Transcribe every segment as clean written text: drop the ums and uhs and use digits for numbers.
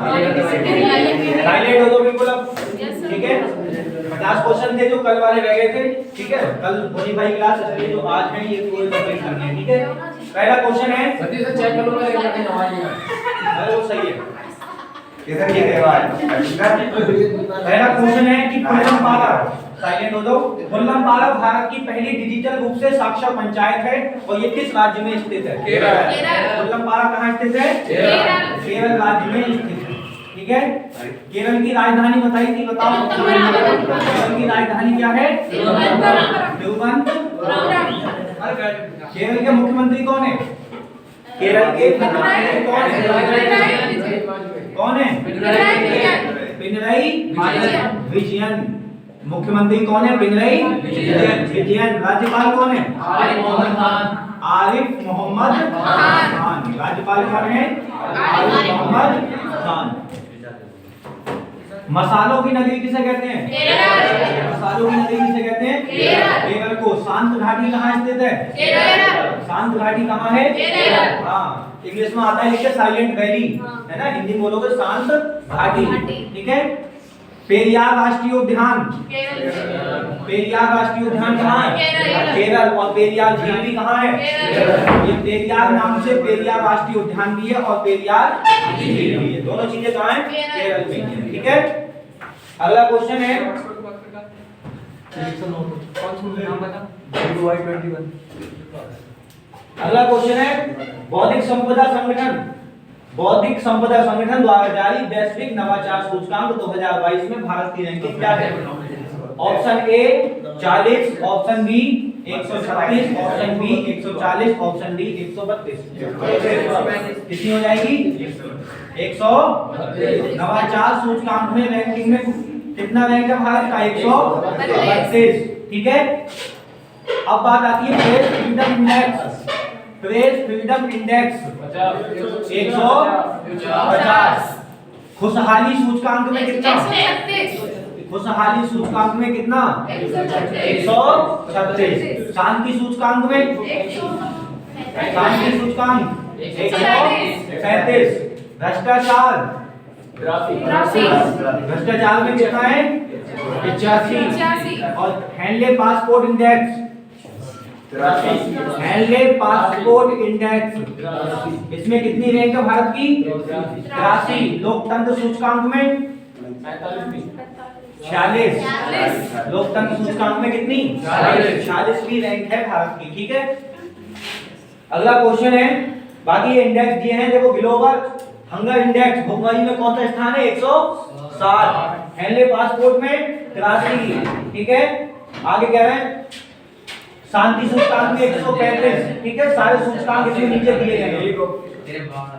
Silent हो दो बिल्कुल अब, ठीक है। 50 क्वेश्चन थे जो कल वाले रह गए थे, ठीक है। कल होनी भाई क्लास, इसलिए जो आज है ये पूरे कंप्लीट करने हैं, ठीक है। पहला क्वेश्चन है, सतीश से चेक करो मेरे क्या आवाज नहीं अरे वो सही है, किधर की आवाज? पहला क्वेश्चन है कि फुल्लमपाला, साइलेंट हो दो। फुल्लमपाला भारत की पहली डिजिटल रूप से साक्षर पंचायत है और ये किस राज्य में स्थित है? केरल। फुल्लमपाला कहाँ स्थित है? केरल राज्य में स्थित है, ठीक है। केरल की राजधानी बताई थी, बताओ। केरल की राजधानी क्या है? तिरुवनंतपुरम। केरल के मुख्यमंत्री कौन है? केरल के मुख्यमंत्री कौन है? पिनरई विजयन। मुख्यमंत्री कौन है? पिनरई विजयन। राज्यपाल कौन है? आरिफ मोहम्मद खान। राज्यपाल कौन है? आरिफ मोहम्मद खान। मसालों की नगरी किसे कहते हैं? केरल। मसालों की नगरी किसे कहते हैं? केरल। केरल को। शांत घाटी कहाँ स्थित है? केरल। शांत घाटी कहाँ है? केरल। हाँ, इंग्लिश में आता है लिखे साइलेंट वैली, है ना, हिंदी बोलोगे शांत घाटी, ठीक है। पेरियार राष्ट्रीय उद्यान, पेरियार राष्ट्रीय उद्यान कहाँ है? केरल। और पेरियार झील भी कहाँ है? ये पेरियार नाम से पेरियार राष्ट्रीय उद्यान भी है और पेरियार झील भी है, दोनों चीजें कहाँ है? केरल में, ठीक है। अगला क्वेश्चन है, अगला क्वेश्चन है, बौद्धिक संपदा संगठन, बौद्धिक संपदा संगठन द्वारा जारी वैश्विक नवाचार सूचकांक 2022 में भारत की रैंकिंग क्या है? Option A 40, option B 136, option B 140, option D 132। कितनी हो जाएगी? 100। नवाचार सूचकांक में रैंकिंग में कितना रैंक है भारत का? 132, ठीक है। अब बात आती है press freedom index, press freedom index 150। खुशहाली सूचकांक में कितना? खुशहाली सूचकांक में कितना? 136। शांति सूचकांक में? शांति सूचकांक 137। भ्रष्टाचार, भ्रष्टाचार में कितना है? 85। और handle passport index, handle passport index, इसमें कितनी रैंक है भारत की? 83। लोकतंत्र सूचकांक में 46। लोकतंत्र सूचकांक में कितनी? 46वीं रैंक है भारत की, ठीक है। अगला क्वेश्चन है, बाकी इंडेक्स दिए हैं, देखो ग्लोबल हंगर इंडेक्स भुखमरी में कौन सा स्थान है? 107। हैंडले पासपोर्ट में 83, ठीक है। आगे कह रहे हैं शांति सूचकांक में 135, ठीक है। सारे सूचकांक इसमें नीचे दिए गए हैं,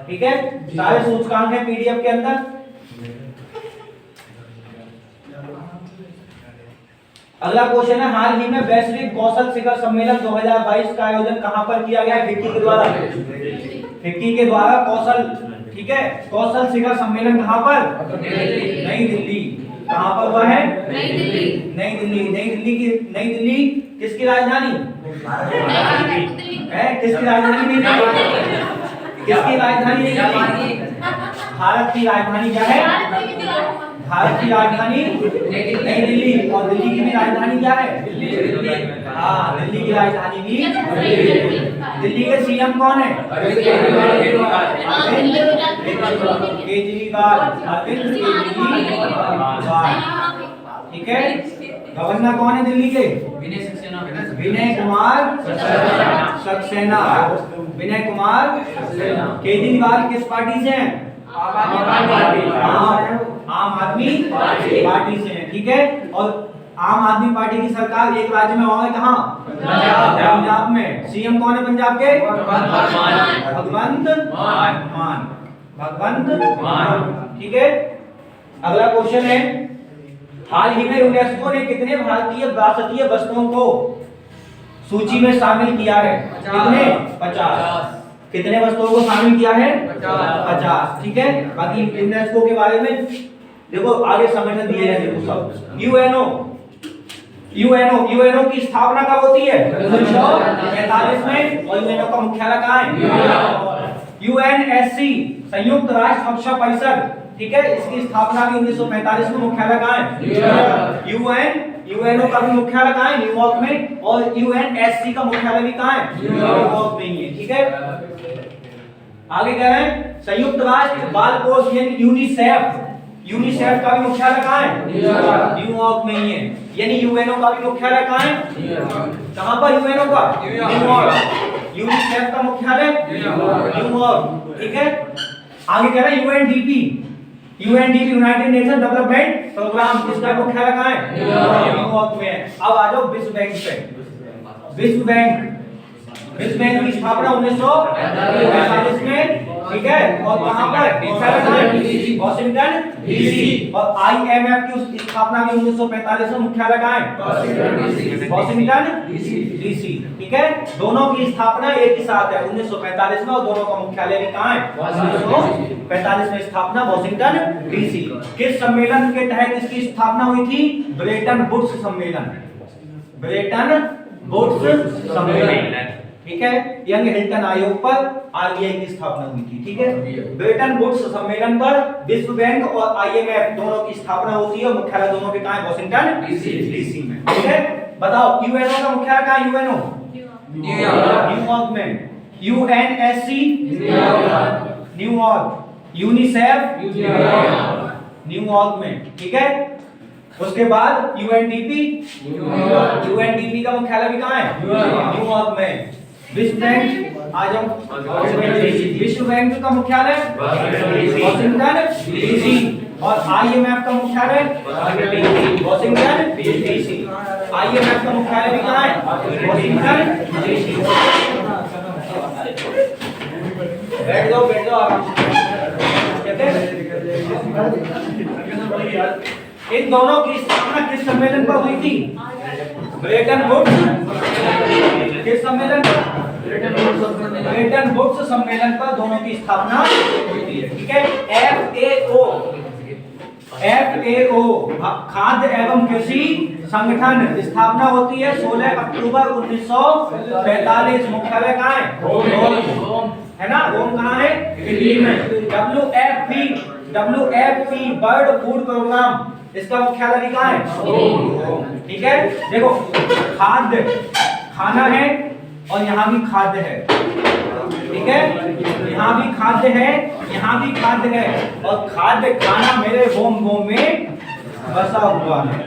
ठीक है। सारे सूचकांक है पीडीएफ के अंदर। अगला क्वेश्चन है, हाल ही में वैश्विक कौशल शिखर सम्मेलन 2022 का आयोजन कहां पर किया गया है? फिक्की के द्वारा, फिक्की के द्वारा कौशल, ठीक है। कौशल शिखर सम्मेलन कहां पर? नई दिल्ली। कहां पर हुआ है? नई दिल्ली। नई दिल्ली। नई दिल्ली की, नई दिल्ली किसकी राजधानी है? किसकी राजधानी नहीं है? किसकी राजधानी नहीं है? भारत की राजधानी क्या है? भारत की राजधानी नई दिल्ली। और दिल्ली की भी राजधानी क्या है? हाँ, दिल्ली की राजधानी भी। दिल्ली के सीएम कौन है? केजरीवाल, अरविंद केजरीवाल, ठीक है। गवर्नर कौन है दिल्ली के? विनय कुमार सक्सेना। विनय कुमार। केजरीवाल किस पार्टी से हैं? आम आदमी पार्टी से हैं, ठीक है। और आम आदमी पार्टी की सरकार एक राज्य में और है, कहां? पंजाब में। सीएम कौन है पंजाब के? भगवंत मान। भगवंत मान, ठीक है। अगला क्वेश्चन है, हाल ही में यूनेस्को ने कितने भारतीय विरासतीय वस्तुओं को सूची में शामिल किया है? कितने? 50। कितने वस्तुओं को शामिल किया है? 50, ठीक है। बाकी यूनेस्को के बारे में देखो आगे संगठन दिए हैं, देखो सब। यूएनओ, यूएनओ की स्थापना कब होती है? 1945 में। और यूएनओ का मुख्यालय कहाँ है? यूएनएससी संयुक्त राष्ट्र सुरक्षा परिषद, ठीक है, इसकी स्थापना भी 1945 में। मुख्यालय कहाँ है? यूएनओ का भी मुख्यालय कहाँ है? न्यूयॉर्क में। और यूएनएससी का मुख्यालय भी कहाँ है? न्यूयॉर्क में ही है, ठीक है। आगे कह रहे हैं संयुक्त राष्ट्र बाल कोष यानी यूनिसेफ का भी मुख्यालय कहाँ है? न्यूयॉर्क में ही है। यानी यूएनओ का भी मुख्यालय कहाँ है? कहाँ पर? यूएनओ का न्यूयॉर्क। यूनिसेफ का मुख्यालय न्यूयॉर्क, ठीक है। आगे कह रहे हैं UNDP United Nation development programme, इसका मुख्यालय कहाँ है? न्यूयॉर्क में है। अब आ जाओ विश्व बैंक पे। विश्व बैंक की स्थापना 1945 में, ठीक है। और कहाँ पर? Washington DC. और आईएमएफ की स्थापना भी 1945 में। मुख्यालय कहाँ है? वॉशिंगटन डीसी, ठीक है। दोनों की स्थापना एक ही साथ है 1945 में, और दोनों का मुख्यालय भी कहाँ है? 1945 में स्थापना वॉशिंगटन डीसी। किस सम्मेलन के तहत इसकी स्थापना हुई थी? ब्रेटन वुड्स सम्मेलन, ठीक है। यंग हिल्टन आयोग पर आरबीआई की स्थापना हुई थी, ठीक है। ब्रेटन वुड्स सम्मेलन पर विश्व बैंक और आईएमएफ दोनों की स्थापना होती है, और मुख्यालय दोनों के कहाँ है? वॉशिंगटन डीसी में, ठीक है। बताओ यूएनओ का मुख्यालय कहाँ है? यूएनओ न्यूयॉर्क में। UNSC New York. यूनिसेफ न्यूयॉर्क में, ठीक है। उसके बाद यूएनडीपी का मुख्यालय भी कहाँ है? न्यूयॉर्क में। विश्व बैंक आ जाओ। विश्व बैंक का मुख्यालय वॉशिंगटन डीसी, और आईएमएफ का मुख्यालय वॉशिंगटन डीसी। आईएमएफ का मुख्यालय भी कहाँ है? Washington DC. बैठ जाओ आराम से। इन दोनों की स्थापना किस सम्मेलन पर हुई थी? ब्रेटन वुड्स किस सम्मेलन पर? ब्रेटन वुड्स सम्मेलन पर दोनों की स्थापना हुई है, ठीक है। एफएओ खाद्य एवं कृषि संगठन स्थापना होती है 16 अक्टूबर 1945। मुख्यालय कहाँ है? रोम, है ना। रोम कहाँ है? इटली में। WFP बर्ड फूड प्रोग्राम, इसका मुख्यालय कहाँ है? ठीक है। देखो खाद्य खाना है, और यहाँ भी खाद्य है, ठीक है। यहाँ भी खाद्य है, यहाँ भी खाद्य है, और खाद्य खाना मेरे रोम में बसा हुआ है।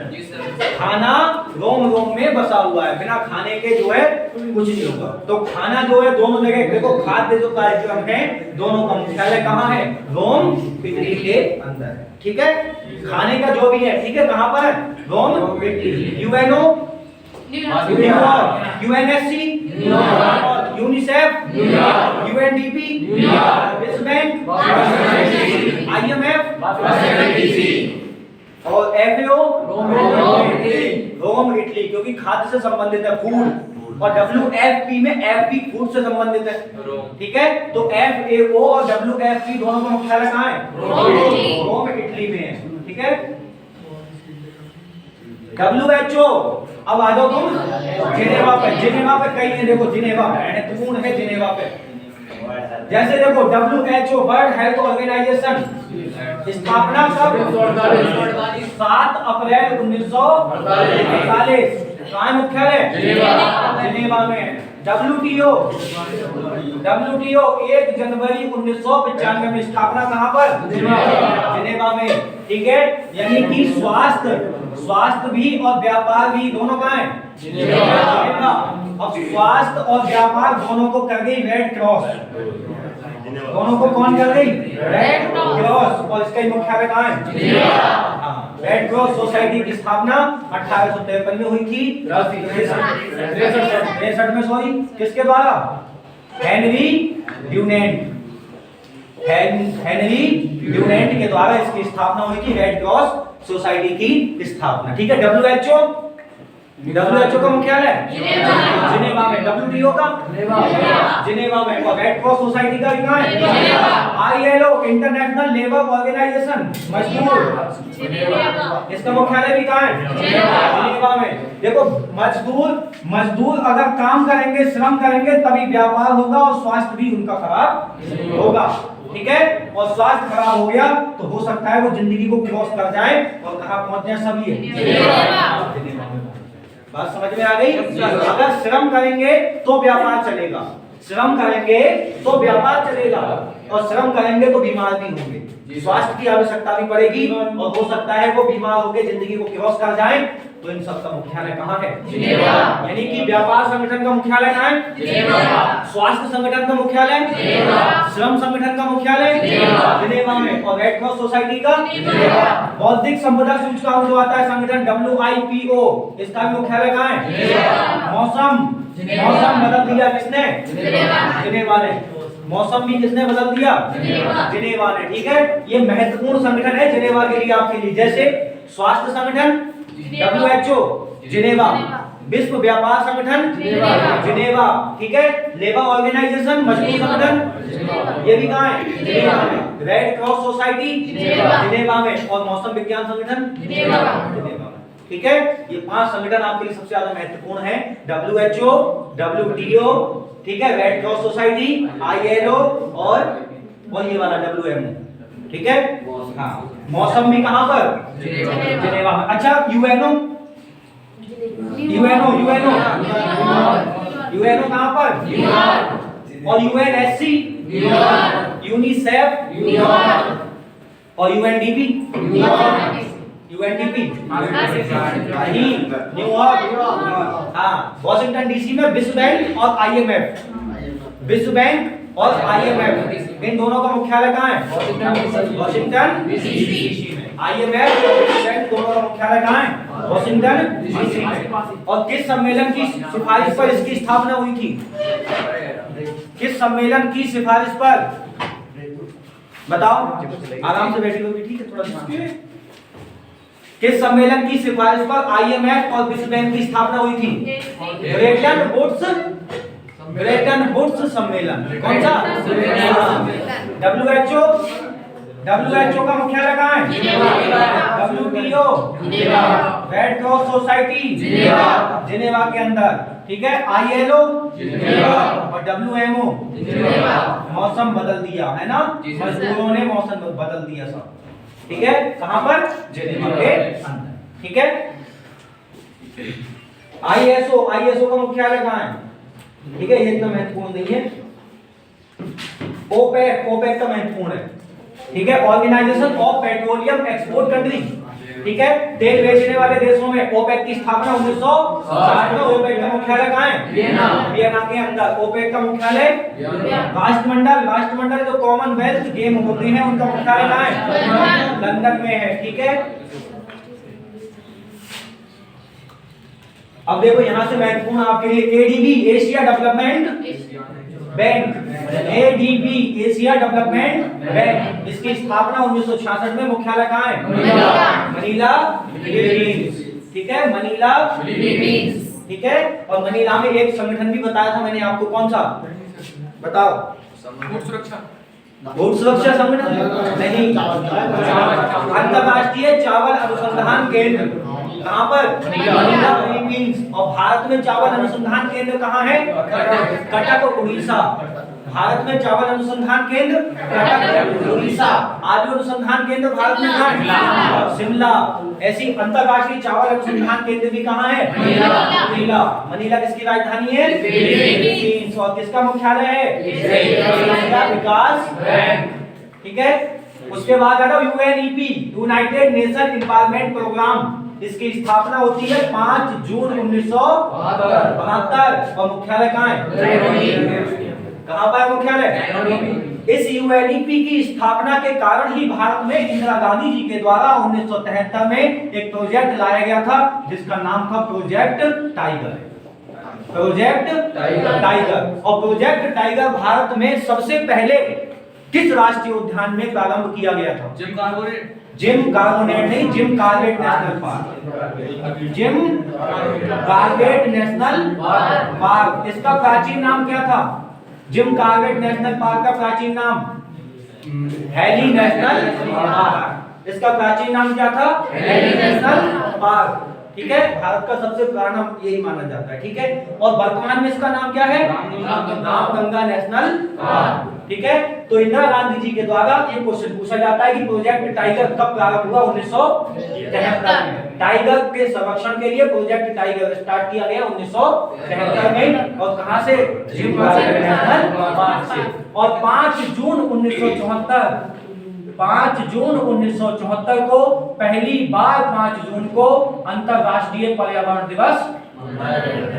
खाना रोम में बसा हुआ है, बिना खाने के जो है कुछ नहीं होगा। तो खाना जो है दोनों जगह, देखो खाद्य जो कार्यक्रम है दोनों का मुख्यालय कहाँ है? रोम इटली के अंदर है, ठीक है। खाने का जो भी है, ठीक है, कहाँ पर है? Rome Italy. UNO New York, UNSC New York, UNICEF New York, UNDP New York, विश्व बैंक आईएमएफ और एफएओ रोम इटली, क्योंकि खाद्य से संबंधित है, फूड। और WFP में FP फूड से संबंधित है, ठीक है। तो FAO और WFP दोनों का मुख्यालय कहाँ है? रोम इटली में है, ठीक है। WHO, अब आ जाओ तुम जिनेवा पे कई है, देखो जिनेवा महत्वपूर्ण है जिनेवा पे। जैसे देखो WHO वर्ल्ड हेल्थ ऑर्गेनाइजेशन स्थापना कब? 7 अप्रैल 1948। कहाँ मुख्यालय? जिनेवा में। WTO 1 जनवरी 1995 में स्थापना कहाँ पर? जिनेवा में, ठीक है। यानी कि स्वास्थ्य भी और व्यापार भी दोनों कहाँ है? जिनेवा। अब स्वास्थ्य और व्यापार दोनों को कर गई रेड क्रॉस। दोनों को कौन कर गई? Red cross. और इसका मुख्यालय कहाँ है? जिनेवा। रेड क्रॉस सोसाइटी की स्थापना 1853 में हुई थी, 63 में, सॉरी, किसके द्वारा? हेनरी ड्यूनेंट के द्वारा इसकी स्थापना हुई थी, रेड क्रॉस सोसाइटी की स्थापना, ठीक है। WHO WHO का मुख्यालय जिनेवा में, WTO का जिनेवा में, और रेड क्रॉस सोसाइटी का भी कहाँ है? ILO इंटरनेशनल लेबर ऑर्गेनाइजेशन मजदूर, इसका मुख्यालय भी कहाँ है? जिनेवा में। देखो मजदूर अगर काम करेंगे, श्रम करेंगे, तभी व्यापार होगा और स्वास्थ्य भी उनका खराब होगा, ठीक है। और स्वास्थ्य खराब हो गया तो हो सकता है वो जिंदगी को क्रॉस कर जाए और कहाँ पहुंच जाए सभी जिनेवा में। बात समझ में आ गई? अगर श्रम करेंगे तो व्यापार चलेगा, श्रम करेंगे तो व्यापार चलेगा, और श्रम करेंगे तो बीमार भी होंगे, स्वास्थ्य की आवश्यकता भी पड़ेगी, और हो सकता है वो बीमार होकर जिंदगी को क्रॉस कर जाए। तो इन सब का मुख्यालय कहाँ है? जिनेवा। यानी कि व्यापार संगठन का मुख्यालय कहाँ है? जिनेवा। स्वास्थ्य संगठन का मुख्यालय जिनेवा। श्रम संगठन का मुख्यालय जिनेवा में, और रेड क्रॉस सोसाइटी का जिनेवा। बौद्धिक संपदा सूचकांक जो आता है संगठन WIPO, इसका भी मुख्यालय कहाँ है? जिनेवा। मौसम बदल दिया किसने? जिनेवा ने। मौसम भी किसने बदल दिया? जिनेवा ने, ठीक है। ये महत्वपूर्ण संगठन है जिनेवा के लिए, आपके लिए। जैसे स्वास्थ्य संगठन WHO जिनेवा, विश्व व्यापार संगठन जिनेवा, ठीक है। लेबर ऑर्गेनाइजेशन मजदूर संगठन ये भी कहाँ है? जिनेवा में। रेड क्रॉस सोसाइटी जिनेवा में, और मौसम विज्ञान संगठन जिनेवा में, ठीक है। ये 5 संगठन आपके लिए सबसे ज्यादा महत्वपूर्ण है। WHO, WTO, ठीक है, रेड क्रॉस सोसाइटी, ILO और ये वाला WMO, ठीक है। हाँ, मौसम भी कहाँ पर? जिनेवा में। अच्छा, UNO कहाँ पर? और UNSC, UNICEF और UNDP न्यूयॉर्क, हाँ, वॉशिंगटन DC में विश्व बैंक और IMF, विश्व बैंक और IMF, इन दोनों का मुख्यालय कहाँ है? वॉशिंगटन DC में। IMF और विश्व बैंक दोनों का मुख्यालय कहाँ है? वॉशिंगटन DC में। और किस सम्मेलन की सिफारिश पर इसकी स्थापना हुई थी? किस सम्मेलन की सिफारिश पर? बताओ, आराम से बैठे लोग, ठीक है, थोड़ा। किस सम्मेलन की सिफारिश पर IMF और विश्व बैंक की स्थापना हुई थी? ब्रेटन वुड्स सम्मेलन। कौन सा? WHO का मुख्यालय कहाँ है? WTO, red cross society Geneva के अंदर, ठीक है। ILO और WMO, मौसम बदल दिया है ना, मजदूरों ने मौसम बदल दिया सब, ठीक है। कहां पर? जिनेवा के अंदर, ठीक है। ISO का मुख्यालय कहां है? ठीक है, ये इतना महत्वपूर्ण नहीं है। OPEC का महत्वपूर्ण है, ठीक है, organisation of petroleum export country, ठीक है। तेल बेचने वाले देशों में OPEC की स्थापना 1960 में। OPEC का मुख्यालय कहां है? वियना के अंदर। OPEC का मुख्यालय राष्ट्रमंडल जो कॉमनवेल्थ गेम होते हैं उनका मुख्यालय कहां है? लंदन में है, ठीक है। अब देखो यहां से महत्वपूर्ण आपके लिए ADB, Asia development bank, ADB, Asia development bank, इसकी स्थापना 1966 में। मुख्यालय कहां है? मनीला, फिलीपींस, ठीक है, मनीला, फिलीपींस, ठीक है। और मनीला में एक संगठन भी बताया था मैंने आपको, कौन सा? बताओ। भूख सुरक्षा संगठन नहीं, अंतरराष्ट्रीय चावल अनुसंधान केंद्र। कहां पर? Manila, Philippines. और भारत में चावल अनुसंधान केंद्र कहां है? कटक, उड़ीसा। भारत में चावल अनुसंधान केंद्र कटक, उड़ीसा। आलू अनुसंधान केंद्र भारत में कहां है? शिमला। ऐसी अंतरराष्ट्रीय चावल अनुसंधान केंद्र भी कहां है? मनीला। मनीला किसकी राजधानी है? फिलीपींस। और किसका मुख्यालय है? एशिया विकास बैंक, ठीक है। उसके बाद आता UNEP, United Nation environment programme, इसकी स्थापना होती है 5 जून 1972। और मुख्यालय कहां है? कहां पर मुख्यालय? इस UNEP की स्थापना के कारण ही भारत में इंदिरा गांधी जी के द्वारा 1973 में एक प्रोजेक्ट लाया गया था जिसका नाम था प्रोजेक्ट टाइगर। Project tiger. और प्रोजेक्ट टाइगर भारत में सबसे पहले किस राष्ट्रीय उद्यान में प्रारंभ किया गया था? Gym carbonate. जिम कार्बोनेट नहीं, Jim Corbett national park. Jim Corbett national park, इसका प्राचीन नाम क्या था? जिम कॉर्बेट नेशनल पार्क का प्राचीन नाम हैली नेशनल पार्क। इसका प्राचीन नाम क्या था? Hailey national park. ठीक है, भारत का सबसे पुराना यही माना जाता है। ठीक है, और वर्तमान में इसका नाम क्या है? Ramganga national park. ठीक है, तो इंदिरा गांधी जी के द्वारा ये क्वेश्चन पूछा जाता है कि प्रोजेक्ट टाइगर कब प्रारंभ हुआ? 1973 में। टाइगर के संरक्षण के लिए प्रोजेक्ट टाइगर स्टार्ट किया गया 1973 में। और कहां से? जिम कॉर्बेट नेशनल पार्क से। और 5 जून 1974 को पहली बार 5 जून को अंतरराष्ट्रीय पर्यावरण दिवस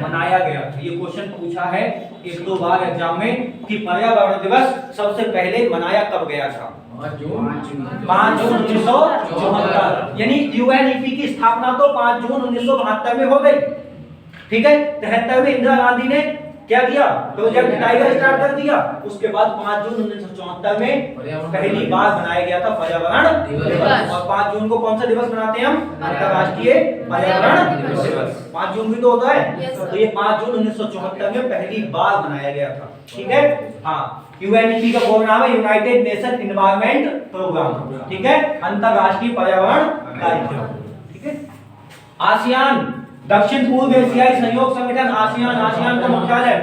मनाया गया। ये क्वेश्चन पूछा है 1-2 बार एग्जाम में कि पर्यावरण दिवस सबसे पहले मनाया कब गया था? 5 जून 1974। यानी यूएनईपी की स्थापना तो 5 जून 1972 में हो गई। ठीक है, 73 में इंदिरा गांधी ने क्या किया? प्रोजेक्ट टाइगर स्टार्ट कर दिया। उसके बाद 5 जून 1974 में पहली बार मनाया गया था पर्यावरण दिवस। और 5 जून को कौन सा दिवस मनाते हैं हम? अंतरराष्ट्रीय पर्यावरण दिवस। 5 जून भी तो होता है। तो ये 5 जून 1974 में पहली बार मनाया गया था। ठीक है, हाँ, यूएनईपी का पूरा नाम है यूनाइटेड नेशन एनवायरनमेंट प्रोग्राम। ठीक है, अंतरराष्ट्रीय पर्यावरण कार्यक्रम। ठीक है, आसियान दक्षिण पूर्व एशियाई सहयोग संगठन आसियान का मुख्यालय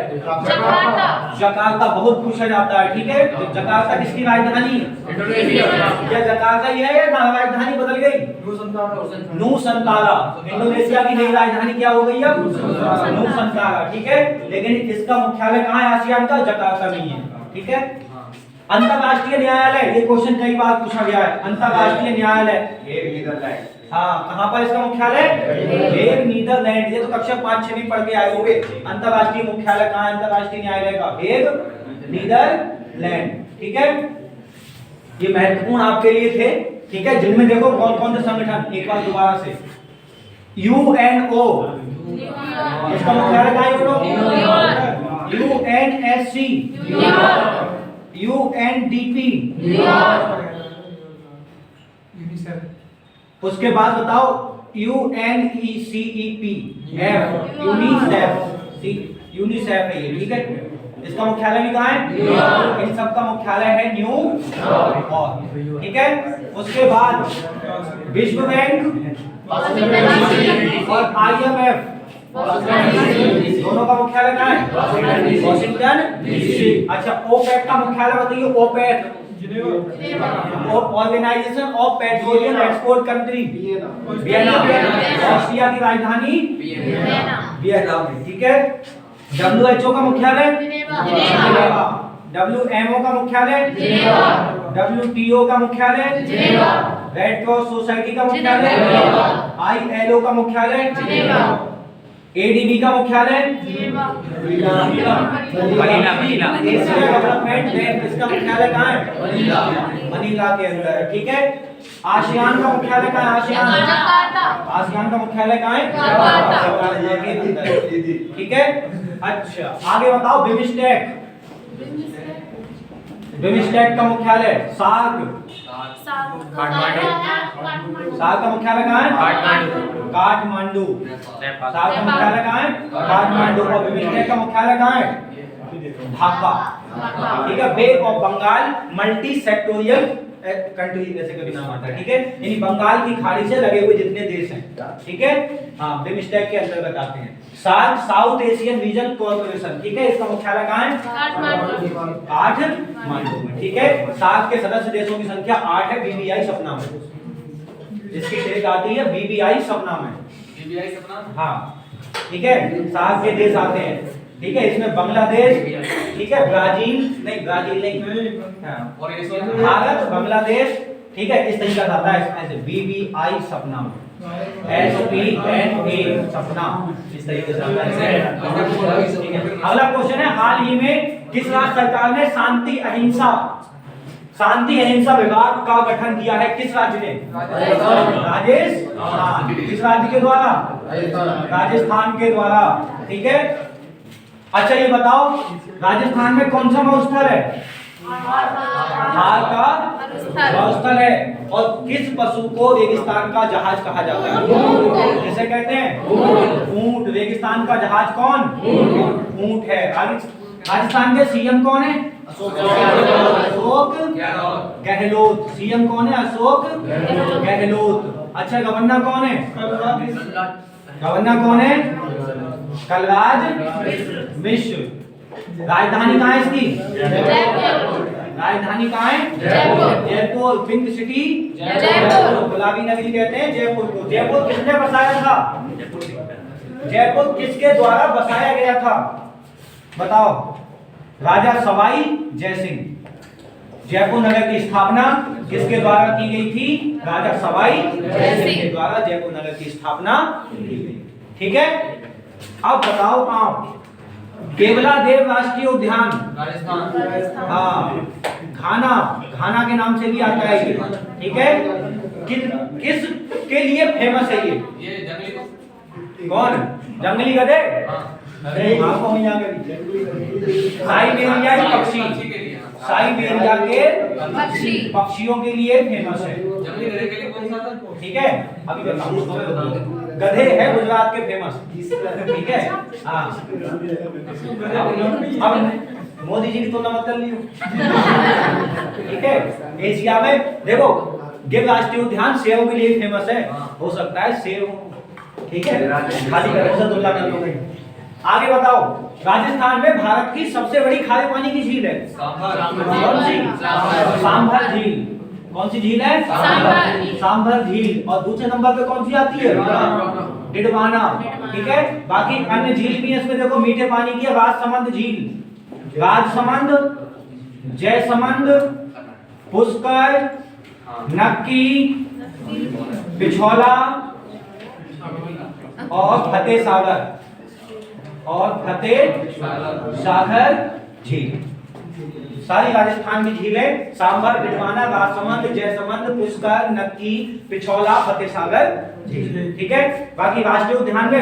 जकार्ता। बहुत पूछा जाता है। ठीक है, जकार्ता किसकी राजधानी? क्या जकार्ता ही है या राजधानी बदल गई? नूसंतारा। इंडोनेशिया की नई राजधानी क्या हो गई अब? नूसंतारा। ठीक है, लेकिन इसका मुख्यालय कहाँ है? आसियान का जकार्ता में है। ठीक है, अंतरराष्ट्रीय न्यायालय, ये क्वेश्चन कई बार पूछा गया है। अंतरराष्ट्रीय न्यायालय, हाँ, कहाँ पर इसका मुख्यालय? Hague, Netherlands. ये तो कक्षा 5-6 में पढ़ के आए होंगे। अंतरराष्ट्रीय मुख्यालय कहाँ है अंतरराष्ट्रीय न्यायालय का? Hague, Netherlands. ठीक है, ये महत्वपूर्ण आपके लिए थे। ठीक है, जिनमें देखो कौन कौन से संगठन, एक बार दोबारा से। यूएनओ, इसका मुख्यालय कहाँ है? यूएनएससी, यूएनडीपी, उसके बाद बताओ यूएनईसीईपी, यूनिसेफ है ये। ठीक है, इसका मुख्यालय भी कहाँ है? इन सब का मुख्यालय है न्यूयॉर्क। ठीक है, उसके बाद विश्व बैंक और IMF, दोनों का मुख्यालय कहाँ है? Washington DC. अच्छा, ओपेक का मुख्यालय बताइए। OPEC, organisation of petroleum export country, Vienna. Austria की राजधानी वियना में। ठीक है, WHO का मुख्यालय जिनेवा। WMO का मुख्यालय जिनेवा। WTO का मुख्यालय जिनेवा। रेड क्रॉस सोसाइटी का मुख्यालय जिनेवा। ILO का मुख्यालय जिनेवा। ADB का मुख्यालय मनीला। एशिया डेवलपमेंट बैंक, इसका मुख्यालय कहाँ है? मनीला के अंदर है। ठीक है, आसियान का मुख्यालय कहाँ है? आसियान का मुख्यालय कहाँ है? जकार्ता के अंदर। ठीक है, अच्छा आगे बताओ। बिमस्टेक, बिमस्टेक का मुख्यालय? सार्क, सार्क का मुख्यालय कहाँ है? काठमांडू। सार्क का मुख्यालय कहाँ है? काठमांडू। और बिमस्टेक का मुख्यालय कहाँ है? ढाका। ठीक है, bay of Bengal multi sectoral country जैसे कभी नाम आता है। ठीक है, यानी बंगाल की खाड़ी से लगे हुए जितने देश हैं। ठीक है, हाँ, बिमस्टेक के अंतर्गत आते हैं। SAARC South Asian region corporation. ठीक है, इसका मुख्यालय कहाँ है? काठमांडू में। ठीक है, सार्क के सदस्य देशों की संख्या 8 है। BBI सपना में इसकी डेट आती है। BBI सपना में, हाँ। ठीक है, सार्क के देश आते हैं। ठीक है, इसमें बांग्लादेश, ठीक है, ब्राजील नहीं, हाँ, भारत, बांग्लादेश। ठीक है, इस तरीका से आता है ऐसे। BBI सपना में, SPNA सपना, इस तरीके से आता है। ठीक है, अगला क्वेश्चन है, हाल ही में किस राज्य सरकार ने शांति अहिंसा विभाग का गठन किया है? किस राज्य ने? राजस्थान। किस राज्य के द्वारा? राजस्थान के द्वारा। ठीक है, अच्छा ये बताओ, राजस्थान में कौन सा महोत्सव है? हार का मरुस्थल है। और किस पशु को रेगिस्तान का जहाज कहा जाता है? किसे कहते हैं? ऊंट। रेगिस्तान का जहाज कौन? ऊंट है। राजस्थान के सीएम कौन है? अशोक गहलोत। सीएम कौन है? अशोक गहलोत। अच्छा, गवर्नर कौन है? गवर्नर कौन है? कलराज मिश्र। राजधानी कहाँ है इसकी? राजधानी कहाँ है? जयपुर। Pink city Jaipur. गुलाबी नगरी कहते हैं जयपुर को। जयपुर किसने बसाया था? जयपुर किसके द्वारा बसाया गया था? बताओ। राजा सवाई जय सिंह। जयपुर नगर की स्थापना किसके द्वारा की गई थी? राजा सवाई जय सिंह के द्वारा जयपुर नगर की स्थापना की गई। ठीक है। अब बताओ आप, केवला देव राष्ट्रीय उद्यान राजस्थान। हाँ, घाना। घाना के नाम से भी आता है ये। ठीक है। किस के लिए फेमस है ये जंगली कौन? जंगली गधे। आपको वहीं आगे साइबेरिया के पक्षी। साइबेरिया के पक्षियों के लिए फेमस है। जंगली गधे के लिए कौन सा था? ठीक है। अभी बताऊं। गधे है गुजरात के फेमस। ठीक है। हाँ, अब मोदी जी की तुलना मत कर लियो। ठीक है। एशिया में देखो, गिर राष्ट्रीय उद्यान सेब के लिए फेमस है। हो सकता है सेब। ठीक है। खाली कर तुलना कर लो। आगे बताओ, राजस्थान में भारत की सबसे बड़ी खारे पानी की झील है कौन सी? सांभर झील। कौन सी झील है? सांभर झील। और दूसरे नंबर पे कौन सी आती है? डिडवाना। ठीक है। बाकी अन्य झील भी है इसमें। देखो, मीठे पानी की राजसमंद झील, राजसमंद, जयसमंद, पुष्कर, नक्की, पिछौला और फतेह सागर झील। सारी राजस्थान की झीलें सांभर, डिडवाना, राजसमंद, जयसमंद, पुष्कर, नक्की, पिछौला, फतेह सागर झील। ठीक है। बाकी राष्ट्रीय उद्यान में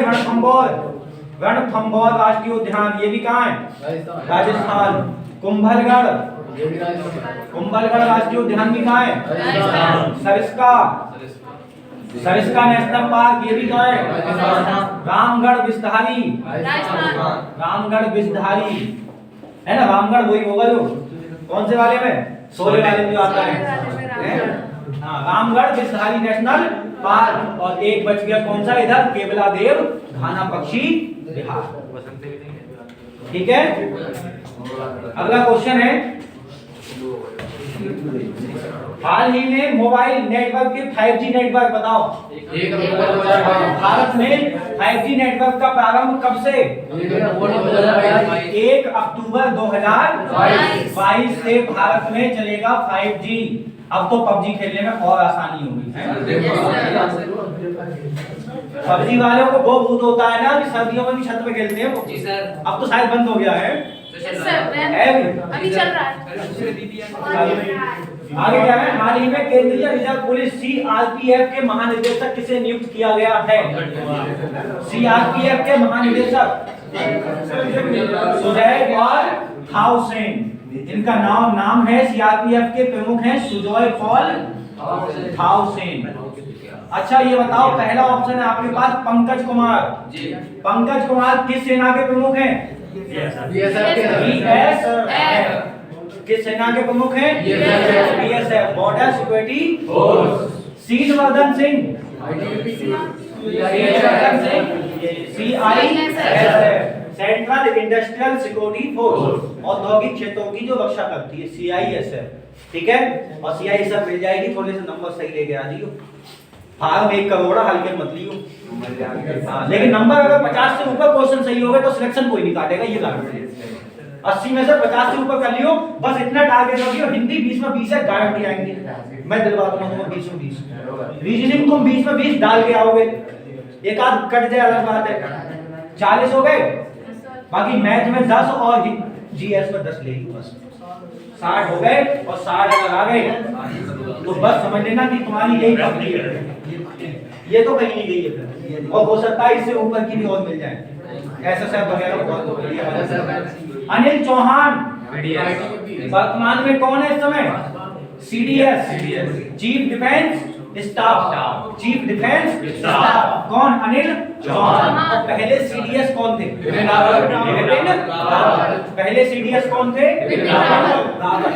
रणथंभौर राष्ट्रीय उद्यान, ये भी कहाँ है? राजस्थान। कुंभलगढ़ राष्ट्रीय उद्यान भी कहाँ है? सरिस्का नेशनल पार्क, ये भी कहाँ है? रामगढ़ बिस्धारी है ना। रामगढ़ वही होगा जो कौन से वाले में? शोले वाले में जो आता है। हाँ, रामगढ़ बिस्धारी नेशनल पार्क। और एक बच गया कौन सा इधर? केवला देव घाना पक्षी विहार। ठीक है। अगला क्वेश्चन है, हाल ही में मोबाइल नेटवर्क के 5G नेटवर्क बताओ। भारत में 5G नेटवर्क का प्रारंभ कब से? 1 अक्टूबर 2022 से भारत में चलेगा 5G। अब तो PUBG खेलने में और आसानी होगी। PUBG वालों को वो भूत होता है ना कि सर्दियों में भी छत पे खेलते हैं वो। जी सर। अब तो शायद बंद हो गया है। अभी चल रहा है। आगे क्या है? हाल ही में केंद्रीय रिजर्व पुलिस CRPF के महानिदेशक किसे नियुक्त किया गया है? CRPF के महानिदेशक सुजय पॉल थाउसेन। इनका नाम है। CRPF के प्रमुख हैं सुजय पॉल थाउसेन। अच्छा, ये बताओ, पहला ऑप्शन है आपके पास पंकज कुमार। पंकज कुमार किस सेना के प्रमुख हैं? BSF। किस सेना के प्रमुख हैं? BSF, border security force. Sheelvardhan Singh CISF, central industrial security force. औद्योगिक क्षेत्रों की जो रक्षा करती है, CISF। ठीक है। और CISF मिल जाएगी। थोड़े से नंबर सही लेके आ जाइयो। फार्म 1 करोड़ हल्के मत लियो। लेकिन नंबर अगर 50 से ऊपर क्वेश्चन सही हो गए तो सिलेक्शन कोई नहीं काटेगा, ये गारंटी है। 80 में से 50 से ऊपर कर लियो, बस इतना टारगेट रखियो। हिंदी 20 में 20 है, गारंटी आएंगे। मैं दिलवा दूंगा 20 में 20। रीजनिंग तुम 20 में 20 डाल के आओगे, एक आध कट जाए अलग बात है। 40 हो गए। बाकी मैथ में 10 और GS में 10 ले लो बस। 60 हो गए। और 60 अगर आ गए तो बस समझ लेना कि तुम्हारी यही पकड़ी है। ये तो कहीं नहीं गई है फिर। और हो सकता है इससे ऊपर की भी और मिल जाए। SSF वगैरह बहुत। अनिल चौहान वर्तमान में कौन है इस समय? CDS, chief defence staff. Chief defence staff कौन? अनिल चौहान। और पहले CDS कौन थे? बिपिन रावत। पहले CDS कौन थे? बिपिन रावत।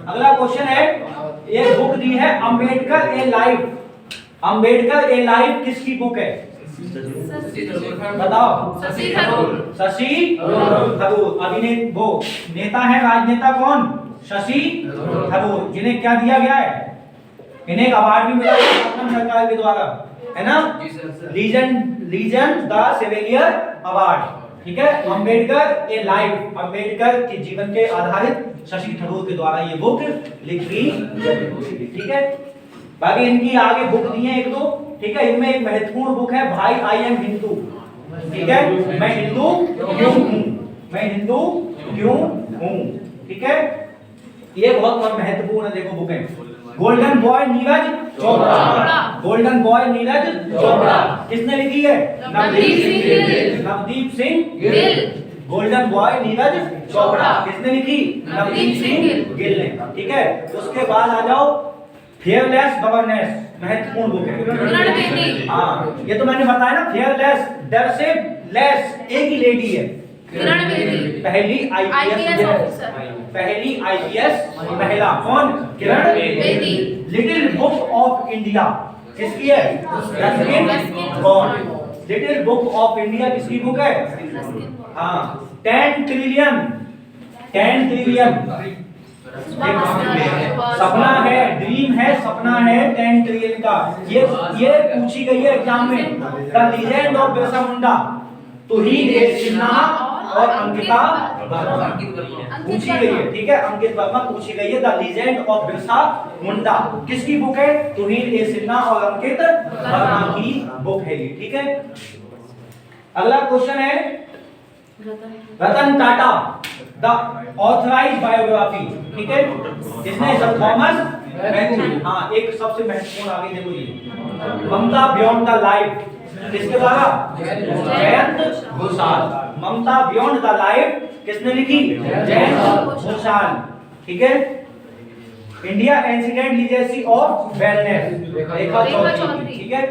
अगला क्वेश्चन है, ये बुक दी है अंबेडकर ए लाइफ। अंबेडकर ए लाइफ किसकी बुक है? बताओ। शशि थरूर। शशि थरूर। अभिनेता वो नेता है, राजनेता कौन? शशि थरूर, जिन्हें क्या दिया गया है? इन्हें एक अवार्ड भी मिला है असम सरकार के द्वारा, है ना? Legion the civilian award. ठीक है, अम्बेडकर ए लाइफ, अम्बेडकर के जीवन के आधारित शशि थरूर के द्वारा ये बुक लिखी गई। ठीक है, बाकी इनकी आगे बुक दी है एक दो। ठीक है, इनमें एक महत्वपूर्ण बुक है भाई आई एम हिंदू। ठीक है, मैं हिंदू क्यों हूं, मैं हिंदू क्यों हूं। ठीक है, ये बहुत महत्वपूर्ण है। देखो बुक है golden boy Neeraj Chopra. Golden boy Neeraj Chopra किसने लिखी है? नवदीप सिंह गिल। गोल्डन बॉय नीरज चोपड़ा किसने लिखी? नवदीप सिंह गिल ने। ठीक है, उसके बाद आ जाओ फेयरलेस गवर्नेंस, महत्वपूर्ण बुक है। हाँ, ये तो मैंने बताया ना, फेयरलेस, डर से लेस, एक ही लेडी है, पहली IPS ऑफिसर, पहली IPS महिला कौन? Kiran Bedi. Little book of India किसकी है? Ruskin Bond. Little book of India किसकी बुक है? हाँ, 10 ट्रिलियन, 10 ट्रिलियन सपना है, ड्रीम है, सपना है 10 ट्रिलियन का। ये पूछी गई है एग्जाम में। The legend of Birsa Munda, तुहिन सिन्हा और अंकिता वर्मा पूछी गई है। ठीक है, अंकित वर्मा पूछी गई है। The legend of Birsa Munda किसकी बुक है? तुहिन सिन्हा और अंकित वर्मा की बुक है ये। ठीक है, अगला क्वेश्चन है Ratan Tata the authorised biography. ठीक है, किसने? Thomas Matthew. हाँ, एक सबसे महत्वपूर्ण आगे देखो ये ममता बियॉन्ड द लाइफ किसके द्वारा? जयंत घोषाल। ममता बियॉन्ड द लाइफ किसने लिखी? जयंत घोषाल। ठीक है, इंडिया एंसिडेंट लीजेसी ऑफ वेलनेस रेखा चौधरी। ठीक है,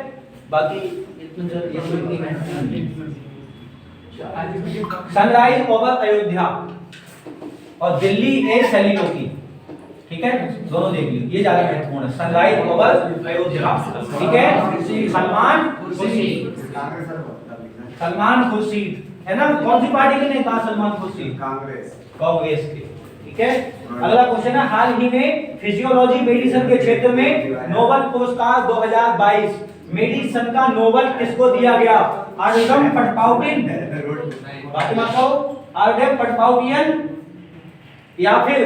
बाकी सनराइज ओवर अयोध्या और दिल्ली ए सैलिनो की। ठीक है, दोनों देख लीजिए, ये ज्यादा महत्वपूर्ण है। Sunrise over Ayodhya. ठीक है, सलमान खुर्शीद है ना? कौन सी पार्टी के नेता सलमान खुर्शीद? कांग्रेस के। ठीक है, अगला क्वेश्चन है हाल ही में फिजियोलॉजी मेडिसिन के क्षेत्र में नोबेल पुरस्कार 2022 मेडिसिन का नोबेल किसको दिया गया? आर्डम पटपाउटिन, बाकी मत कहो, आर्डम पटपाउटियन या फिर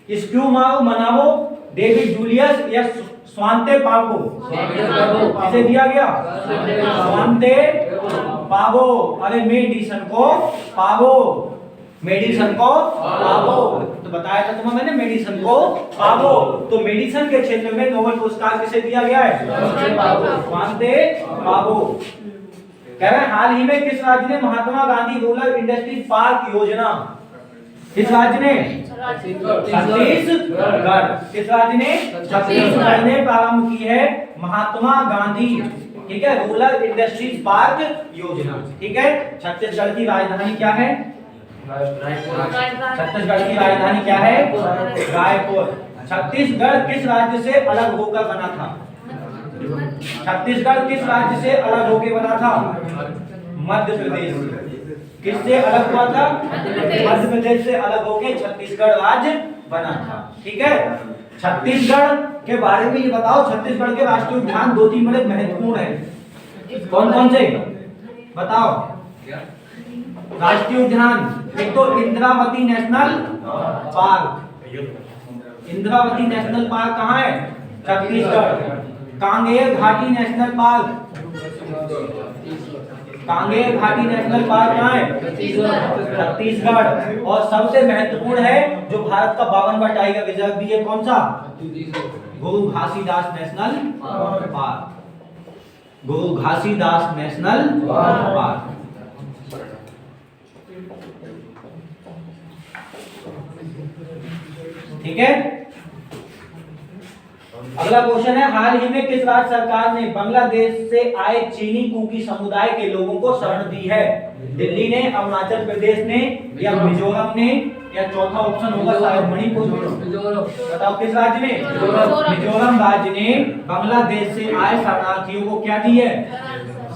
स्क्यूमाओ मनावो, डेविड जूलियस या स्वांते पावो। किसे दिया गया? स्वांते पावो। अरे मेडिसिन को पावो, मेडिसिन को पावो, तो बताया था तुम्हें मैंने, मेडिसिन को पावो। तो मेडिसिन के क्षेत्र में नोबेल पुरस्कार किसे दिया गया है? स्वांते पावो। कह रहे हैं हाल ही में किस राज्य ने Mahatma Gandhi rural industries park योजना, किस राज्य ने? छत्तीसगढ़। किस राज्य ने? छत्तीसगढ़ ने प्रारंभ की है महात्मा गांधी, ठीक है, रूरल इंडस्ट्रीज पार्क योजना। ठीक है, छत्तीसगढ़ की राजधानी क्या है? छत्तीसगढ़ की राजधानी क्या है? रायपुर। छत्तीसगढ़ किस राज्य से अलग होकर बना था? छत्तीसगढ़ किस राज्य से अलग होकर बना था? मध्य प्रदेश। किससे अलग हुआ था? मध्य प्रदेश से अलग होकर छत्तीसगढ़ राज्य बना था। ठीक है, छत्तीसगढ़ के बारे में ये बताओ, छत्तीसगढ़ के राष्ट्रीय उद्यान 2-3 बड़े महत्वपूर्ण हैं। कौन कौन से बताओ? राष्ट्रीय उद्यान, एक तो Indravati national park. Indravati national park कहाँ है? छत्तीसगढ़। कांगेर घाटी नेशनल पार्क, कांगेर घाटी नेशनल पार्क कहाँ है? छत्तीसगढ़। और सबसे महत्वपूर्ण है जो भारत का 52वां टाइगर रिजर्व भी है, कौन सा? गुरु घासीदास नेशनल पार्क। गुरु घासीदास नेशनल पार्क। ठीक है। अगला क्वेश्चन है, हाल ही में किस राज्य सरकार ने बांग्लादेश से आए चीनी कुकी समुदाय के लोगों को शरण दी है? दिल्ली ने, अरुणाचल प्रदेश ने, या मिजोरम ने, या चौथा ऑप्शन होगा शायद मणिपुर। बताओ किस राज्य ने? मिजोरम राज्य ने बांग्लादेश से आए शरणार्थियों को क्या दी है?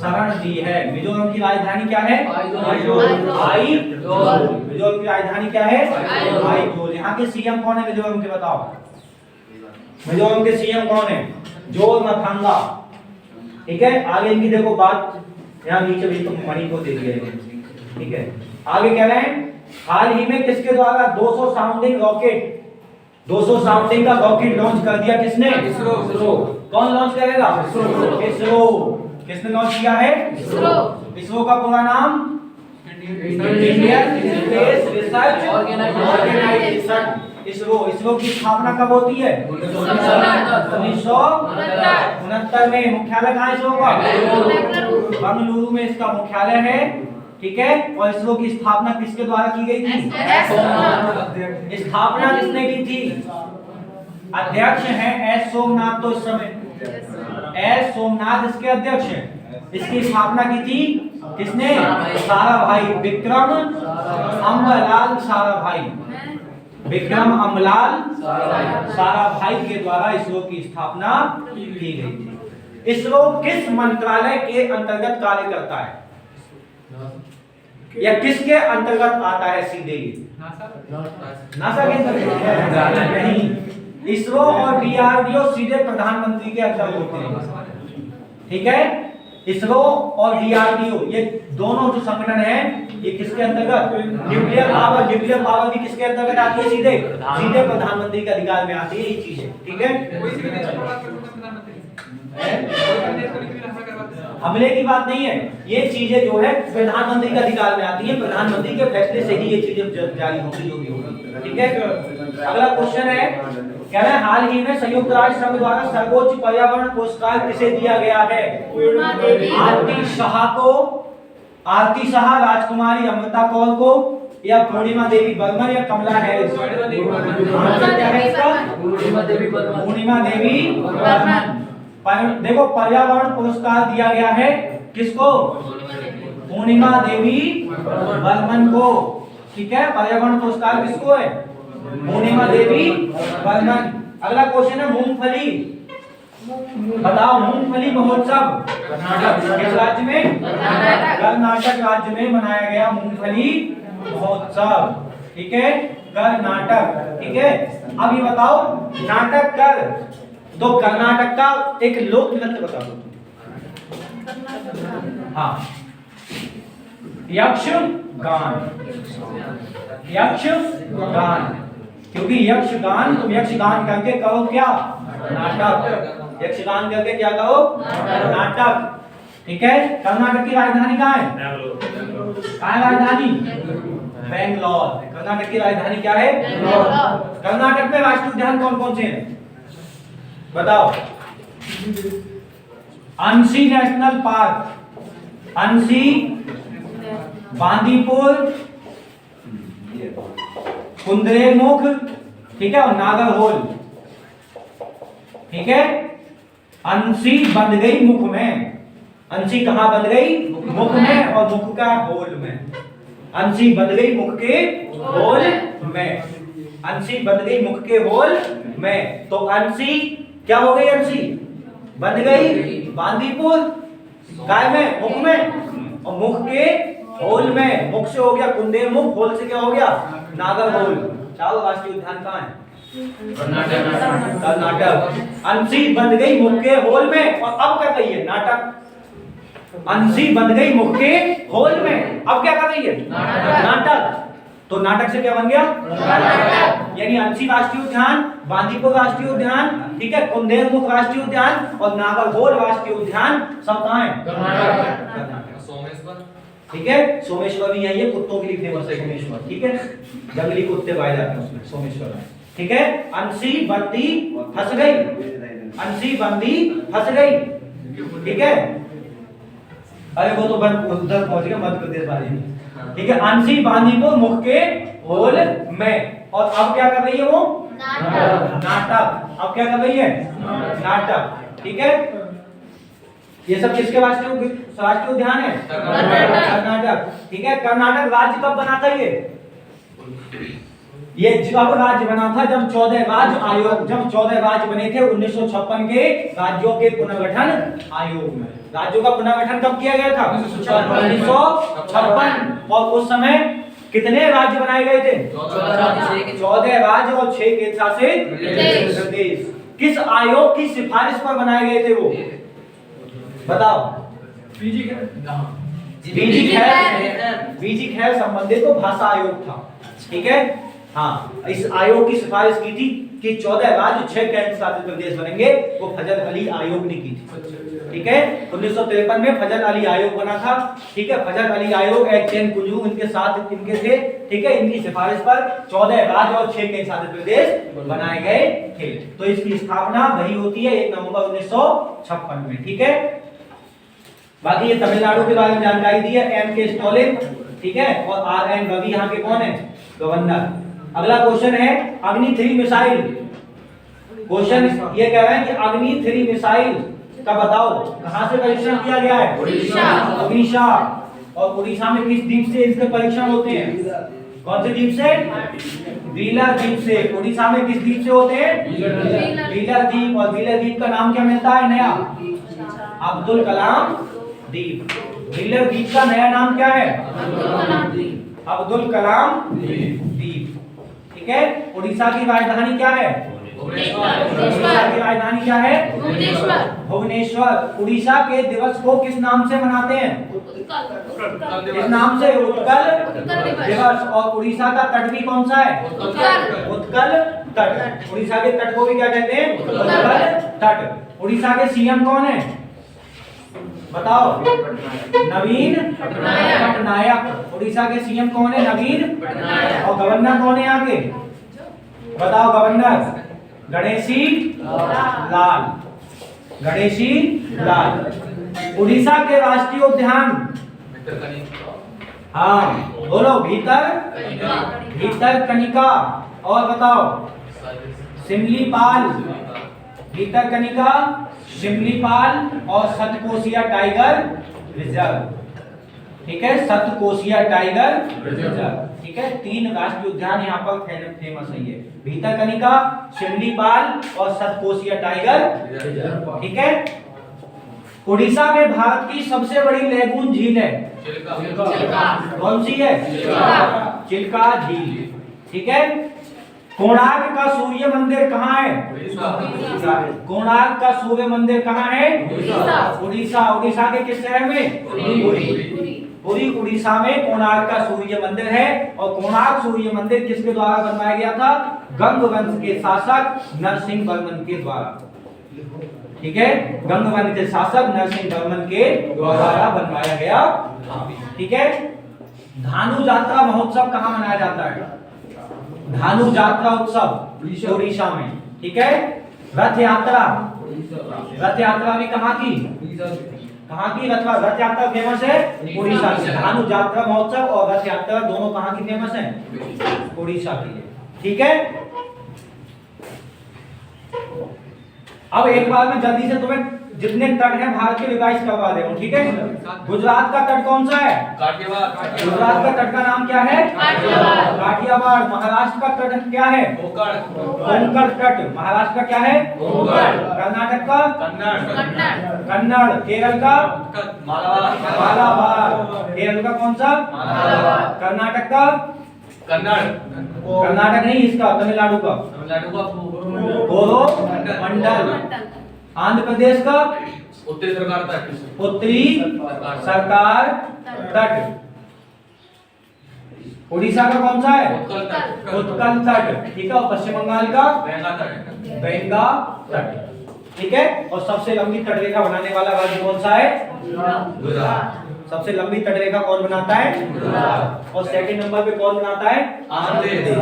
शरण दी है। मिजोरम की राजधानी क्या है? आइजोल। मिजोरम की राजधानी क्या है? आइजोल। यहाँ के सीएम कौन है मिजोरम के? बताओ मिजोरम के सीएम कौन है? जोरमथंगा। ठीक है, आगे इनकी देखो बात, यहाँ नीचे भी तो मणिपुर दे दिया है। ठीक है, आगे कह रहे हैं, हाल ही में किसके द्वारा 200 साउंडिंग रॉकेट, 200 साउंडिंग का रॉकेट लॉन्च कर दिया? किसने? इसरो। कौन लॉन्च करेगा? इसरो। किसने लॉन्च किया है? इसरो का पूरा नाम Indian space research organisation. ISRO की स्थापना कब होती है? 1969 में। मुख्यालय कहाँ है इसरो का? बेंगलुरु में इसका मुख्यालय है। ठीक है, और इसरो की स्थापना किसके द्वारा की गई थी? स्थापना किसने की थी? अध्यक्ष हैं एस सोमनाथ। तो इस समय एस सोमनाथ इसके अध्यक्ष हैं। इसकी स्थापना की थी किसने? साराभाई, विक्रम अम्बलाल साराभाई, विक्रम अम्बलाल साराभाई के द्वारा इसरो की स्थापना की गई थी। इसरो किस मंत्रालय के अंतर्गत कार्य करता है, या किसके अंतर्गत आता है सीधे? नासा के अंतर्गत नहीं। इसरो और डीआरडीओ सीधे प्रधानमंत्री के अंतर्गत होते हैं। ठीक है, इसरो और डीआरडीओ ये दोनों जो संगठन है, ये किसके अंतर्गत? न्यूक्लियर पावर भी किसके अंतर्गत आती है? सीधे प्रधानमंत्री के अधिकार में आती है ये चीजें। ठीक है, हमले की बात नहीं है, ये चीजें जो है प्रधानमंत्री के अधिकार में आती है। प्रधानमंत्री के फैसले से ही ये चीजें जारी होगी, जो भी होगी। ठीक है, अगला क्वेश्चन है, कह रहे हैं हाल ही में संयुक्त राष्ट्र संघ द्वारा सर्वोच्च पर्यावरण पुरस्कार किसे दिया गया है? आरती शाह, राजकुमारी अमृता कौर को, या पूर्णिमा देवी बर्मन, या कमला हैरिस? पूर्णिमा देवी बर्मन। देखो पर्यावरण पुरस्कार दिया गया है किसको? पूर्णिमा देवी बर्मन को। ठीक है, पर्यावरण पुरस्कार किसको है? पूर्णिमा देवी बर्मन। अगला क्वेश्चन है, मूंगफली, बताओ मूंगफली महोत्सव किस राज्य में? कर्नाटक राज्य में मनाया गया मूंगफली महोत्सव। ठीक है, कर्नाटक। ठीक है, अब ये बताओ नाटक कर, तो कर्नाटक का एक लोक नृत्य बता दो। हाँ, यक्षगान। यक्षगान, क्योंकि यक्षगान, तुम यक्षगान करके कहो क्या? नाटक। यक्षगान करके क्या कहो? नाटक। ठीक है, कर्नाटक की राजधानी कहाँ है? कहाँ है राजधानी? बेंगलोर। कर्नाटक की राजधानी क्या है? कर्नाटक में राष्ट्रीय उद्यान कौन कौन से हैं बताओ? अंशी नेशनल पार्क, अंशी, बांदीपुर, कुंद्रेमुख, ठीक है, और नागरहोल। ठीक है, अंशी बंद गई मुख में। अंशी कहां बंद गई? मुख में, और मुख का होल में। अंशी बंद गई मुख के होल में। अंशी बंद गई मुख के होल में, तो अंशी क्या हो गई? अंशी बंद गई बांदीपुर, काय में? मुख में, और मुख के होल में। मुख से हो गया कुंदेमुख, होल से क्या हो गया? नागरहोल। चारों राष्ट्रीय उद्यान कहाँ है? कर्नाटक। अंशी बंद गई मुख के होल में, और अब क्या कही है? नाटक। अंशी बंद गई मुख के होल में, अब क्या कर रही है? नाटक। तो नाटक से क्या बन गया? यानी अंशी राष्ट्रीय उद्यान, बांदीपुर राष्ट्रीय उद्यान, ठीक है, कुंदेमुख राष्ट्रीय उद्यान और नागरहोल राष्ट्रीय उद्यान सब कहाँ है? कर्नाटक। सोमेश्वर, ठीक है, सोमेश्वर भी यही है, कुत्तों के लिए फेमस है सोमेश्वर। ठीक है, जंगली कुत्ते पाए जाते हैं उसमें सोमेश्वर में। ठीक है, अंशी बंदी फंस गई, अंशी बंदी फंस गई। ठीक है, अरे वो तो उधर पहुंच गया मध्य प्रदेश वाले। ठीक है, अंशी बांदीपुर मुख के होल में। और अब क्या कर रही है वो? नाटक। नाटक। अब क्या कर रही है? नाटक। ठीक है, ये सब किसके राष्ट्रीय उद्यान है? कर्नाटक। ठीक है, कर्नाटक राज्य कब बना था ये जब राज्य बना था जब 14 राज्य आयोग, जब 14 राज्य बने थे 1956 के राज्यों के पुनर्गठन आयोग में। राज्यों का पुनर्गठन कब किया गया था? 1956। और उस समय कितने राज्य बनाए गए थे? 14 राज्य और 6 केंद्रशासित प्रदेश। किस आयोग की सिफारिश पर बनाए गए थे वो? बताओ। बीजी खैर संबंधित तो भाषा आयोग था। ठीक है, हाँ, इस आयोग की सिफारिश की थी कि 14 राज्य 6 केंद्र शासित प्रदेश बनेंगे, वो फजल अली आयोग ने की थी। ठीक है, 1953 में फजल अली आयोग बना था। ठीक है, फजल अली आयोग एक चैन कुंजू इनके साथ इनके थे। ठीक है, इनकी सिफारिश पर 14 राज्य और 6 केंद्र शासित प्रदेश बनाए गए थे। तो इसकी स्थापना वही होती है 1 नवंबर 1956 में। ठीक है, बाकी ये तमिलनाडु के बारे में जानकारी दी है, एम के स्टालिन। ठीक है, और आर एन रवि यहाँ के कौन है? गवर्नर। अगला क्वेश्चन है अग्नि 3 मिसाइल। क्वेश्चन ये कह रहा है कि अग्नि 3 मिसाइल का बताओ कहां से परीक्षण किया गया है? उड़ीसा। और उड़ीसा में किस द्वीप से इसके परीक्षण होते हैं? कौन से द्वीप से? व्हीलर द्वीप से। उड़ीसा में किस द्वीप से होते हैं? व्हीलर द्वीप। और व्हीलर द्वीप का नाम क्या मिलता है नया? अब्दुल कलाम द्वीप। व्हीलर द्वीप का नया नाम क्या है? अब्दुल कलाम द्वीप। ठीक है, उड़ीसा की राजधानी क्या है? उड़ीसा की राजधानी क्या है? भुवनेश्वर। उड़ीसा के दिवस को किस नाम से मनाते हैं? किस नाम से? उत्कल दिवस। और उड़ीसा का तट भी कौन सा है? उत्कल तट। उड़ीसा के तट को भी क्या कहते हैं? उत्कल तट। उड़ीसा के सीएम कौन है? बताओ। नवीन पटनायक। उड़ीसा के सीएम कौन है? नवीन पटनायक। और गवर्नर कौन है यहाँ के? बताओ गवर्नर। गणेशी लाल। गणेशी लाल। उड़ीसा के राष्ट्रीय उद्यान? हाँ बोलो। भीतर कनिका। और बताओ। सिमलीपाल। भीतर कनिका, सिमलीपाल और सतकोसिया टाइगर रिजर्व। ठीक है, सतकोसिया टाइगर रिजर्व। ठीक है, 3 राष्ट्रीय उद्यान यहाँ पर फेमस है ये। भीतर कनिका, सिमलीपाल और सतकोसिया टाइगर रिजर्व। ठीक है, उड़ीसा में भारत की सबसे बड़ी लेगून झील है? कौन सी है? चिल्का झील। ठीक है, कोणार्क का सूर्य मंदिर कहाँ है? कोणार्क का सूर्य मंदिर कहाँ है? उड़ीसा। उड़ीसा के किस शहर में? पुरी। उड़ीसा में कोणार्क का सूर्य मंदिर है। और कोणार्क सूर्य मंदिर किसके द्वारा बनवाया गया था? गंग वंश के शासक नरसिंह वर्मन के द्वारा। ठीक है, गंग वंश के शासक नरसिंह वर्मन के द्वारा बनवाया गया। ठीक है, धानु यात्रा महोत्सव कहाँ मनाया जाता है? धानु यात्रा उत्सव उड़ीसा में। ठीक है, रथ यात्रा। रथ यात्रा भी कहाँ की? कहाँ की रथ यात्रा फेमस है? उड़ीसा की। धानु यात्रा महोत्सव और रथ यात्रा दोनों कहाँ की फेमस है? उड़ीसा की। ठीक है, अब एक बार में जल्दी से तुम्हें जितने तट हैं भारत के रिवाइज करवा दे रहा हूं। ठीक है, गुजरात का तट कौन सा है? गुजरात का तट का नाम क्या है? काठियावाड़। महाराष्ट्र का तट क्या है? कोंकण तट। महाराष्ट्र का क्या है? कर्नाटक का? कन्नड़। केरल का? मालाबार। केरल का कौन सा? कर्नाटक का? कर्नाटक नहीं, इसका तमिलनाडु का कोरोमंडल। आंध्र प्रदेश का? उत्तरी सरकार तट। उड़ीसा का कौन सा है? उत्कल तट। ठीक है, और पश्चिम बंगाल का? गंगा तट। ठीक है, और सबसे लंबी तटरेखा बनाने वाला राज्य कौन सा है? गुजरात। सबसे लंबी तटरेखा कौन बनाता है? गुजरात। और सेकंड नंबर पे कौन बनाता है? आंध्र प्रदेश।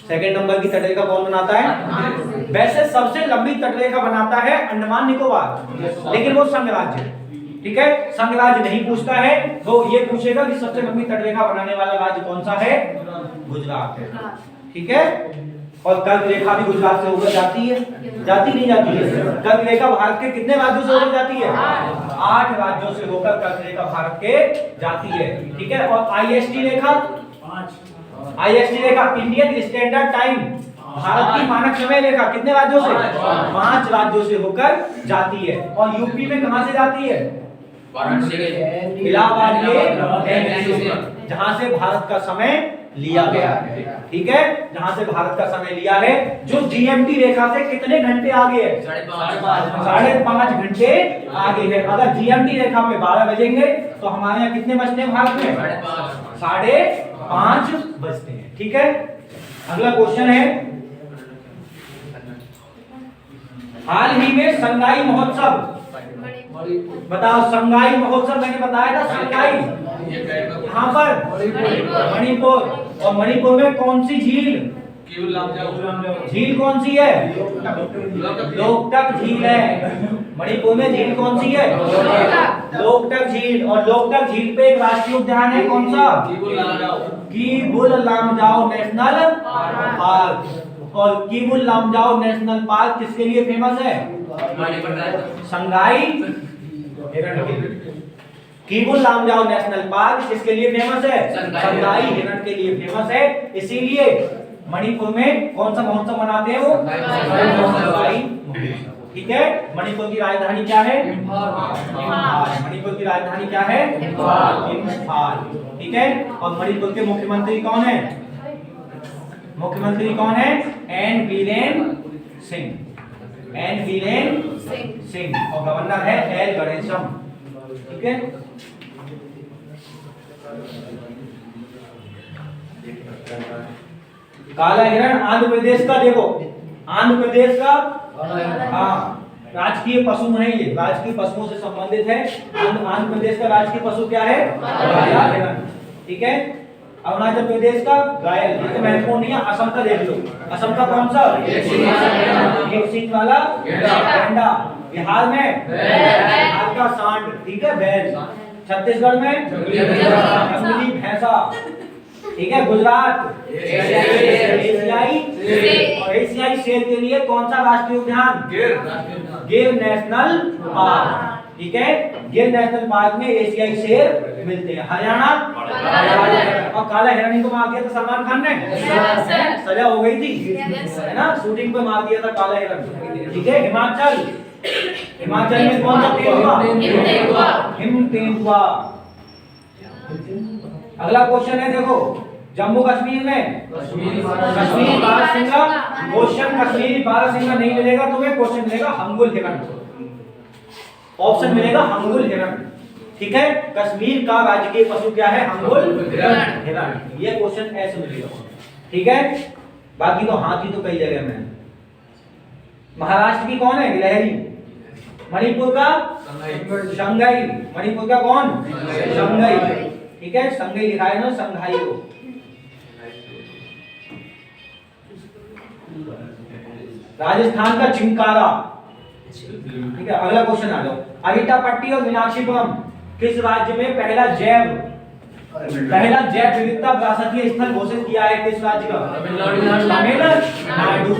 सेकंड नंबर की तटरेखा कौन बनाता है? वैसे सबसे लंबी तटरेखा बनाता है अंडमान निकोबार, लेकिन वो संघ राज्य। ठीक है, संघ राज्य नहीं पूछता है, तो ये पूछेगा कि सबसे लंबी तटरेखा बनाने वाला राज्य कौन सा है? गुजरात है। ठीक है। और कर्क रेखा भी गुजरात से होकर जाती है, जाती नहीं जाती है? कर्क रेखा भारत के कितने राज्यों से होकर जाती है? 8 राज्यों से होकर कर्क रेखा भारत के जाती है, ठीक है। और आईएसटी रेखा, आईएसटी रेखा इंडियन स्टैंडर्ड टाइम, भारत की मानक समय रेखा कितने राज्यों से? 5 राज्यों से होकर जाती है। और यूपी में कहां से जाती है? इलाहाबाद के, जहां से भारत का समय लिया गया है, ठीक है, जहां से भारत का समय लिया है, जो जीएमटी रेखा से कितने घंटे आगे है? 5.5 घंटे आगे है। अगर जीएमटी रेखा पे 12 बजेंगे तो हमारे यहाँ कितने बजते हैं भारत में? 5:30 बजते हैं, ठीक है। अगला क्वेश्चन है, हाल ही में संगाई महोत्सव, बताओ संगाई महोत्सव मैंने बताया था, संगाई यहाँ पर मणिपुर, और मणिपुर में कौन सी झील? झील कौन सी है? लोकटक झील है। मणिपुर में झील कौन सी है? लोकटक झील। और लोकटक झील पे एक राष्ट्रीय उद्यान है, कौन सा? Keibul Lamjao national park. और कीबुल लामजाओ नेशनल पार्क किसके लिए फेमस है? संगाई हिरण के लिए। कीबुल लामजाओ नेशनल पार्क किसके लिए फेमस है? संगाई हिरण के लिए फेमस है। इसीलिए मणिपुर में कौन सा महोत्सव मनाते हैं वो? संगाई, ठीक है। मणिपुर की राजधानी क्या है? इम्फाल। मणिपुर की राजधानी क्या है? इम्फाल, ठीक है। और मणिपुर के मुख्यमंत्री कौन है? मुख्यमंत्री कौन है? N Biren Singh, N Biren Singh. और गवर्नर है एल गणेशम, ठीक है। काला हिरण आंध्र प्रदेश का, देखो आंध्र प्रदेश का राजकीय पशु नहीं, ये राजकीय पशुओं से संबंधित है। आंध्र प्रदेश का राजकीय पशु क्या है? काला हिरण, ठीक है। अरुणाचल प्रदेश का घायल, ये तो महत्वपूर्ण नहीं है। असम का देख लो, असम का कौन सा? एक सींग वाला गैंडा। बिहार में बिहार का सांड, ठीक है, बैल। छत्तीसगढ़ में जंगली भैंसा, ठीक है। गुजरात एशियाई, और एशियाई शेर के लिए कौन सा राष्ट्रीय उद्यान? गिर नेशनल पार्क, ठीक है। गिर नेशनल पार्क में एशियाई शेर मिलते हैं। हरियाणा, और काला हिरण को मार दिया था सलमान खान ने, सजा हो गई थी, है ना, शूटिंग पे मार दिया था काला हिरण, ठीक है। हिमाचल, हिमाचल में कौन सा तेंदुआ? हिम तेंदुआ। अगला क्वेश्चन है, देखो जम्मू कश्मीर में कश्मीरी बारहसिंगा, क्वेश्चन कश्मीरी बारहसिंगा नहीं मिलेगा तुम्हें, क्वेश्चन मिलेगा हंगुल हिरण, ऑप्शन मिलेगा हंगुल हिरण, ठीक है। कश्मीर का राजकीय पशु क्या है? हंगुल हिरण। ये क्वेश्चन ऐसे मिलेगा, ठीक है। बाकी तो हाथी तो कई जगह में। महाराष्ट्र की कौन है? गिलहरी। मणिपुर का संगाई। मणिपुर का कौन? संगाई, ठीक है। संगाई लिखा है ना, संघाई को। राजस्थान का चिंकारा, ठीक है। अगला क्वेश्चन आ जाओ, अहिटापट्टी और मीनाक्षीपुरम किस राज्य में पहला जैव विविधता विरासतीय स्थल घोषित किया है? किस राज्य का? तमिलनाडु।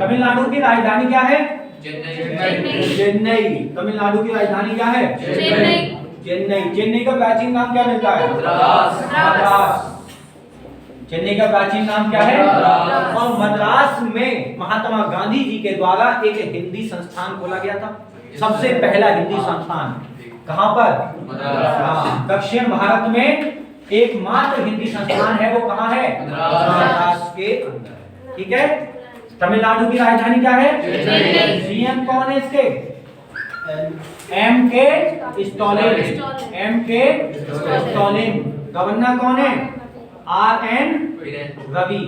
तमिलनाडु की राजधानी क्या है? चेन्नई। तमिलनाडु की राजधानी क्या है? चेन्नई। चेन्नई का प्राचीन नाम क्या मिलता है? मद्रास। चेन्नई का प्राचीन नाम क्या है? और मद्रास में महात्मा गांधी जी के द्वारा एक हिंदी संस्थान खोला गया था, सबसे पहला हिंदी संस्थान। कहां पर? दक्षिण भारत में एकमात्र हिंदी संस्थान है, वो कहां है? मद्रास के अंदर, ठीक है। तमिलनाडु की राजधानी क्या है? सीएम कौन है इसके? एम के स्टालिन। गवर्नर कौन है? Are N Ravi.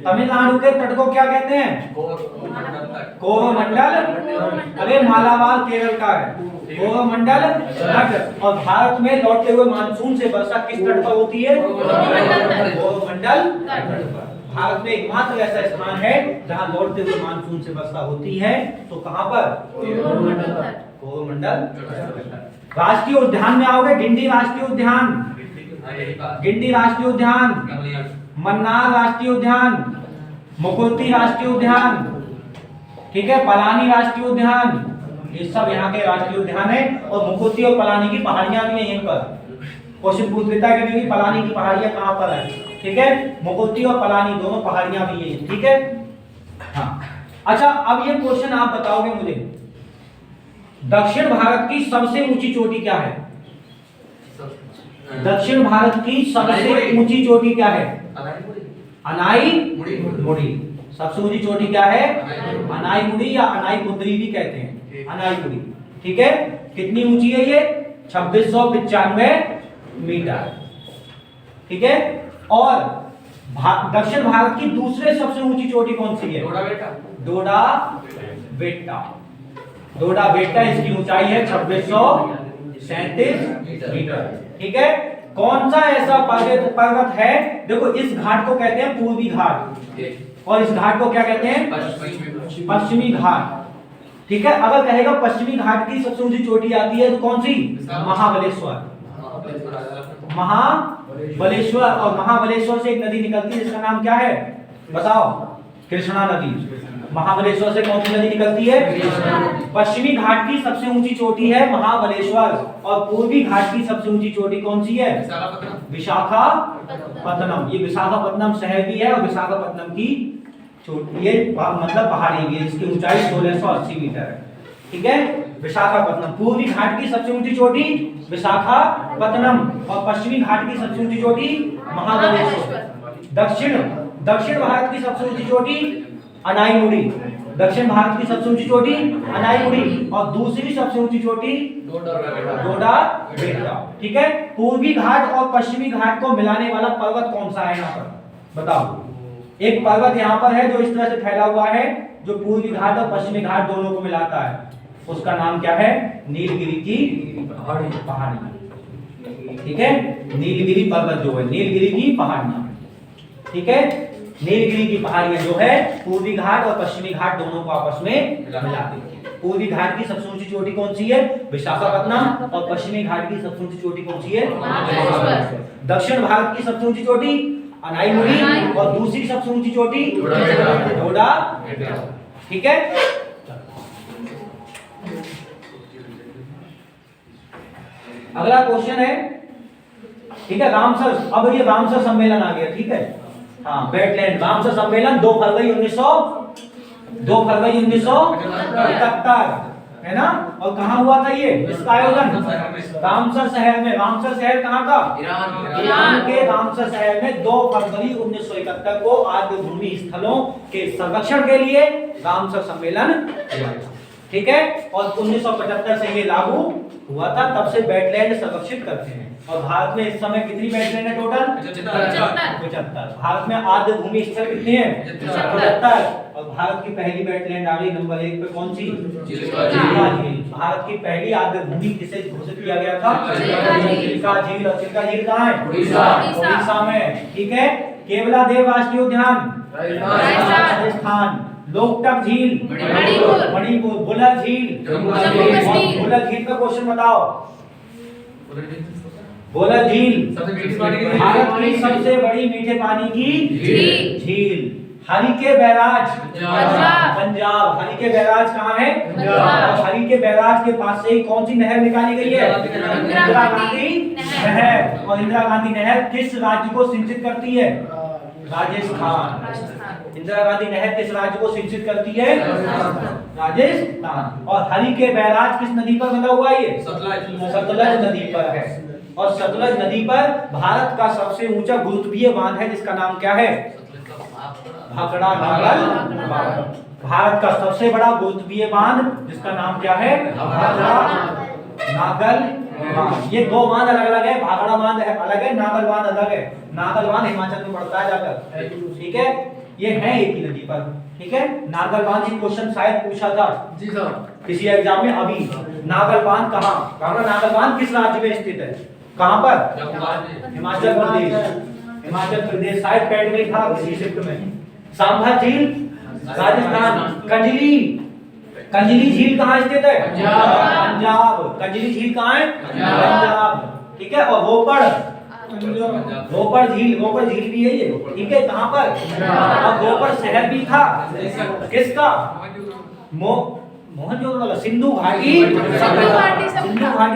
तमिलनाडु के तट को क्या कहते हैं? कोरोमंडल। अरे मालाबार केरल का है, कोरोमंडल तट। और भारत में लौटते हुए मानसून से वर्षा किस तट पर होती है? कोरोमंडल तट। भारत में एकमात्र ऐसा स्थान है जहां लौटते हुए मानसून से वर्षा होती है, तो कहां पर? कोरोमंडल। राष्ट्रीय उद्यान में आओगे, गिंडी राष्ट्रीय उद्यान, गिंडी राष्ट्रीय उद्यान, मन्नार राष्ट्रीय उद्यान, मुकुर्ती राष्ट्रीय उद्यान, ठीक है, पलानी राष्ट्रीय उद्यान, ये सब यहाँ के राष्ट्रीय उद्यान है। और मुकुर्ती और पलानी की पहाड़ियां भी हैं यहीं पर। क्वेश्चन पूछ लेता है कि पलानी की पहाड़ियां कहाँ पर है, ठीक है, मुकुर्ती और पलानी दोनों पहाड़ियां भी हैं, ठीक है। हाँ, अच्छा, अब ये क्वेश्चन आप बताओगे मुझे, दक्षिण भारत की सबसे ऊंची चोटी क्या है? दक्षिण भारत की सबसे ऊंची चोटी क्या है? अनाई मुड़ी। सबसे ऊंची चोटी क्या है? अनाई मुड़ी या अनाई मुद्री भी कहते हैं, अनाई मुड़ी, ठीक है। कितनी ऊंची है ये? 2695 मीटर, ठीक है। और दक्षिण भारत की दूसरे सबसे ऊंची चोटी कौन सी है? डोडा बेट्टा। डोडा बेट्टा, इसकी ऊंचाई है 2637 मीटर, ठीक है। कौन सा ऐसा पर्वत है, देखो इस घाट को कहते हैं पूर्वी घाट और इस घाट को क्या कहते हैं? पश्चिमी घाट, ठीक है। अगर कहेगा पश्चिमी घाट की सबसे ऊंची चोटी आती है तो कौन सी? महाबलेश्वर। महाबलेश्वर, और महाबलेश्वर से एक नदी निकलती है जिसका नाम क्या है बताओ? कृष्णा नदी। महाबलेश्वर से कौन सी नदी निकलती है? पश्चिमी घाट की सबसे ऊंची चोटी है महाबलेश्वर और पूर्वी घाट की सबसे ऊंची चोटी कौन सी है? विशाखापत्तनम। ये विशाखापत्तनम शहर भी है और विशाखापत्तनम की चोटी, ये मतलब पहाड़ी भी है, इसकी ऊंचाई 1680 मीटर है, ठीक है। विशाखापत्तनम, पूर्वी घाट की सबसे ऊंची चोटी विशाखापत्तनम और पश्चिमी घाट की सबसे ऊंची चोटी महाबलेश्वर। दक्षिण भारत की सबसे ऊंची चोटी अनाईमुड़ी। दक्षिण भारत की सबसे ऊंची चोटी अनाईमुड़ी और दूसरी सबसे ऊंची चोटी डोडा बेट्टा, ठीक है। पूर्वी घाट और पश्चिमी घाट को मिलाने वाला पर्वत कौन सा है यहाँ पर बताओ? एक पर्वत यहाँ पर है जो इस तरह से फैला हुआ है, जो पूर्वी घाट और पश्चिमी घाट दोनों को मिलाता है, उसका नाम क्या है? नीलगिरी की पहाड़ी, ठीक है। नीलगिरी पर्वत जो है, नीलगिरी की पहाड़ियां, ठीक है। नीलगिरी की पहाड़ियां जो है पूर्वी घाट और पश्चिमी घाट दोनों को आपस में मिलाती है। पूर्वी घाट की सबसे ऊंची चोटी कौन सी है? विशाखापत्तनम और पश्चिमी घाट की सबसे ऊंची चोटी कौन सी है? दक्षिण भारत की सबसे ऊंची चोटी अनाईमुड़ी और दूसरी सबसे ऊंची चोटी डोडा, ठीक है। अगला क्वेश्चन है, ठीक है, रामसर। अब ये रामसर सम्मेलन आ गया, ठीक है। हाँ, वेटलैंड रामसर सम्मेलन 2 फरवरी 1971 है ना। और कहाँ हुआ था ये इसका आयोजन? रामसर शहर में। रामसर शहर कहाँ था? ईरान के रामसर शहर में 2 फरवरी 1971 को आद्य भूमि स्थलों के संरक्षण के लिए रामसर सम्मेलन हुआ था, ठीक है। और 1975 से ये लागू हुआ था, तब से वेटलैंड संरक्षित करते हैं। और भारत में इस समय कितनी वेटलैंड है टोटल? 75। भारत में आद्य भूमि स्थल कितने हैं? 75। और भारत की पहली वेटलैंड आ गई नंबर 1 पे, कौन सी? चिल्का झील। भारत की पहली आद्य भूमि किसे घोषित किया गया था? चिल्का झील। और चिल्का झील कहाँ है? उड़ीसा में, ठीक है। केवलादेव राष्ट्रीय उद्यान राजस्थान। लोकटक झील मणिपुर। बुलर झील बुलर झील का क्वेश्चन बताओ। बुलर झील भारत की सबसे बड़ी मीठे पानी की झील। हरिके बैराज पंजाब। हरिके बैराज कहाँ है? पंजाब। हरिके बैराज के पास से ही कौन सी नहर निकाली गई है? इंदिरा गांधी नहर। और इंदिरा गांधी नहर किस राज्य को सिंचित करती है? राजस्थान। इंदिरा गांधी नहर किस राज्य को सिंचित करती है? राजस्थान। और हरिके बैराज किस नदी पर बना हुआ है? ये सतलज नदी पर है। और सतलज नदी पर भारत का सबसे ऊंचा गुरुत्वीय बांध है जिसका नाम क्या है? भाखड़ा नागल बांध। भारत का सबसे बड़ा गुरुत्वीय बांध जिसका नाम क्या है? भाखड़ा नागल बांध। ये 2 बांध अलग अलग है, भाखड़ा बांध अलग है, नागल बांध अलग है। नागल बांध हिमाचल में पड़ता है जाकर, ठीक है। ये है एक ही नदी पर, ठीक है। नागल बांध की क्वेश्चन शायद पूछा था जी साहब किसी एग्जाम में अभी। नागल बांध कहाँ? नागल बांध किस राज्य में स्थित है? कहाँ पर? हिमाचल प्रदेश। हिमाचल प्रदेश शायद पैड में था किसी शिफ्ट में। सांभर झील राजस्थान। कंजली झील कहाँ स्थित है? पंजाब। कंजली झील कहाँ है? पंजाब, ठीक है। और रोपड़ रोपड़ झील भी है ये, ठीक है, कहाँ पर? और रोपड़ शहर भी था किसका? मोहनजोदड़ो, सिंधु घाटी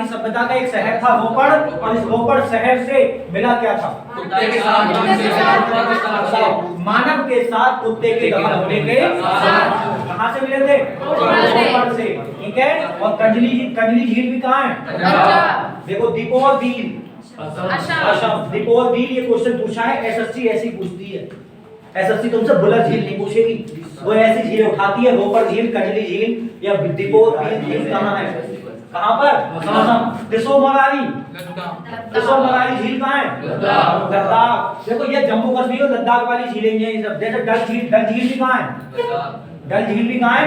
सभ्यता का एक शहर था रोपड़, और इस रोपड़ शहर से मिला क्या था? मानव के साथ कुत्ते के दखल होने के कहाँ से मिले थे? रोपड़ से, ठीक है। और कजली झील भी कहाँ है? देखो, दीपोर झील, दीपोर झील, ये क्वेश्चन पूछा है एसएससी, ऐसी पूछती है एसएससी, तुमसे बुलर झील नहीं पूछेगी, वो ऐसी झील उठाती है, रोपड़ झील, कजली झील या दीपोर झील कहाँ है? कहाँ पर? दिसोमगारी झील कहाँ है? लद्दाख। देखो, ये जम्मू कश्मीर और लद्दाख वाली झीलें हैं ये सब। जैसे डल झील भी कहाँ है? डल झील भी कहाँ है?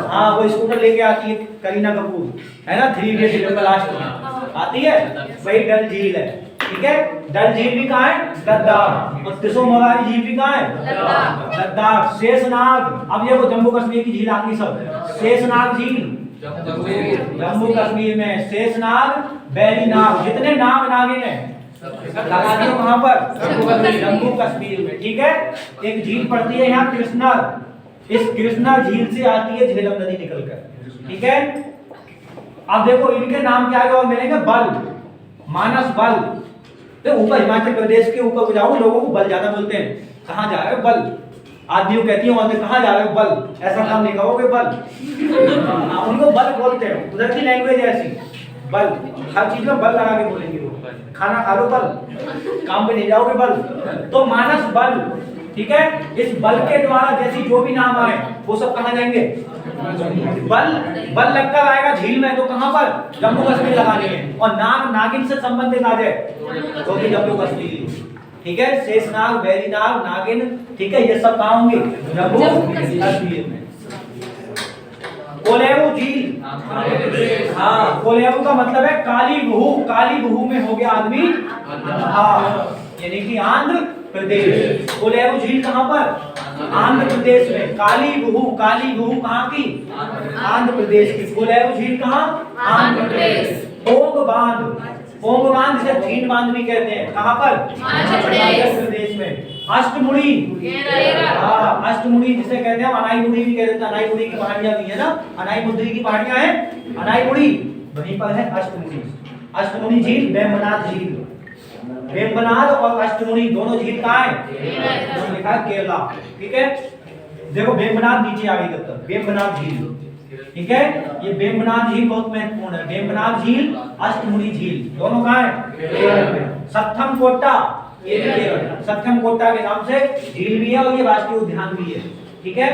हाँ, वो स्कूटर लेके आती है करीना कपूर, है ना, 3 इडियट में लास्ट में आती है, वही डल झील है, ठीक है। डल झील भी कहाँ है? लद्दाख। और दिसोमगारी झील भी कहाँ है? लद्दाख। शेषनाग, अब ये वो जम्मू कश्मीर की झील आती सब। शेषनाग झील जम्मू कश्मीर में, शेषनाग, बैरीनाग, जितने नाग नागिन है लगा दियो कहाँ पर? जम्मू कश्मीर में, ठीक है। एक झील पड़ती है यहाँ कृष्णा, इस कृष्णा झील से आती है झेलम नदी निकलकर, ठीक है। अब देखो, इनके नाम क्या और मिलेंगे? बल, मानस बल। तो ऊपर हिमाचल प्रदेश के ऊपर जाओ, लोगों को बल ज्यादा बोलते हैं, कहाँ जा रहे हो बल? आदमी कहती है वहां से, कहाँ जा रहे हो बल? ऐसा काम नहीं कहोगे बल, उनको बल बोलते हैं, उधर की लैंग्वेज ऐसी, बल, हर चीज में बल लगा के बोलेंगे वो। खाना खा लो बल, काम पे नहीं जाओगे बल, तो मानस बल, ठीक है। इस बल के द्वारा जैसी जो भी नाम आए वो सब कहाँ जाएंगे? बल लगकर आएगा झील में, तो कहाँ पर? जम्मू कश्मीर लगाने हैं। और नाग नागिन से संबंधित आ जाए तो भी जम्मू कश्मीर, ठीक है। शेषनाग, बैरीनाग, नागिन, ठीक है, ये सब कहाँ होंगे? जम्मू कश्मीर में। कोलेरू झील, हाँ, कोलेरू का मतलब है काली बहू में हो गया आदमी, हाँ, यानी कि आंध्र प्रदेश। कोलेरू झील कहाँ पर? आंध्र प्रदेश में। काली बहू कहाँ की? आंध्र प्रदेश की। कोलेरू झील कहाँ? आंध्र प्रदेश। पोंग बांध जिसे थीन बांध भी कहते हैं, कहाँ पर? मध्य प्रदेश में। अष्टमुड़ी, हाँ, अष्टमुड़ी जिसे कहते हैं, अनाईमुड़ी भी कहते हैं, अनाईमुड़ी की पहाड़ियां भी है ना, अनाईमुड़ी की पहाड़ियां हैं, अनाईमुड़ी वहीं पर है अष्टमुड़ी। अष्टमुड़ी झील, वेम्बनाड झील, वेम्बनाड और अष्टमुड़ी दोनों झील कहाँ है? लिखा है केरला, ठीक है। देखो, वेम्बनाड नीचे आ गई तब तक, वेम्बनाड झील, ठीक है। ये वेम्बनाड झील बहुत महत्वपूर्ण है। वेम्बनाड झील, अष्टमुड़ी झील, दोनों कहाँ है? केरल में। सत्थमकोट्टा, ये भी केरल, सत्थमकोट्टा के नाम से झील भी है और ये राष्ट्रीय उद्यान भी है, ठीक है।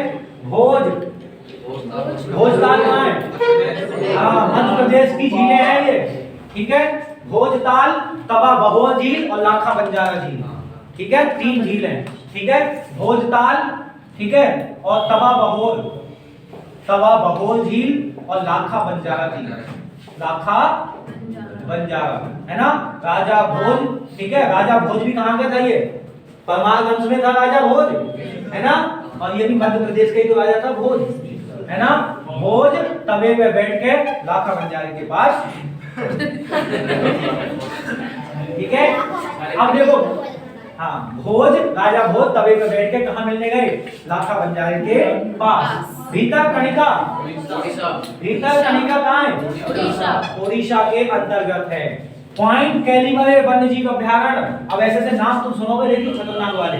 भोजताल कहाँ है? हाँ, मध्य प्रदेश की झीलें हैं ये, ठीक है। भोजताल, तवा बहोर झील और लाखा बंजारा झील, ठीक है, 3 झील हैं, ठीक है। भोजताल, ठीक है, और तवा बहोर झील और लाखा बंजारा झील, लाखा बंजारा, है ना। राजा भोज, ठीक है, राजा भोज भी कहाँ का था? ये परमार वंश में था राजा भोज, है ना। और ये भी मध्य प्रदेश का ही तो राजा था भोज, है ना। भोज तवे पे बैठ के लाखा बंजारे के पास, ठीक है। अब देखो, हाँ, राजा भोज तवे पे बैठ के कहाँ मिलने गए? लाखा बंजारे के पास। भीतरकनिका कहाँ है? ओडिशा के अंतर्गत है। पॉइंट कैलीमरे वन्य जीव अभ्यारण्य, अब ऐसे से नाम तुम सुनोगे, देखिए खतरनाक वाले,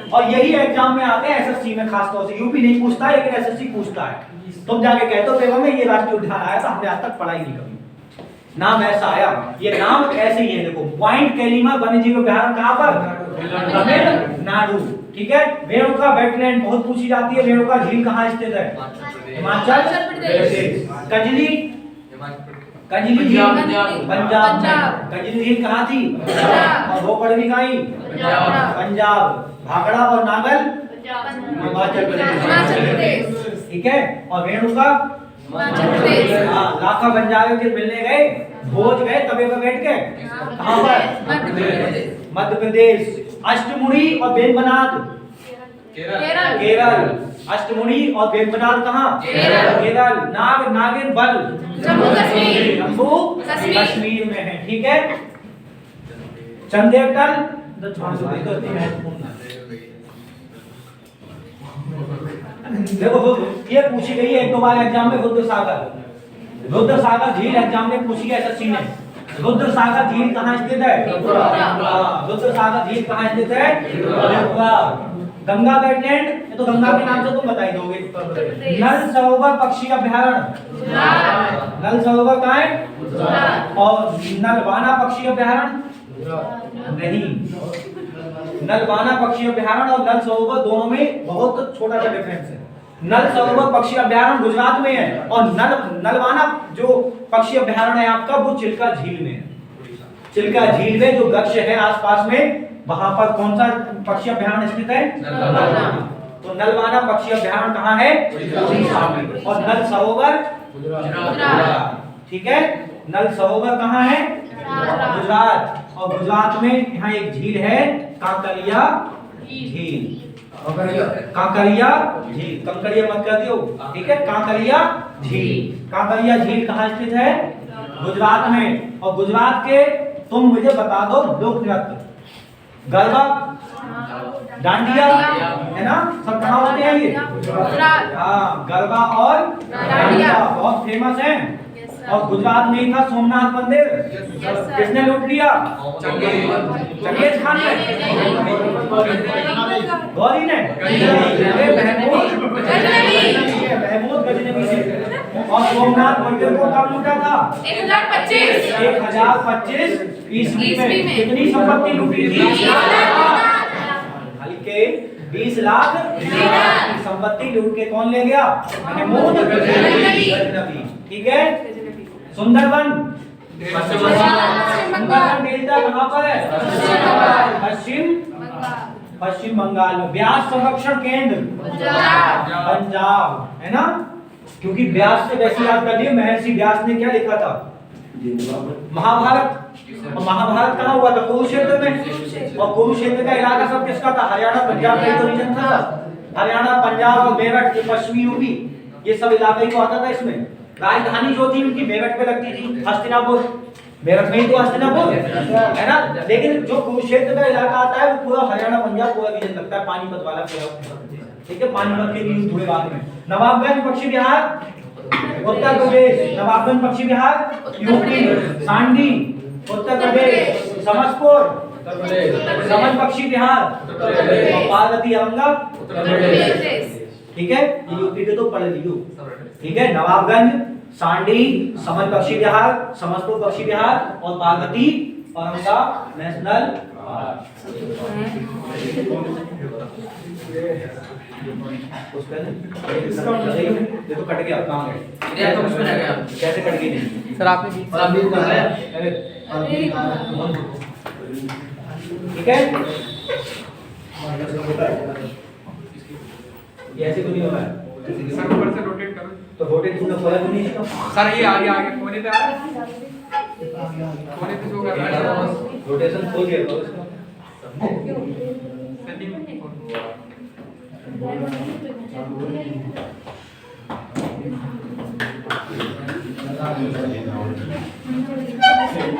और यही एग्जाम में आते हैं एसएससी में, खासतौर से यूपी नहीं पूछता है लेकिन एसएससी पूछता है। तुम जाके कहते हो पेपर में ये राष्ट्रीय उद्यान आया था, हमने आज तक पढ़ा ही नहीं कभी, नाम ऐसा आया, ये नाम ऐसे ही है। देखो, पॉइंट कैलीमर वन्य जीव अभ्यारण्य कहाँ पर? तमिलनाडु, ठीक है। रेणुका वेटलैंड बहुत पूछी जाती है, रेणुका झील कहाँ स्थित है? हिमाचल प्रदेश। कजली झील पंजाब में। कजली झील कहाँ थी? और रोपड़ भी कहाँ? पंजाब। भाखड़ा और नागल हिमाचल प्रदेश, ठीक है। और रेणुका लाखा बंजारे के मिलने गए, भोज गए तवे पे बैठ के, कहाँ पर? मध्य प्रदेश। अष्टमुड़ी और वेम्बनाड केरल। अष्टमुड़ी और वेम्बनाड कहाँ? केरल। नाग नागिन बल जम्मू कश्मीर में है, ठीक है। चंदेवटन देखो ये पूछी गई है एक दो बार एग्जाम में। रुद्र सागर झील एग्जाम में पूछी है एसएससी ने। रुद्र सागर झील कहाँ स्थित है? रुद्र सागर झील कहाँ स्थित है? गंगा वेटलैंड, ये तो गंगा के नाम से तुम बता ही दोगे। नल सरोवर पक्षी अभ्यारण्य, नल सरोवर कहाँ है? और नलवाना पक्षी अभ्यारण्य नहीं, नलवाना पक्षी अभ्यारण्य और नल सरोवर दोनों में बहुत छोटा सा डिफरेंस है। नल सरोवर पक्षी अभ्यारण्य गुजरात में है और नलवाना जो पक्षी अभ्यारण्य है आपका वो चिल्का झील में है। चिल्का झील में जो वृक्ष है आसपास में वहां पर कौन सा पक्षी अभ्यारण्य स्थित है? नलवाना। तो नलवाना पक्षी अभ्यारण्य कहाँ है? उड़ीसा में। और नल सरोवर गुजरात। ठीक है, नल सरोवर कहाँ है? गुजरात। और गुजरात में यहाँ एक झील है कांकरिया झील। कांकरिया झील, कंकरिया मत कर दियो, ठीक है। कांकरिया झील, कांकरिया झील कहाँ स्थित है? गुजरात में। और गुजरात के तुम मुझे बता दो लोक नृत्य, गरबा, डांडिया, है ना, सब कहाँ होते हैं ये? हाँ, गरबा और डांडिया बहुत फेमस है। और गुजरात में ही था सोमनाथ मंदिर, किसने लूट लिया? चंगेज खान ने, गौरी ने, महमूद गजनवी से। और सोमनाथ मंदिर को कब लूटा था? 1025 ईस्वी में। कितनी संपत्ति लूटी थी? हल्के 20 लाख की संपत्ति लूट के कौन ले गया? महमूद गजनवी। ठीक है। सुंदरबन, सुंदरबन डेल्टा कहाँ पर है? पश्चिम बंगाल में। व्यास संरक्षण केंद्र पंजाब, है ना, क्योंकि व्यास से वैसे याद कर लिए, महर्षि व्यास ने क्या लिखा था? महाभारत। और महाभारत कहाँ हुआ था? कुरुक्षेत्र में। और कुरुक्षेत्र का इलाका सब किसका था? हरियाणा पंजाब का ही तो रीजन था। हरियाणा, पंजाब और मेरठ, पश्चिमी यूपी, ये सब इलाका ही तो आता था इसमें। राजधानी जो थी उनकी मेरठ पे लगती थी, हस्तिनापुर। मेरठ में ही तो हस्तिनापुर है ना। लेकिन जो कुरुक्षेत्र का इलाका आता है वो पूरा हरियाणा पंजाब पूरा रीजन लगता है, पानीपत वाला पूरा। ठीक है, पानीपत के न्यूज़ हुए बाद में। नवाबगंज पश्चिम बिहार उत्तर प्रदेश, नवाबगंज पश्चिम बिहार यूपी, सांडी उत्तर प्रदेश, समस्तीपुर समझ पश्चिम बिहार, पार्वती औरंगा उत्तर प्रदेश। ठीक है, ये यूपी के तो पढ़ लियो। ठीक है, नवाबगंज, सांडी, समझ पश्चिम बिहार, समस्तीपुर पश्चिम बिहार और पार्वती औरंगा नेशनल पार्क। ये तो कट गया, कहाँ गए? तो उसमें रह गया। कैसे कट गई? नहीं सर आपने और अभी कर रहा है। ठीक है, ये ऐसे तो नहीं होगा। सर ऊपर से रोटेट करो। तो रोटेट तुमने खोला क्यों नहीं इसको? सर ये आगे आगे कोने पे आ रहा है, कोने पे शो कर रहा है। रोटेशन खोल दिया तो इसको। सेटिंग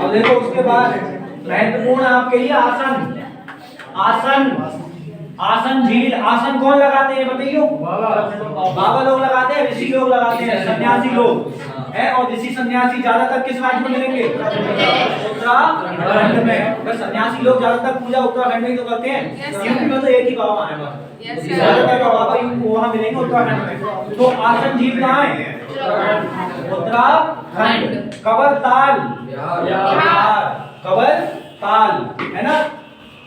अब देखो उसके बाद महत्वपूर्ण आपके लिए आसन। आसन, आसन झील। आसन कौन लगाते हैं बताइए? बाबा लोग लगाते हैं, ऋषि लोग लगाते हैं, सन्यासी लोग है। और ऋषि सन्यासी ज्यादातर किस राज्य में मिलेंगे? उत्तराखंड में। बस सन्यासी लोग ज्यादातर पूजा उत्तराखंड में ही तो करते हैं। यूपी में तो एक ही बाबा है, ज्यादातर बाबा वहाँ मिलेंगे उत्तराखंड में। तो आसन झील कहाँ है? उत्तराखंड। कबर ताल बिहार, कबर ताल है ना।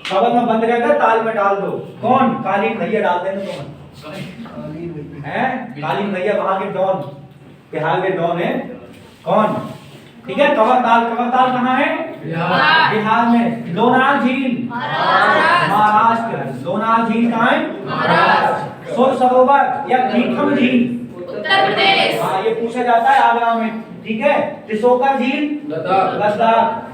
कबर में बंद रहकर ताल में डाल दो। कौन? कालीन भैया डाल देना तुम है। कालीन भैया वहां के डॉन, बिहार के डॉन है। कौन? ठीक है, कबर ताल। कबर ताल कहाँ है? बिहार में। लोनार झील महाराष्ट्र। लोनार झील कहाँ है? महाराष्ट्र। सुर सरोवर या कीथम झील उत्तर प्रदेश। हाँ, ये पूछा जाता है आगरा में। ठीक है, तिसोका झील लद्दाख।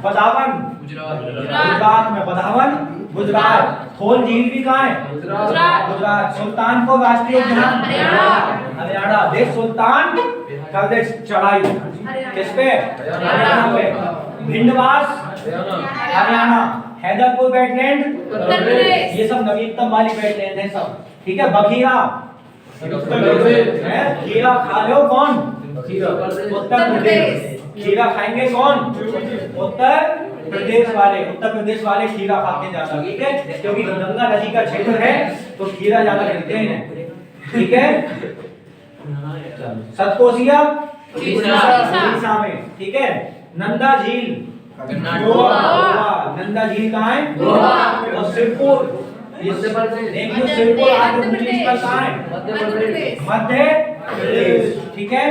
बदावन गुजरात में। बदावन गुजरात। थोल झील भी कहाँ है? गुजरात। सुल्तानपुर राष्ट्रीय उद्यान हरियाणा। देख सुल्तान कर दे चढ़ाई किस पे? हरियाणा पे। भिंडवास हरियाणा। हैदरपुर वेटलैंड उत्तर प्रदेश। ये सब नवीनतम वाली वेटलैंड है सब, ठीक है। बखीरा है, खीरा खा लो कौन? उत्तर प्रदेश। खीरा खाएंगे कौन? उत्तर प्रदेश वाले। उत्तर प्रदेश वाले खीरा खाते ज्यादा, ठीक है, क्योंकि गंगा नदी का क्षेत्र है तो खीरा ज्यादा खरीदते हैं, ठीक है। सतकोसिया उड़ीसा में, ठीक है। नंदा झील गोवा। नंदा झील कहाँ है? गोवा। और सिरपुर, देखिए सिरपुर आंध्र प्रदेश का कहाँ है? मध्य प्रदेश। मध्य प्रदेश, ठीक है।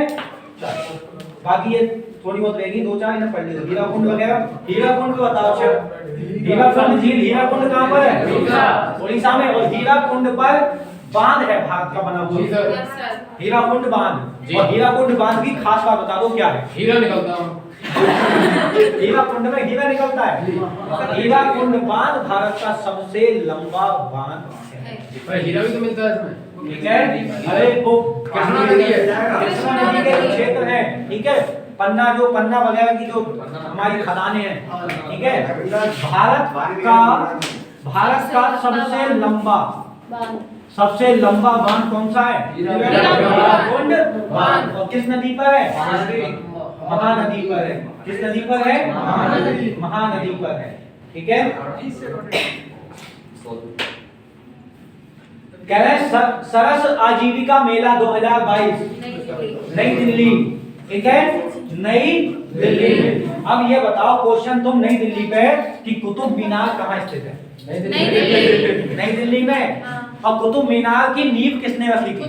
बाकी ये थोड़ी बहुत रहेगी, दो चार इन्हें पढ़ लीजिए। हीराकुंड वगैरह, हीराकुंड को बताओ अच्छा। हीराकुंड झील, हीराकुंड कहाँ पर है? उड़ीसा में। और हीराकुंड पर बांध है भाग का बना हुआ, यस सर। हीराकुंड बांध। और हीराकुंड बांध की खास बात बता दो क्या है? हीरा निकलता हूँ। हीराकुंड में हीरा निकलता है। हीराकुंड बांध भारत का सबसे लंबा बांध है, हीरा भी तो मिलता है इसमें, ठीक है। अरे वो कृष्णा नदी है। कृष्णा नदी के क्षेत्र है, ठीक है। पन्ना जो पन्ना वगैरह की जो हमारी खदानें हैं, ठीक है। भारत का सबसे लंबा बांध कौन सा है? हीराकुंड बांध। और किस नदी पर है? महानदी पर है। किस नदी पर है? महानदी पर है, ठीक है। कह रहे हैं सरस आजीविका मेला 2022 नई दिल्ली, ठीक है, नई दिल्ली में। अब ये बताओ क्वेश्चन तुम नई दिल्ली पे कि कुतुब मीनार कहाँ स्थित है? नई दिल्ली में। और कुतुब मीनार की नींव किसने रखी थी?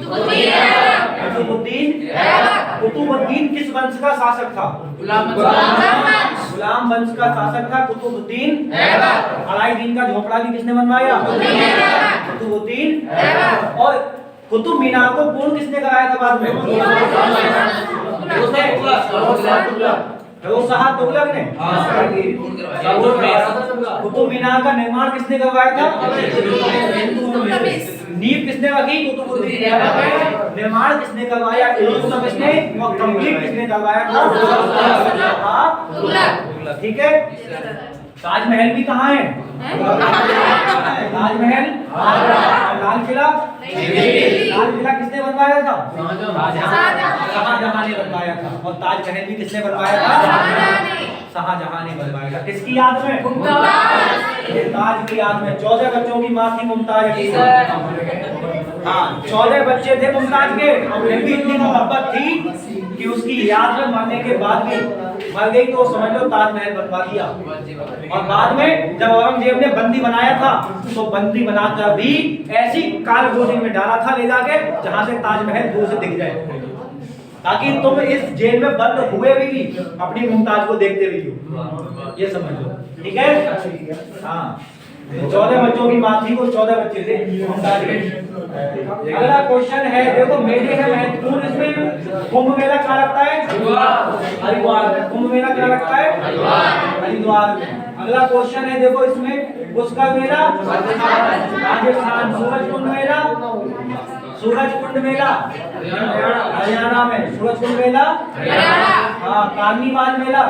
कुतुबुद्दीन किस वंश का शासक था? गुलाम वंश का शासक था कुतुबुद्दीन। अलाउद्दीन का झोपड़ा भी किसने बनवाया? कुतुबुद्दीन। और कुतुब मीनार को पूर्ण किसने कराया था बाद में? शाह तुगलक ने। कुतुब मीनार का निर्माण किसने करवाया था? नींव किसने रखी? कुतुबुद्दीन ने। निर्माण किसने करवाया? इल्तुतमिश ने। और कंप्लीट किसने करवाया था? तुगलक, ठीक है। ताजमहल भी कहाँ है? ताजमहल, लाल किला। लाल किला किसने बनवाया था? शाहजहां ने बनवाया था। और ताजमहल भी किसने बनवाया था? शाहजहां ने बनवाया था। किसकी याद में? मुमताज की याद में। 14 बच्चों की माँ थी मुमताज। हाँ, 14 बच्चे थे मुमताज के। और फिर भी इतनी मोहब्बत थी कि उसकी याद में मरने के बाद भी मर गई तो समझ लो ताजमहल बनवा दिया। और बाद में जब औरंगजेब ने बंदी बनाया था तो बंदी बनाकर भी ऐसी कालगोदी में डाला था ले जाके जहां से ताजमहल दूर से दिख जाए, ताकि तुम इस जेल में बंद हुए भी अपनी मुमताज को देखते रही हो। ये समझ लो, ठीक है। हाँ, 14 बच्चों की माँ थी, वो 14 बच्चे थे मुमताज के। अगला क्वेश्चन है, देखो मेले का महत्वपूर्ण, इसमें कुंभ मेला कहाँ लगता है? हरिद्वार में। कुंभ मेला क्या लगता है? हरिद्वार में। अगला क्वेश्चन है, देखो इसमें पुष्कर मेला राजस्थान, सूरज कुंड मेला हरियाणा में, सूरज कुंड मेला हाँ, कार्निवाल मेला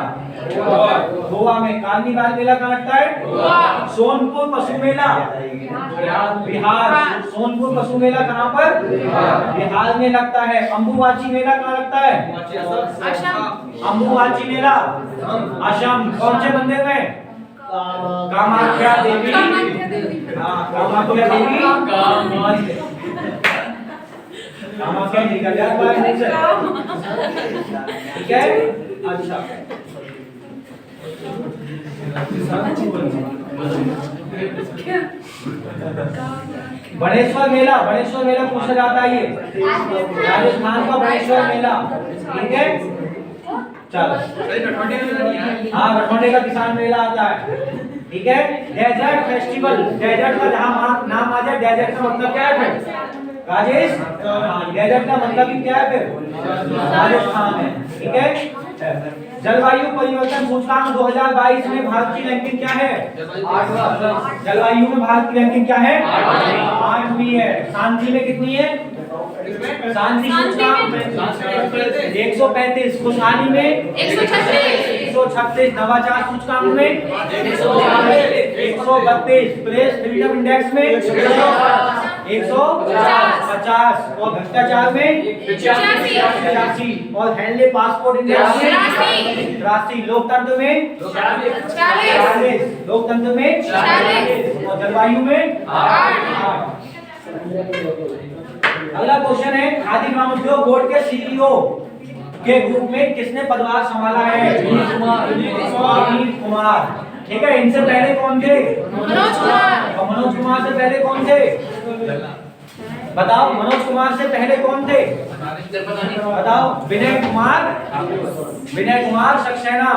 गोवा में। कार्निवाल मेला कहाँ लगता है? सोनपुर पशु मेला बिहार। सोनपुर पशु मेला कहाँ पर? बिहार में लगता है। अम्बुबाची मेला कहाँ लगता है? अम्बुबाची मेला असम। कौन से मंदिर में? कामाख्या देवी। हाँ, कामाख्या देवी। कामाख्या निकल जाता है, ठीक है। अच्छा, बड़ेश्वर मेला पूछा जाता है, ये राजस्थान का बड़ेश्वर मेला, ठीक है। चलो, हाँ, रठौंडे का किसान मेला आता है, ठीक है। डेजर्ट फेस्टिवल, डेजर्ट का जहाँ नाम आ जाए, डेजर्ट का मतलब क्या है फिर? राजेश, डेजर्ट का मतलब ही क्या है फिर? राजस्थान है, ठीक है। जलवायु परिवर्तन सूचकांक 2022 में भारत की रैंकिंग क्या है? जलवायु में भारत की रैंकिंग क्या है? 8वीं है। शांति में कितनी है? शांति सूचकांक 135। खुशहाली में 136। नवाचार सूचकांक में 132। प्रेस फ्रीडम इंडेक्स में 150 और भ्रष्टाचार में 85 और हैंडले पासपोर्ट इंडेक्स में 83। लोकतंत्र में 40। लोकतंत्र में 40 और जलवायु में 8। अगला क्वेश्चन है खादी ग्रामोद्योग बोर्ड के सीईओ के रूप में किसने पदभार संभाला है? विनीत कुमार। ठीक है, इनसे पहले कौन थे? मनोज कुमार। और मनोज कुमार से पहले कौन थे? बताओ, मनोज कुमार से पहले कौन थे? बताओ। विनय कुमार सक्सेना।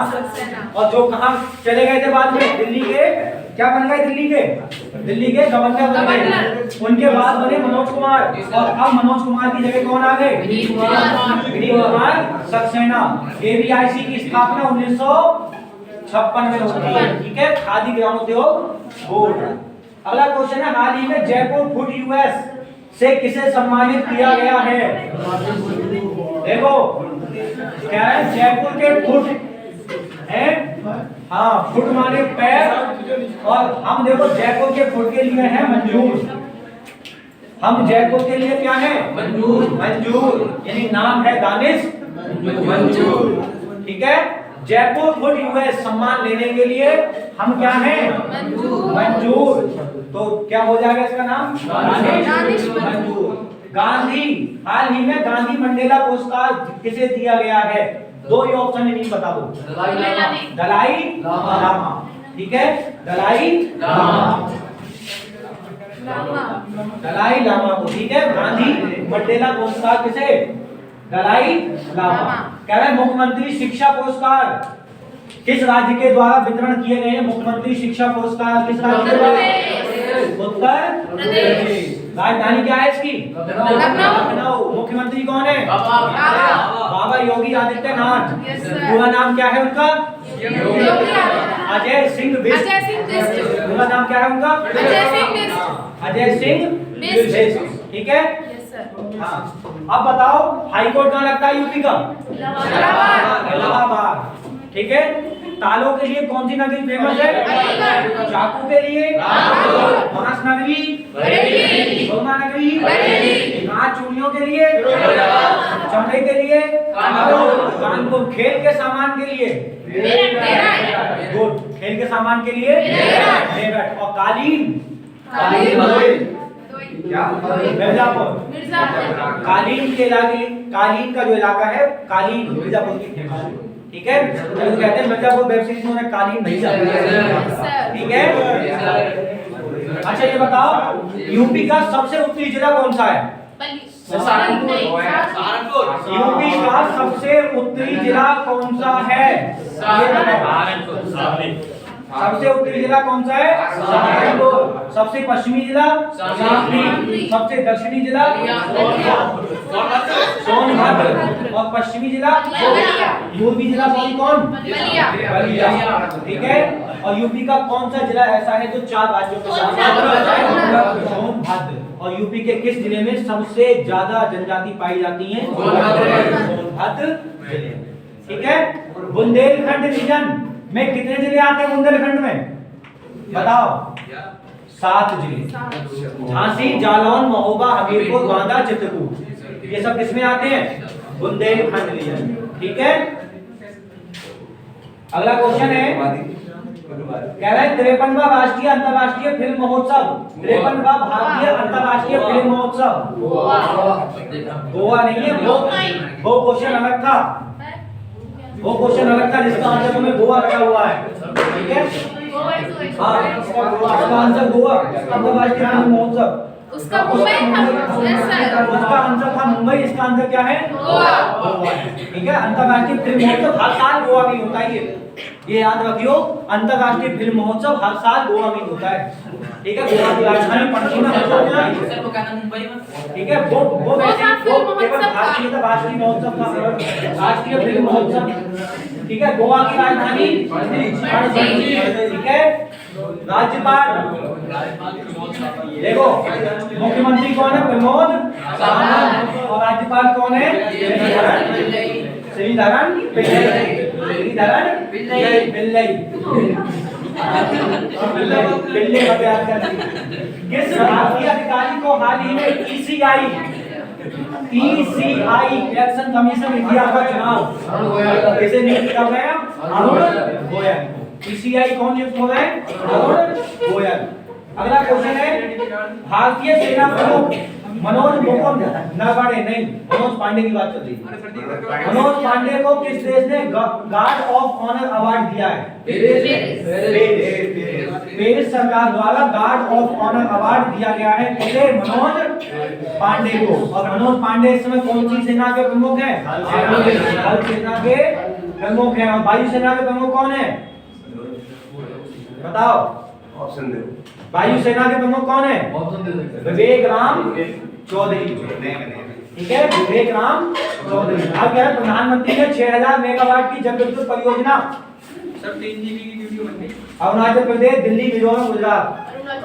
और जो कहाँ चले गए थे बाद में? दिल्ली के क्या बन गए? दिल्ली के गवर्नर बन गए। उनके बाद बने मनोज कुमार। और अब मनोज कुमार की जगह कौन आ गए? विनीत कुमार सक्सेना। एबीआईसी की स्थापना 1956 में होती है। ठीक है, खादी ग्रामोद्योग बोर्ड। अगला क्वेश्चन है हाल ही में जयपुर फूड यूएस से किसे सम्मानित किया गया है? देखो क्या है, जयपुर के फुट है, हाँ फुट माने पैर, और हम देखो जयपुर के फुट के लिए है मंजूर। हम जयपुर के लिए क्या है? मंजूर यानी नाम है दानिश मंजूर। ठीक है, जयपुर फुट यूएस सम्मान लेने के लिए हम क्या हैं? मंजूर। तो क्या हो जाएगा इसका नाम? दानिश मंजूर। गांधी, हाल ही में गांधी मंडेला पुरस्कार किसे दिया गया है? दो ही ऑप्शन है, नहीं बता दो। दलाई लामा। ठीक है, दलाई लामा को। ठीक है, गांधी मंडेला पुरस्कार किसे? दलाई लामा। कह रहे मुख्यमंत्री शिक्षा पुरस्कार किस राज्य के द्वारा वितरण किए गए हैं? मुख्यमंत्री शिक्षा पुरस्कार किस राज्य के द्वारा? उत्तर प्रदेश। राजधानी क्या है इसकी? लखनऊ। मुख्यमंत्री कौन है? बाबा योगी आदित्यनाथ। पूरा नाम क्या है उनका? अजय सिंह बिष्ट। पूरा नाम क्या है उनका? अजय सिंह बिष्ट। ठीक है, हाँ। अब बताओ हाई कोर्ट कहाँ लगता है यूपी का? इलाहाबाद। ठीक है, तालों के लिए कौन सी नगरी फेमस है? चाकू के लिए बांस नगरी, सुरमा नगरी, कांच चूड़ियों के लिए, चमड़े के लिए, कानपुर। खेल के सामान के लिए गुड, खेल के सामान के लिए मेरठ। और कालीन मिर्जापुर। कालीन के इलाके, कालीन का जो इलाका है कालीन मिर्जापुर की फेमस है। ठीक है, तो कहते हैं मिर्जापुर वेब सीरीज में उन्हें कालीन भेजा। ठीक है, अच्छा ये बताओ यूपी का सबसे उत्तरी जिला कौन सा है? यूपी का सबसे उत्तरी जिला कौन सा है? सबसे उत्तरी जिला कौन सा है? सहारनपुर। सबसे पश्चिमी जिला शामली। सबसे दक्षिणी जिला सोनभद्र। और पश्चिमी जिला पूर्वी जिला कौन? बलिया। ठीक है, और यूपी का कौन सा जिला ऐसा है जो 4 राज्यों के साथ? सोनभद्र। और यूपी के किस जिले में सबसे ज्यादा जनजाति पाई जाती है? सोनभद्र जिले। ठीक है, बुंदेलखंड रीजन में कितने जिले आते हैं? बुंदेलखंड में बताओ। 7 जिले। झांसी, जालौन, महोबा, हमीरपुर, बांदा, चित्रकूट, ये सब किसमें आते हैं? बुंदेलखंड रीजन। ठीक है, अगला क्वेश्चन है कह रहा है 53वां राष्ट्रीय अंतर्राष्ट्रीय फिल्म महोत्सव, 53वां भारतीय अंतर्राष्ट्रीय फिल्म महोत्सव गोवा नहीं है, वो क्वेश्चन अलग था, वो क्वेश्चन अलग था जिसका आंसर में गोवा रखा हुआ है। ठीक है, हाँ इसका आंसर गोवा अंतर्राष्ट्रीय फिल्म महोत्सव। उसका मुंबई था, उसका आंसर था मुंबई, इसका आंसर क्या है? गोवा। ठीक है, अंतर्राष्ट्रीय फिल्म महोत्सव हर साल गोवा में होता है, ये याद रखियो, अंतर्राष्ट्रीय फिल्म महोत्सव हर साल गोवा में होता है। ठीक है, गोवा की राजधानी पणजी में होता है। ठीक है, वो केवल भारतीय था, राष्ट्रीय महोत्सव था, राष्ट्रीय फिल्म महोत्सव। ठीक है, गोवा की राजधानी पणजी। ठीक है, राज्यपाल देखो मुख्यमंत्री कौन है? प्रमोद सावंत। और राज्यपाल कौन है? श्रीधरन पिल्लई। बिल्ले का प्यार करती है। किस भारतीय अधिकारी को हाल ही में ECI इलेक्शन कमीशन इंडिया का चुनाव किसे नियुक्त कर रहे हैं? अरुण गोयल। ECI कौन नियुक्त हो रहे हैं? अरुण गोयल। अगला क्वेश्चन है, भारतीय सेना प्रमुख मनोज मुकुंद नरवणे, नहीं मनोज पांडे की बात चल रही है। मनोज पांडे को किस देश ने गार्ड ऑफ ऑनर अवार्ड दिया है? पेरिस सरकार द्वारा गार्ड ऑफ ऑनर अवार्ड दिया गया है किसे? मनोज पांडे को। और मनोज पांडे इस समय कौन सी सेना के प्रमुख हैं? थल सेना के प्रमुख हैं। और वायु सेना के प्रमुख कौन है? बताओ, ऑप्शन दो। वायु सेना के प्रमुख कौन है? विवेक राम चौधरी। ठीक है, विवेक राम चौधरी। अब क्या है, प्रधानमंत्री ने 6000 मेगावाट की जल विद्युत परियोजना सब 3 GB की वीडियो बनती। अरुणाचल प्रदेश, दिल्ली, मिजोरम, गुजरात,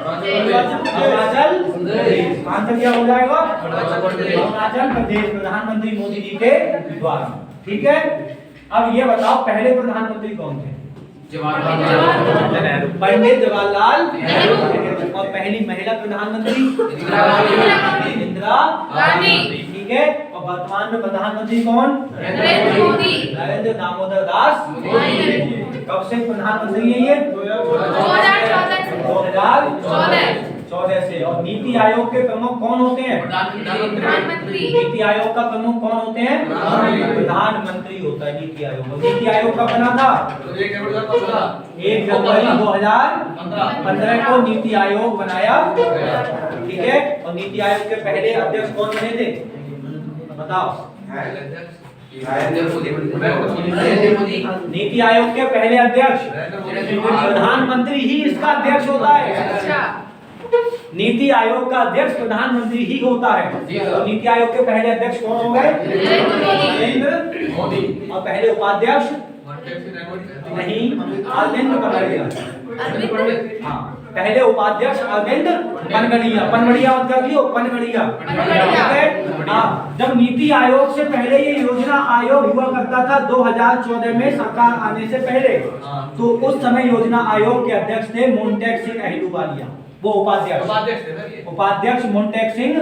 अरुणाचल प्रदेश। आंसर क्या हो जाएगा? अरुणाचल प्रदेश, प्रधानमंत्री मोदी जी के द्वारा। ठीक है, अब ये बताओ पहले प्रधानमंत्री कौन थे? पंडित जवाहरलाल नेहरू। और पहली महिला प्रधानमंत्री इंदिरा गांधी। ठीक है, और वर्तमान में प्रधानमंत्री कौन? नरेंद्र दामोदर दास मोदी। कब से प्रधानमंत्री है ये? 2014 से। और नीति आयोग के प्रमुख कौन होते हैं? नीति आयोग का प्रमुख कौन होते हैं? प्रधानमंत्री होता है नीति आयोग। नीति आयोग का बना था 1 जनवरी 2015 को नीति आयोग बनाया। ठीक है, और नीति आयोग के पहले अध्यक्ष कौन बने थे? बताओ। नीति आयोग के पहले अध्यक्ष प्रधानमंत्री ही इसका अध्यक्ष होता है। नीति आयोग का अध्यक्ष प्रधानमंत्री ही होता है। तो नीति आयोग के पहले अध्यक्ष कौन हो गए? नरेंद्र मोदी। और पहले उपाध्यक्ष नहीं, अरविंद पनगड़िया। हाँ, पहले उपाध्यक्ष अरविंद पनगड़िया। पनगड़िया मत कर दियो, पनगड़िया। हाँ, जब नीति आयोग से पहले ये योजना आयोग हुआ करता था 2014 में सरकार आने से पहले, तो उस समय योजना आयोग के अध्यक्ष थे मोन्टेक सिंह अहलूवालिया। वो उपाध्यक्ष मोन्टेक सिंह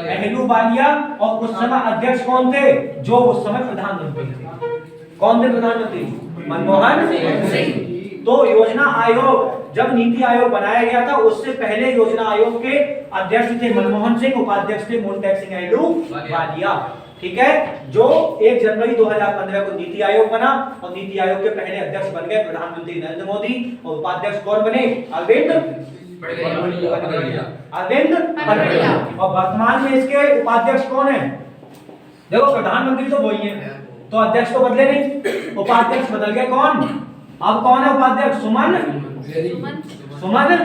अहलूवालिया। और उस समय अध्यक्ष कौन थे? जो उस समय प्रधानमंत्री थे। कौन थे प्रधानमंत्री? मनमोहन सिंह। तो योजना आयोग, जब नीति आयोग बनाया गया था उससे पहले योजना आयोग के अध्यक्ष थे मनमोहन सिंह, उपाध्यक्ष थे मोन्टेक सिंह अहलूवालिया। ठीक है, जो 1 जनवरी 2015 को नीति आयोग बना। और नीति आयोग के पहले अध्यक्ष बन गए प्रधानमंत्री नरेंद्र मोदी। और उपाध्यक्ष कौन बने? अरविंद पनगड़िया। और वर्तमान में इसके उपाध्यक्ष कौन है? देखो, प्रधानमंत्री तो वही है, तो अध्यक्ष तो बदले नहीं, उपाध्यक्ष बदल गए। कौन अब कौन है उपाध्यक्ष? सुमन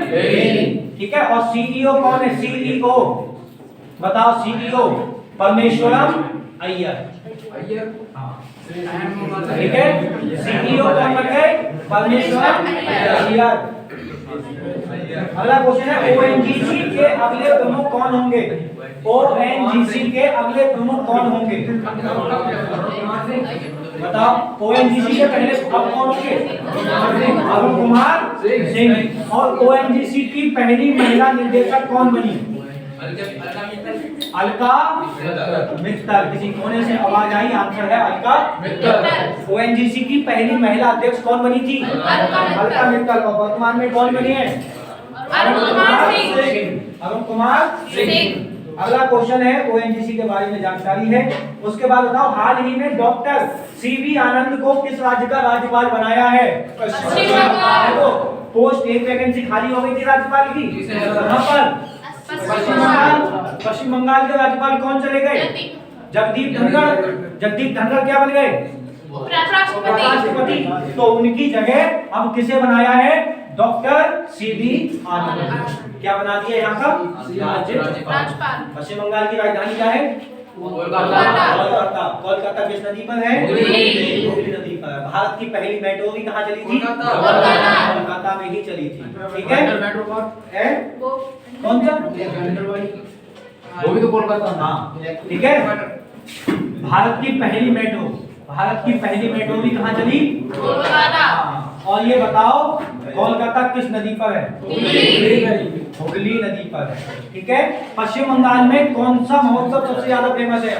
बेनी। ठीक है, और सीईओ कौन है? सीईओ बताओ। सीईओ परमेश्वरम अय्यर। ठीक है, सीईओ कौन बन गए? परमेश्वरम अय्यर। अगला क्वेश्चन है, ओएनजीसी के अगले प्रमुख कौन होंगे? ओएनजीसी के अगले प्रमुख कौन होंगे? बताओ। ओएनजीसी के पहले अब कौन होंगे? अरुण कुमार सिंह। और ओएनजीसी की पहली महिला निदेशक कौन बनी? अलका मित्तल। किसी कोने से आवाज आई? आंसर है अलका मित्तल। ओएनजीसी की पहली महिला अध्यक्ष कौन बनी थी? अलका मित्तल। और वर्तमान में कौन बनी है? अरुण कुमार सिंह। अगला क्वेश्चन है, ओएनजीसी के बारे में जानकारी है, उसके बाद बताओ। हाल ही में डॉक्टर सीवी आनंद को किस राज्य का राज्यपाल बनाया है? पश्चिम बंगाल। पोस्ट एक वैकेंसी खाली हो गई थी राज्यपाल की, कहां पर? पश्चिम बंगाल। पश्चिम बंगाल के राज्यपाल कौन चले गए? जगदीप धनखड़। जगदीप धनखड़ क्या बन गए? उपराष्ट्रपति। तो उनकी जगह अब किसे बनाया है? डॉक्टर सीवी आनंद। क्या बना दिया यहाँ का? राज्यपाल। पश्चिम बंगाल की राजधानी क्या है? कोलकाता। किस नदी पर है? हुगली नदी पर। भारत की पहली मेट्रो भी कहाँ चली थी? कोलकाता में ही चली थी। ठीक है, कौन सा? वो भी तो कोलकाता। हाँ, ठीक है। भारत की पहली मेट्रो भी कहाँ चली? कोलकाता। और ये बताओ, कोलकाता किस नदी पर है? हुगली। हुगली नदी पर है। ठीक है। पश्चिम बंगाल में कौन सा महोत्सव सबसे ज्यादा फेमस है?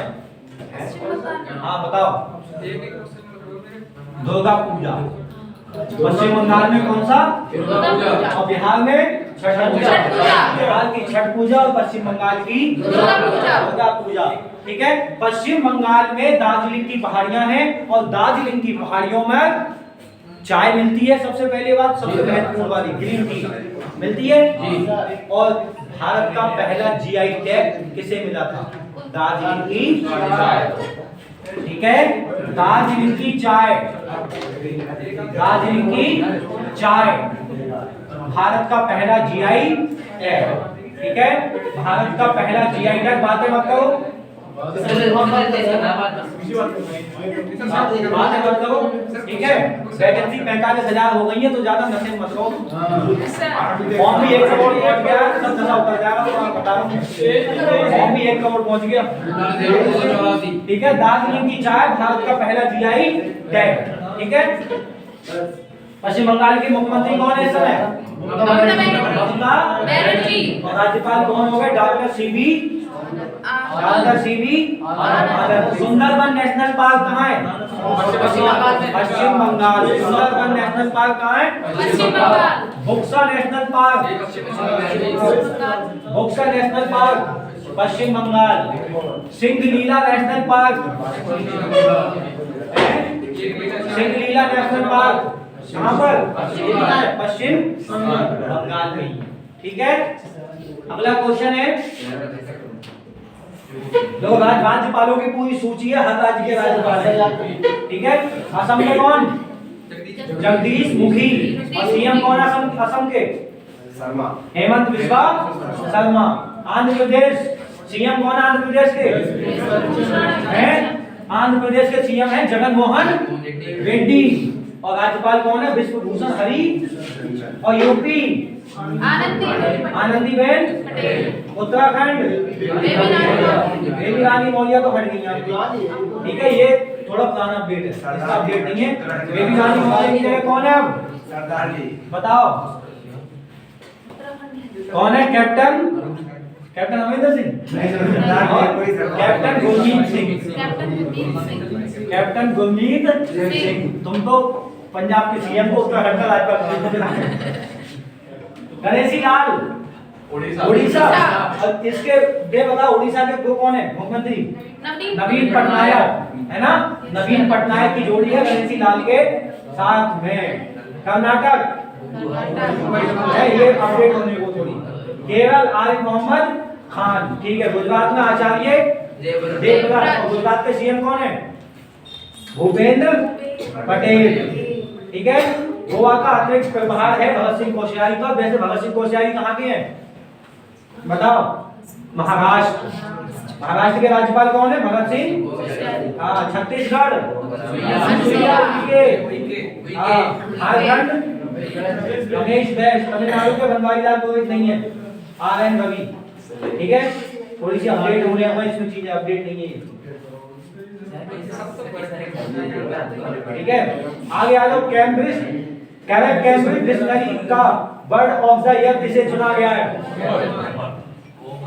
हाँ बताओ। एक क्वेश्चन बोल मेरे। दुर्गा पूजा। पश्चिम बंगाल में कौन सा? दुर्गा पूजा। और बिहार में छठ पूजा। छठ पूजा। बिहार की छठ पूजा और पश्चिम बंगाल की दुर्गा पूजा। दुर्गा पूजा। ठीक है। पश्चिम बंगाल में दार्जिलिंग की पहाड़ियां हैं और दार्जिलिंग की पहाड़ियों में चाय मिलती है। सबसे पहली बात, सबसे महत्वपूर्ण वाली ग्रीन टी मिलती है जी। और भारत का पहला जीआई टैग किसे मिला था? दार्जिलिंग की चाय। ठीक है। दार्जिलिंग की चाय, दार्जिलिंग की चाय भारत का पहला जीआई टैग। ठीक है। भारत का पहला जीआई टैग। बातें मत करो, बातें मत करो। ठीक है। वैकेंसी 45,000 हो गई है तो ज्यादा नशे मत करो। फॉर्म भी 1 करोड़ पहुंच गया है, सब नशा उतर जाएगा तो मैं बता रहा हूँ। फॉर्म भी 1 करोड़ पहुंच गया। ठीक है। दार्जिलिंग की चाय भारत का पहला जीआई टैग। ठीक है। पश्चिम बंगाल के मुख्यमंत्री कौन है इस समय? ममता बनर्जी। और राज्यपाल कौन हो गए? Doctor C V Anand. Sundarban national park कहाँ है? पश्चिम बंगाल। सुंदरबन नेशनल पार्क कहाँ है? पश्चिम Bengal. Buxa national park, Buxa national park Paschim Bengal. Singalila national park, Singalila national park कहाँ पर? पश्चिम बंगाल में। ठीक है। अगला क्वेश्चन है, लोग राज्यपालों की पूरी सूची है, हर राज्य के राज्यपाल है। ठीक है। असम में कौन? जगदीश मुखी। और सीएम कौन असम के? शर्मा। हेमंत बिस्वा शर्मा। आंध्र प्रदेश सीएम कौन? आंध्र प्रदेश के हैं? आंध्र प्रदेश के सीएम हैं जगन मोहन रेड्डी। और राज्यपाल कौन है? विश्वभूषण हरी। और यूपी आनंदीबेन पटेल। उत्तराखंड बेबी रानी मौर्य तो हट गई आपकी। ठीक है। ये थोड़ा पुराना अपडेट है, इसका अपडेट नहीं है। बेबी रानी मौर्य की जगह कौन है अब? सरदार जी। बताओ कौन है? Captain Amarinder Singh. Captain Gurmeet Singh. Captain Gurmeet Singh. तुम तो पंजाब के सीएम को उत्तराखंड का राज्यपाल। गणेशी लाल उड़ीसा। और इसके ये बताओ उड़ीसा के वो कौन है मुख्यमंत्री? नवीन पटनायक है ना। नवीन पटनायक की जोड़ी है गणेशी लाल के साथ में। कर्नाटक है, ये अपडेट होने को थोड़ी। केरल आरिफ मोहम्मद खान। ठीक है। गुजरात में आचार्य देवव्रत। और गुजरात के सीएम कौन है? भूपेंद्र पटेल। ठीक है। गोवा का अतिरिक्त प्रभार है भगत सिंह कोश्यारी का। वैसे भगत सिंह कोश्यारी कहाँ के हैं बताओ? महाराष्ट्र। महाराष्ट्र के राज्यपाल कौन है? भगत सिंह। हाँ। छत्तीसगढ़ झारखंड रमेश बैस। तमिलनाडु के बनवारीलाल पुरोहित नहीं है, RN रवि। ठीक है। थोड़ी सी अपडेट हो रही है, इसमें चीजें अपडेट नहीं है। ठीक है। आगे आ जाओ। कैम्ब्रिज डिक्शनरी का बर्ड ऑफ द ईयर किसे चुना गया है?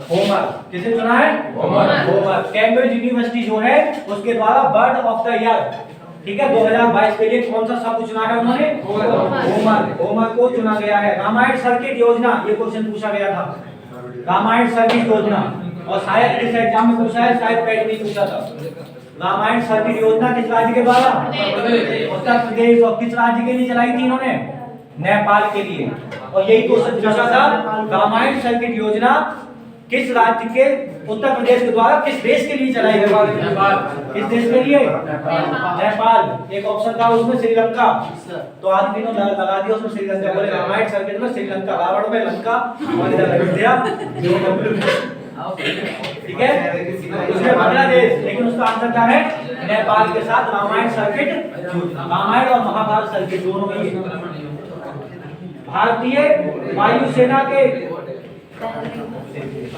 होमर। किसे चुना है? होमर। कैम्ब्रिज यूनिवर्सिटी जो है उसके द्वारा बर्ड ऑफ द ईयर, ठीक है, 2022 के लिए कौन सा शब्द चुना है उन्होंने? होमर। होमर को चुना गया है। रामायण सर्किट योजना, ये क्वेश्चन पूछा गया था। रामायण सर्किट योजना, और शायद इस एग्जाम में पूछा है, शायद पेट में पूछा था। रामायण सर्किट योजना किस राज्य के द्वारा? उत्तर प्रदेश। और किस राज्य के लिए चलाई थी इन्होंने? नेपाल के लिए। और यही क्वेश्चन पूछा था, रामायण सर्किट योजना किस राज्य के, उत्तर प्रदेश के द्वारा किस देश के लिए चलाई गई? किस देश के लिए? नेपाल। एक ऑप्शन था उसमें श्रीलंका, तो आदमी ने लगा दिया उसमें श्रीलंका। बोले रामायण सर्किट में श्रीलंका, रावण में लंका और इधर अयोध्या। ठीक है। उसमें बांग्लादेश, लेकिन उसका आंसर क्या है? नेपाल के साथ रामायण सर्किट। रामायण और महाभारत सर्किट दोनों में। भारतीय वायुसेना के,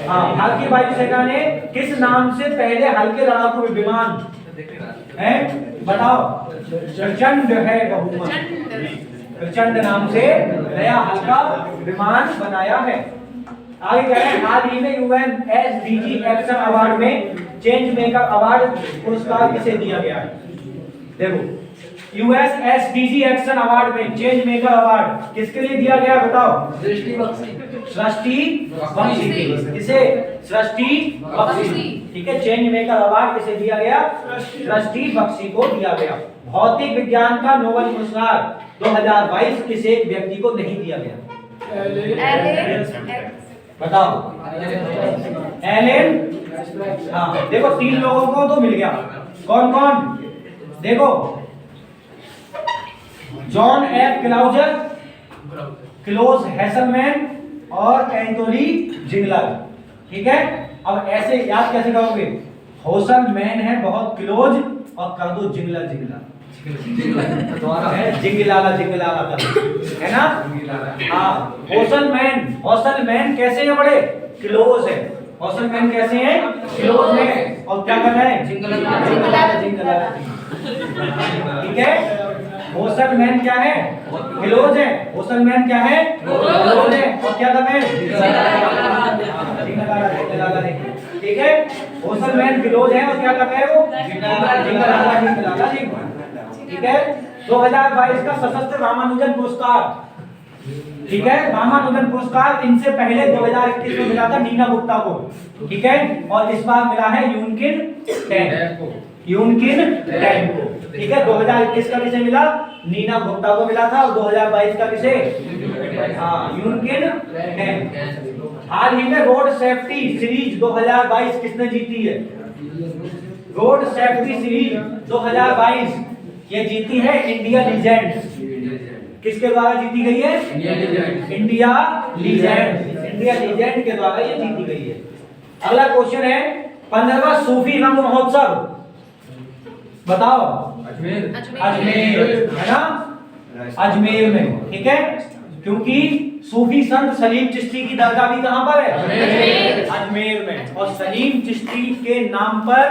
हाँ, भारतीय वायुसेना ने किस नाम से पहले हल्के लड़ाकू विमान है बताओ? प्रचंड है बहुमत। प्रचंड नाम से नया हल्का विमान बनाया है। आगे कह रहे हैं हाल ही में यूएनएसडीजी एक्शन अवार्ड में चेंज मेकर अवार्ड पुरस्कार किसे दिया गया है? देखो यूएसएसडीजी एक्शन अवार्ड में चेंज मेकर अवार्ड किसके लिए दिया गया बताओ? दृष्टि बख्शी। सृष्टि बख्शी। किसे? सृष्टि बख्शी। ठीक है, चेंज मेकर अवार्ड किसे दिया गया? सृष्टि बख्शी को दिया गया। भौतिक विज्ञान का नोबेल पुरस्कार 2022 किसी एक व्यक्ति को नहीं दिया गया? बताओ। एलेन। हाँ देखो 3 लोगों को तो मिल गया। कौन कौन? देखो John F closure, close Hasselmann और एंटोनी जिंगलर। ठीक है, अब ऐसे याद कैसे करोगे? हेसलमैन है बहुत क्लोज और कर दो जिंगलर जिंगलर जिंगलाला जिंगलाला कर, है ना? हाँ हेसलमैन कैसे है? बड़े क्लोज है। हेसलमैन कैसे है? क्लोज है। और क्या कर रहे हैं? जिंगलाला। ठीक है, हेसलमैन क्या है? क्लोज है। हेसलमैन क्या है? क्लोज है। और क्या कर रहे हैं? जिंगलाला। ठीक है, हेसलमैन क्लोज है और क्या कर रहे हैं वो? जिंगलाला। ठीक है, 2022 का सशस्त्र रामानुजन पुरस्कार। ठीक है, रामानुजन पुरस्कार इनसे पहले 2021 में मिला था नीना गुप्ता को। ठीक है, और इस बार मिला है यूनकिन टैन को। ठीक है, 2021 का किसे मिला? नीना गुप्ता को मिला था। और 2022 का किसे? हाँ यूनकिन टैन। हाल ही में रोड सेफ्टी सीरीज 2022 किसने जीती है? रोड सेफ्टी सीरीज 2022 ये जीती है इंडिया लीजेंड। किसके द्वारा जीती गई है? इंडिया लीजेंड के द्वारा ये जीती गई है। अगला क्वेश्चन है 15वां सूफी रंग महोत्सव बताओ। अजमेर है ना? अजमेर में। ठीक है, क्योंकि सूफी संत सलीम चिश्ती की दरगाह भी कहां पर है? अजमेर में। और सलीम चिश्ती के नाम पर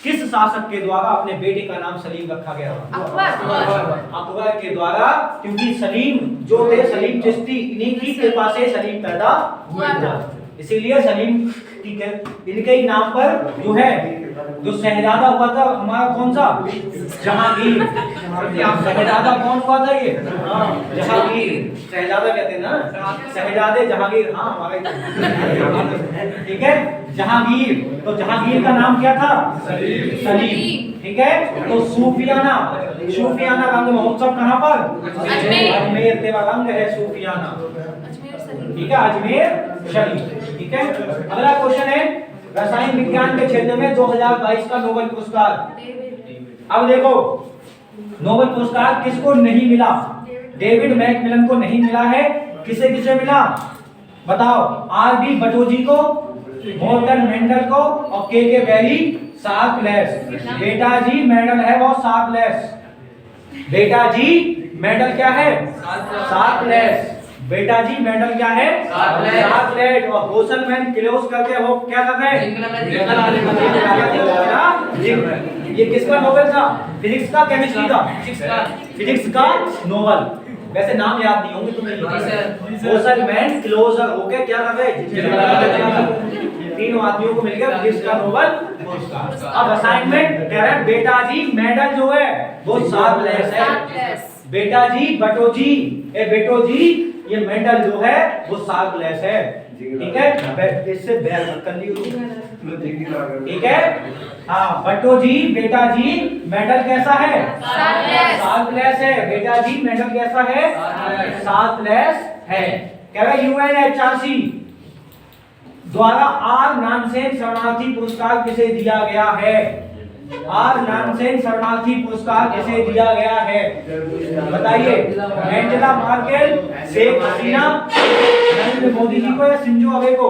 किस शासक के द्वारा अपने बेटे का नाम सलीम रखा गया? अकबर के द्वारा, क्योंकि सलीम जो थे सलीम चिश्ती इन्हीं की कृपा से सलीम पैदा हुआ था, इसीलिए सलीम इनके ही नाम पर जो है जो शहजादा हुआ था हमारा कौन सा? जहांगीर। शहजादा कौन हुआ था? ये जहांगीर। शहजादा कहते हैं ना, शहजादे जहांगीर। हाँ हमारे ठीक है, जहांगीर। तो जहांगीर का नाम क्या था? सलीम। ठीक है, तो सूफियाना रंग महोत्सव कहाँ पर? अजमेर। तेरा रंग है सूफियाना। ठीक है, अजमेर शरीफ। ठीक है, अगला क्वेश्चन है रसायन विज्ञान के क्षेत्र में 2022 का नोबेल पुरस्कार। अब देखो नोबेल पुरस्कार किसको नहीं मिला? डेविड मैकमिलन को नहीं मिला है। किसे किसे मिला बताओ? आर.डी. बटोजी को, मोर्टन मेंडल को और के बेरी शार्पलेस। बेटा जी मेडल है वो शार्पलेस। बेटा जी मेडल क्या है? शार्पलेस। बेटा जी मेडल क्या है? शार्पलेस। और हेसलमैन क्लोज करके वो क्या कर रहे हैं? ये किसका नोबेल था? फिजिक्स का, केमिस्ट्री का? फिजिक्स का नोबेल। वैसे नाम याद नहीं होंगे तुम्हें। हेसलमैन क्लोजर होके क्या कर रहे? 3 आदमियों को मिल गया फिजिक्स का नोबेल पुरस्कार। अब असाइनमेंट कह रहे हैं बेटा जी मेडल जो है वो शार्पलेस है। बेटा जी बटोजी बेटोजी ये मेडल जो है वो शार्पलेस है। ठीक है, इससे बैर मत कर लियो। ठीक है, हाँ बटोजी बेटा जी मेडल कैसा है? शार्पलेस है। बेटा जी मेडल कैसा है? शार्पलेस है। कह रहा यूएनएचआरसी द्वारा आर नानसेन शरणार्थी पुरस्कार किसे दिया गया है? आर नानसेन शरणार्थी पुरस्कार किसे दिया गया है बताइए? एंजेला मार्केल, शेख हसीना, नरेंद्र मोदी जी को या शिंजो अबे को?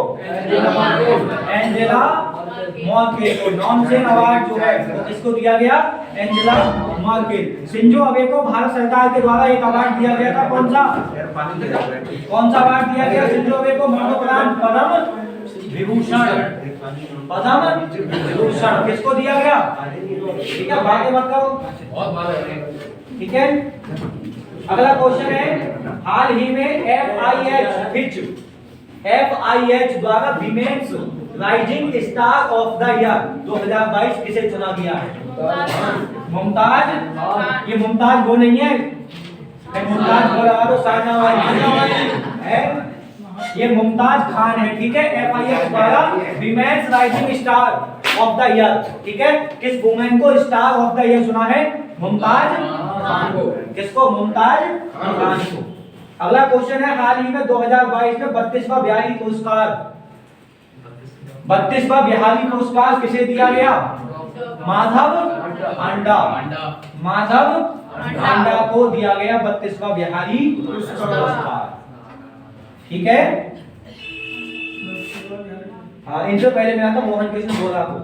एंजेला मार्केल को नॉनसेन अवार्ड जो है वो किसको दिया गया? Angela Merkel. शिंजो अबे को भारत सरकार के द्वारा एक अवार्ड दिया गया था। कौन सा अवार्ड दिया गया शिंजो अबे को? मरणोपरांत पद्म विभूषण। पद्म विभूषण किसको दिया गया? ठीक है, बातें मत करो। ठीक है, अगला क्वेश्चन है, हाल ही में FIH द्वारा women's rising star of the year 2022 किसे चुना गया है? मुमताज। ये मुमताज वो नहीं है, मुमताज बोला तो शाहजहां है, ये मुमताज खान है, ठीक है। FIH द्वारा women's rising star of the year, ठीक है। किस वुमेन को स्टार ऑफ द ईयर चुना है? मुमताज खान को। किसको? मुमताज खान को। अगला क्वेश्चन है, हाल ही में 2022 में 32वां बिहारी पुरस्कार 32वां बिहारी पुरस्कार किसे दिया गया? माधव अंडा। माधव अंडा को दिया गया 32वां बिहारी पुरस्कार, ठीक है। हाँ, इनसे पहले मेरा था मोहन कृष्ण गोरा को।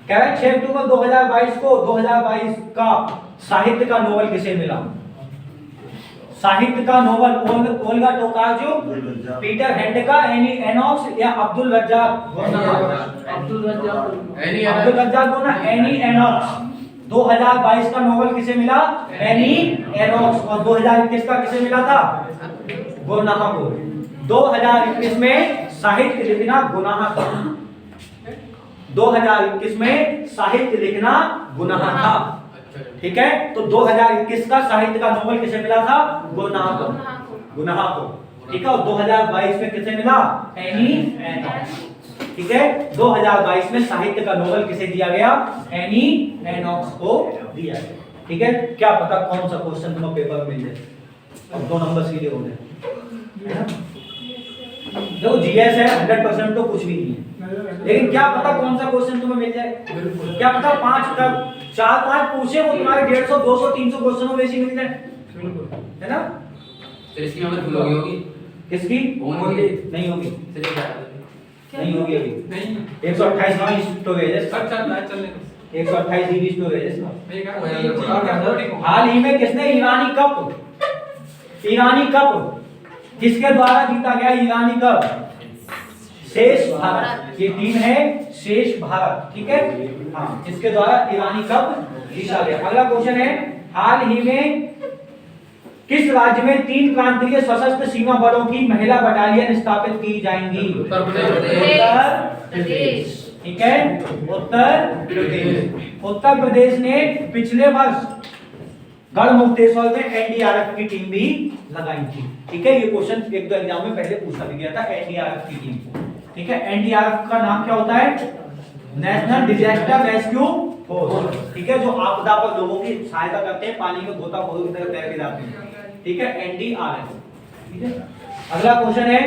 कह रहा है 6 अक्टूबर 2022 को 2022 का साहित्य का नोबेल किसे मिला? साहित्य का Nobel Olga Tokarczuk, Peter Handke, Annie Ernaux या Abdul Razak? Abdul Razak. Annie Ernaux. 2022 का नोबेल किसे मिला? Annie Ernaux. और 2021 का किसे मिला था? गुरनाहा को। 2021 में साहित्य लिखना गुनाह था। 2021 में साहित्य लिखना गुनाह था, ठीक है। तो 2021 का साहित्य का नोबेल किसे मिला था? गुनाह को। गुनाह को, ठीक है। और 2022 में किसे मिला? एनी एनॉक्स, ठीक है। 2022 में साहित्य का नोबेल किसे दिया गया? एनी एनॉक्स को दिया गया, ठीक है। क्या पता कौन सा क्वेश्चन तुम्हें पेपर में मिल जाए। अब 2 नंबर सीधे हो गए, है ना। देखो जीएस है, 100% तो कुछ भी नहीं है, लेकिन क्या पता कौन सा क्वेश्चन तुम्हें मिल जाए। क्या पता 4-5 पूछे, वो तुम्हारे 150, 200, 300 क्वेश्चनों में से मिल जाए, है ना। तो इसकी नंबर फुल होगी। किसकी? नहीं होगी, नहीं होगी अभी। नहीं 128 जीबी स्टोरेज है, सब चल रहा है, चलने दो। 128 जीबी स्टोरेज है इसका। नहीं कहा हाल ही में किसने ईरानी कप किसके द्वारा जीता गया? ईरानी कप शेष भारत। ये टीम है शेष भारत, ठीक है। हाँ, इसके द्वारा ईरानी कप जीता गया। अगला क्वेश्चन है, हाल ही में किस राज्य में 3 प्रांतीय सशस्त्र सीमा बलों की महिला बटालियन स्थापित की जाएंगी? उत्तर प्रदेश। ठीक है, उत्तर प्रदेश। उत्तर प्रदेश ने पिछले वर्ष गढ़मुक्तेश्वर में एनडीआरएफ की टीम भी लगाई थी, ठीक है। ये क्वेश्चन एक दो एग्जाम में पहले पूछा भी गया था, एनडीआरएफ की टीम को, ठीक है। एनडीआरएफ का नाम क्या होता है? नेशनल डिजास्टर रेस्क्यू फोर्स, ठीक है। जो आपदा पर लोगों की सहायता करते हैं, पानी में गोताखोरों की तरह तैर के जाते हैं, ठीक है। एनडीआरएफ, ठीक है। अगला क्वेश्चन है,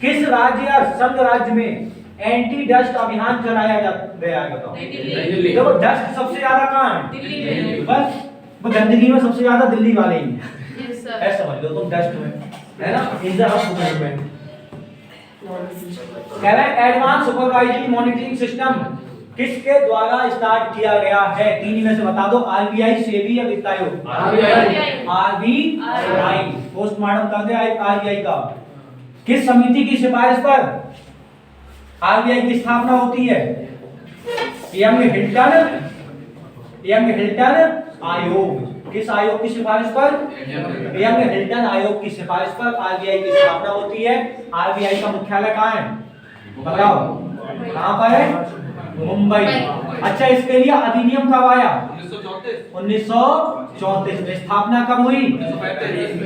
किस राज्य या संघ राज्य में एंटी डस्ट अभियान चलाया गया है? बताओ। दिल्ली। देखो डस्ट सबसे ज्यादा कहाँ है? दिल्ली में। बस वो गंदगी में सबसे ज्यादा दिल्ली वाले ही हैं, यस सर। ऐसा समझ लो तुम डस्ट में, है ना। इंजन ऑफ मैनेजमेंट कह रहा है, एडवांस सुपरवाइजरी मॉनिटरिंग सिस्टम किसके द्वारा स्टार्ट किया गया है? 3 में से बता दो। आरबीआई, सेबी या वित्त आयोग? आरबीआई। पोस्टमार्टम कर दे आरबीआई का। किस समिति की सिफारिश पर आरबीआई की स्थापना होती है? यंग हिल्टन आयोग। किस आयोग की सिफारिश पर? यंग हिल्टन आयोग की सिफारिश पर आरबीआई की स्थापना होती है। आरबीआई का मुख्यालय कहाँ है? बताओ कहाँ पर है? मुंबई। अच्छा, इसके लिए अधिनियम कब आया? 1934 में। स्थापना कब हुई?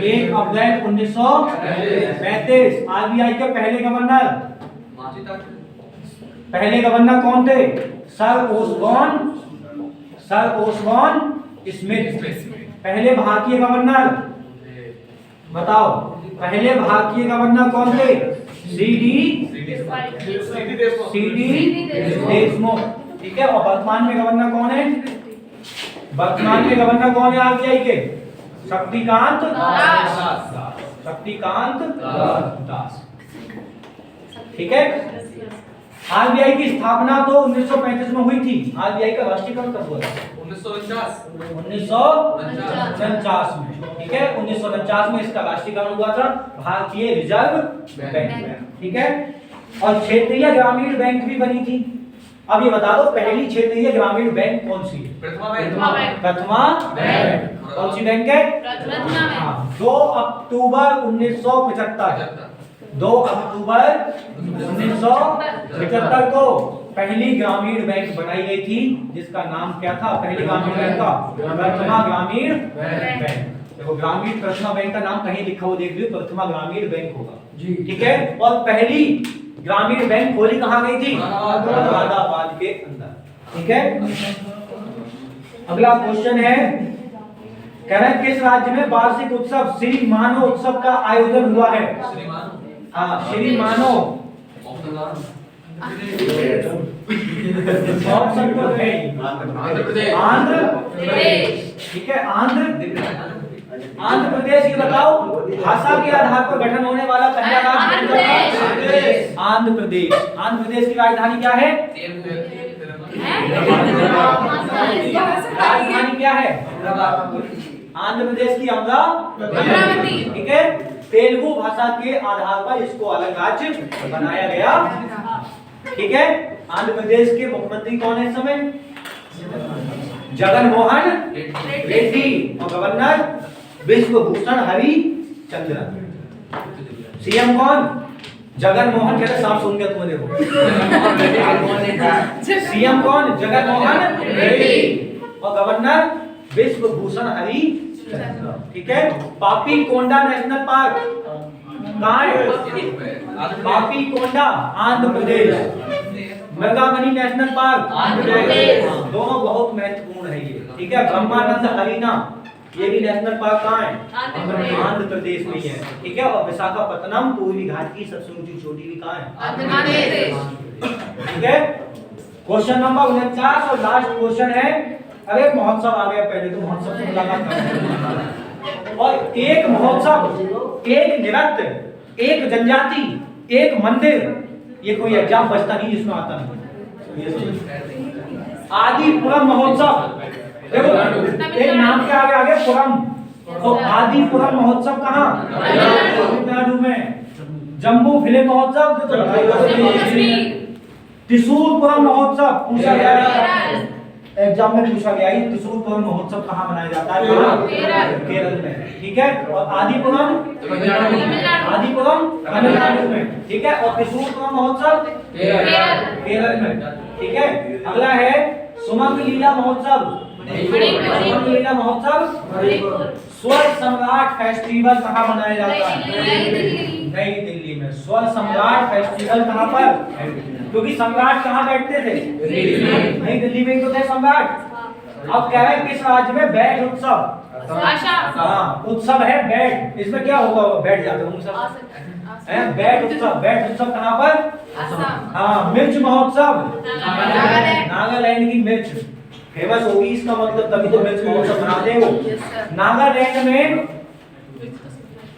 1 अप्रैल 1935। आरबीआई के पहले गवर्नर कौन थे? Sir Osborne Smith. पहले भारतीय गवर्नर बताओ, पहले भारतीय गवर्नर कौन थे? सीडी देशमुख, ठीक है। और वर्तमान में गवर्नर कौन है? वर्तमान में गवर्नर कौन है आरबीआई के? शक्तिकांत दास, ठीक है। आरबीआई की स्थापना तो 1935 में हुई थी। आरबीआई का राष्ट्रीयकरण कब हुआ? 1949 में, ठीक है। 1949 में इसका राष्ट्रीयकरण हुआ था, भारतीय रिजर्व बैंक, ठीक है। और क्षेत्रीय ग्रामीण बैंक भी बनी थी। अब ये बता दो, पहली क्षेत्रीय ग्रामीण बैंक कौन सी है? प्रथमा बैंक। प्रथमा बैंक, कौन सी बैंक है? रत्ना में। हाँ, 2 अक्टूबर 1975 2 अक्टूबर 1975 को पहली ग्रामीण बैंक बनाई गई थी, जिसका नाम क्या था? पहली ग्रामीण बैंक का प्रथमा ग्रामीण बैंक। देखो ग्रामीण प्रथमा बैंक का नाम कहीं लिखा हो देख लियो, प्रथमा ग्रामीण बैंक होगा जी, ठीक है। और पहली ग्रामीण बैंक खोली कहाँ गई थी? मुरादाबाद के अंदर, ठीक है। अगला क्वेश्चन है, कह रहे हैं किस राज्य में वार्षिक उत्सव श्री मानो उत्सव का आयोजन हुआ है? हाँ, श्री मानो ऑप्शन तो है आंध्र प्रदेश। ठीक है, आंध्र प्रदेश की बताओ भाषा के आधार पर गठन होने वाला पहला राज्य आंध्र प्रदेश। आंध्र प्रदेश। आंध्र प्रदेश की राजधानी क्या है? राजधानी क्या है? आंध्र प्रदेश की अमरावती। ठीक है, तेलुगु भाषा के आधार पर इसको अलग राज्य बनाया गया, ठीक है। आंध्र प्रदेश के मुख्यमंत्री कौन है इस समय? जगन मोहन रेड्डी। और गवर्नर विश्वभूषण हरिचंद्रन। सीएम कौन? जगन मोहन। कहते साफ सुन गया तुमने, देखो सीएम कौन? जगन मोहन रेड्डी। और गवर्नर विश्वभूषण हरिचंद्रन, ठीक है। पापी कोंडा नेशनल पार्क कहाँ है? पापी कोंडा आंध्र प्रदेश। मृगामणि national park Andhra Pradesh. दोनों बहुत महत्वपूर्ण है ये, ठीक है। ब्रह्मानंद हरिना ये भी नेशनल पार्क कहाँ है? आंध्र प्रदेश में ही है, ठीक है। और विशाखापत्तनम पूर्वी घाट की सबसे ऊंची चोटी भी कहाँ है? आंध्र प्रदेश। ठीक है। क्वेश्चन नंबर 49 और लास्ट क्वेश्चन है। अरे महोत्सव आ गया, पहले तो महोत्सव से मुलाकात करते। और एक महोत्सव, एक नृत्य, एक जनजाति, एक मंदिर, ये कोई एग्जाम बचता नहीं जिसमें आता नहीं। आदिपुरम महोत्सव, देखो एक नाम के आगे आगे पुरम, तो आदिपुरम महोत्सव कहाँ? तमिलनाडु में। जम्बू फिल्म महोत्सव, त्रिशूलपुरम महोत्सव पूछा गया है एग्जाम में, पूछा गया है त्रिशूलपुरम महोत्सव कहाँ मनाया जाता है? केरल में, ठीक है। और आदिपुरम तमिलनाडु में, ठीक है। और त्रिशूलपुरम महोत्सव केरल में, ठीक है। अगला है सुमंग लीला महोत्सव। सुमंग लीला महोत्सव स्वर सम्राट फेस्टिवल कहाँ मनाया जाता है? नई दिल्ली में। स्वर सम्राट फेस्टिवल कहाँ पर? क्योंकि सम्राट कहाँ बैठते थे? नई दिल्ली में ही तो थे सम्राट। अब क्या है, किस राज्य में बैठ उत्सव? हाँ, उत्सव है बैठ। इसमें क्या होगा? बैठ जाते होंगे सब, है बैठ उत्सव। बैठ उत्सव कहाँ पर? हाँ, मिर्च महोत्सव नागालैंड की मिर्च फेमस होगी, इसका मतलब तभी तो मिर्च महोत्सव मनाते हैं वो। नागालैंड में,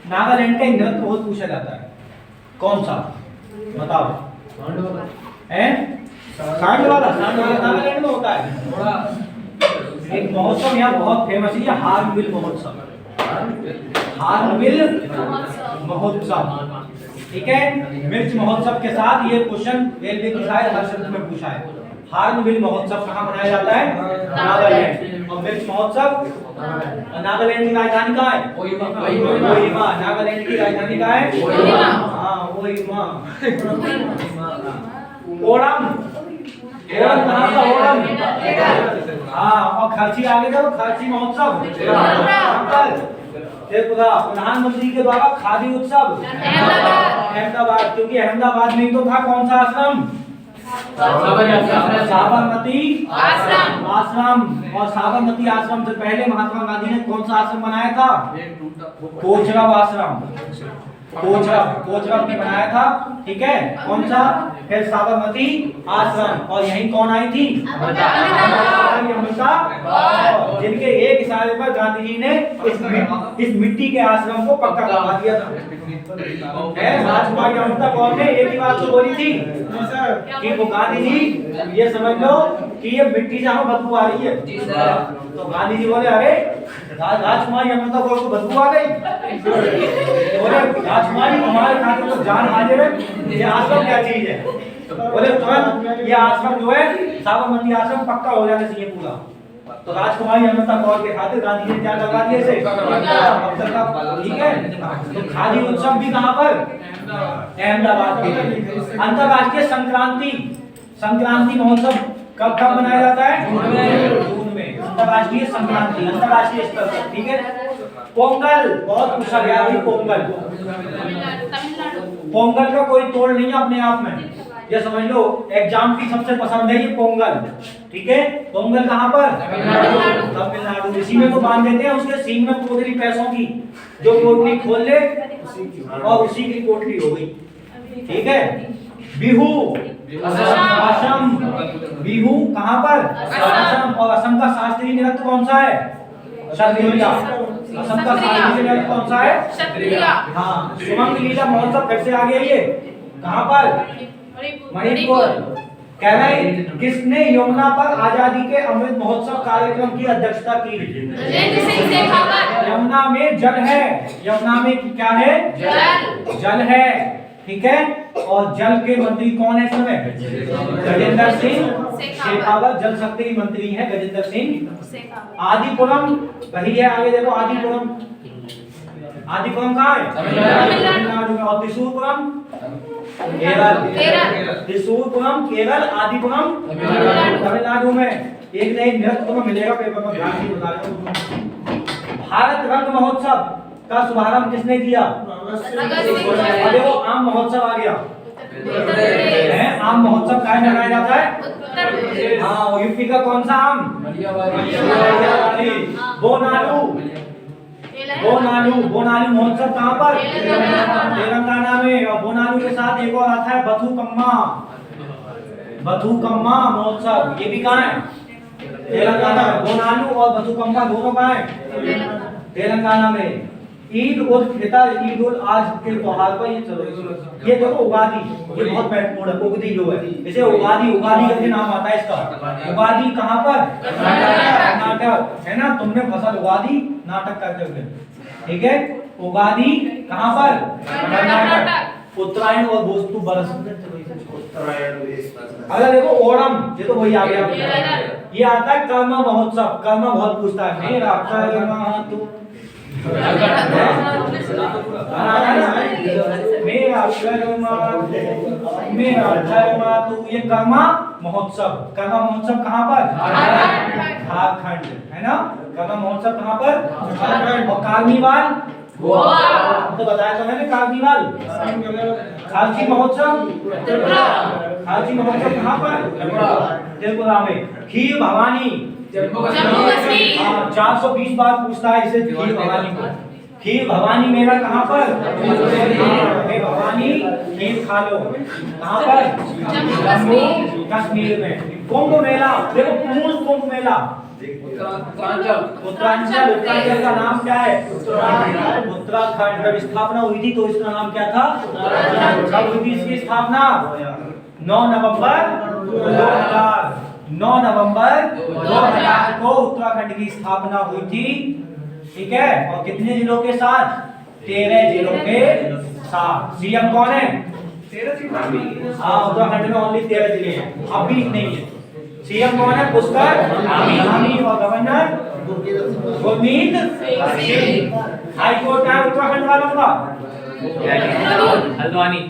नागालैंड का नृत्य बहुत पूछा जाता है, कौन सा बताओ? सांड वाला नागालैंड में होता है। एक महोत्सव यहाँ बहुत फेमस है, हार्नबिल महोत्सव। हार्नबिल महोत्सव, ठीक है। मिर्च महोत्सव के साथ ये क्वेश्चन रेलवे की शायद हर शब्द में पूछा है। हार्नबिल महोत्सव कहाँ मनाया जाता है? नागालैंड। और मिर्च महोत्सव, नागालैंड की राजधानी कहाँ है? कोहिमा। नागालैंड की राजधानी कहाँ है? हाँ, कोहिमा। ओणम, ओणम कहाँ का? ओणम, हाँ। और खर्ची आगे जाओ, खर्ची महोत्सव त्रिपुरा। प्रधानमंत्री के द्वारा खादी उत्सव अहमदाबाद, क्योंकि अहमदाबाद में तो था कौन सा आश्रम? साबरमती आश्रम। और साबरमती आश्रम से पहले महात्मा गांधी ने कौन सा आश्रम बनाया था? कोचरब आश्रम। कोचरब ने बनाया था, ठीक है। कौन सा? फिर साबरमती आश्रम। और यहीं कौन आई थी? अमृता, जिनके एक इशारे पर गांधी जी ने इस मिट्टी के आश्रम को पक्का करवा दिया था। राजकुमारी अमृता कौन ने एक ही बात तो बोली थी कि वो गांधी जी ये समझ लो कि ये मिट्टी से हमें बदबू आ रही है, तो गांधी जी बोले अरे राजकुमारी अमृता को बदबू आ गई, बोले राजकुमारी हमारे खाते तो जान हाजिर है, ये आश्रम क्या चीज है? बोले तुरंत ये आश्रम जो है साबरमती आश्रम पक्का हो जाना चाहिए पूरा। तो राजकुमारी अमृता कौर के खातिर गांधी जी ने क्या करवा दिया इसे अवसर का, ठीक है। तो खादी उत्सव भी कहाँ पर, अहमदाबाद में। अंतरराष्ट्रीय संक्रांति महोत्सव कब कब मनाया जाता है, जून में। अंतरराष्ट्रीय संक्रांति, अंतरराष्ट्रीय स्तर पर, ठीक है। पोंगल बहुत पूछा गया भाई, पोंगल पोंगल का कोई तोड़ नहीं है अपने आप में, ये समझ लो एग्जाम की सबसे पसंद है ये पोंगल, ठीक है। पोंगल कहाँ पर, तमिलनाडु। इसी में तो बांध देते हैं उसके सींग में पोटली पैसों की, जो पोटली खोल ले और उसी की पोटली हो गई, ठीक है। बिहू असम, बिहू कहाँ पर, असम। और असम का शास्त्रीय नृत्य कौन सा है, क्षत्रिय। असम का शास्त्रीय नृत्य कौन सा है, क्षत्रिय। हाँ। सुमंग लीला महोत्सव फिर से आ गया ये, कहाँ पर, मणिपुर। कह रहे हैं किसने यमुना पर आजादी के अमृत महोत्सव कार्यक्रम की अध्यक्षता की, गजेंद्र सिंह शेखावत। यमुना में जल है, यमुना में क्या है, जल है, ठीक है। और जल के मंत्री कौन है इस समय, गजेंद्र सिंह शेखावत। जल शक्ति मंत्री है गजेंद्र सिंह। आदिपुरम वही है, आगे देखो आदिपुरम, आदिपुरम कहाँ है, तमिलनाडु में। और त्रिशूरपुरम केरल, त्रिशूरपुरम केरल, आदिपुरम तमिलनाडु में। एक नई नृत्य तुम्हें मिलेगा पेपर में, ध्यान से बता रहा हूं। भारत रंग महोत्सव का शुभारंभ किसने किया, और देखो आम महोत्सव आ गया है। आम महोत्सव कहाँ मनाया जाता है, हाँ। यूपी का कौन सा आम, बोनालू महोत्सव कहाँ पर, तेलंगाना में। और बोनालू के साथ एक और आता है बथुकम्मा महोत्सव, ये भी कहाँ है, तेलंगाना में। बोनालू और बथुकम्मा दोनों कहाँ है, तेलंगाना में। ईद उल फितर, ईद उल आज के त्योहार पर ये चलो, ये देखो उगादी, ये बहुत महत्वपूर्ण है। उगदी जो है इसे उगादी करके नाम आता है इसका। उगादी कहाँ पर, कर्नाटक है ना। तुमने फसल उगादी नाटक करते हुए, ठीक है। उगादी कहाँ पर, कर्नाटक। उत्तरायण और बोस्तु बरस, अगर देखो ओणम, ये तो वही आ गया, ये आता है कर्म महोत्सव। कर्म बहुत पूछता है, मेरा कर्म तू मेरा धर्म तू, ये कर्मा महोत्सव। कर्मा महोत्सव कहाँ पर, झारखंड है ना। कर्मा महोत्सव कहाँ पर, झारखंड। और कार्निवाल तो बताया तो मैंने, कार्निवाल। खालसी महोत्सव, खालसी महोत्सव कहाँ पर, त्रिपुरा में। खीर भवानी, जम्मू कश्मीर। 420 बार पूछता है इसे खीर भवानी को। खीर भवानी मेला कहाँ पर, हे भवानी खीर खा लो, कहाँ पर, जम्मू कश्मीर में। कुंभ मेला, देखो पूर्ण कुंभ मेला, उत्तरांचल का नाम क्या है, उत्तराखंड। जब स्थापना हुई थी तो इसका नाम क्या था, कब हुई थी इसकी स्थापना, 9 नवंबर 2000। 9 नवंबर 2000 को उत्तराखंड की स्थापना हुई थी, ठीक है। और कितने जिलों के साथ, 13 जिलों के साथ। सीएम कौन है, 13 हाँ, उत्तराखंड में ओनली 13 जिले हैं, अब भी नहीं है। सीएम कौन है, पुष्कर धामी। और governor Gurmeet Singh. High court है उत्तराखंड वालों का, हल्द्वानी।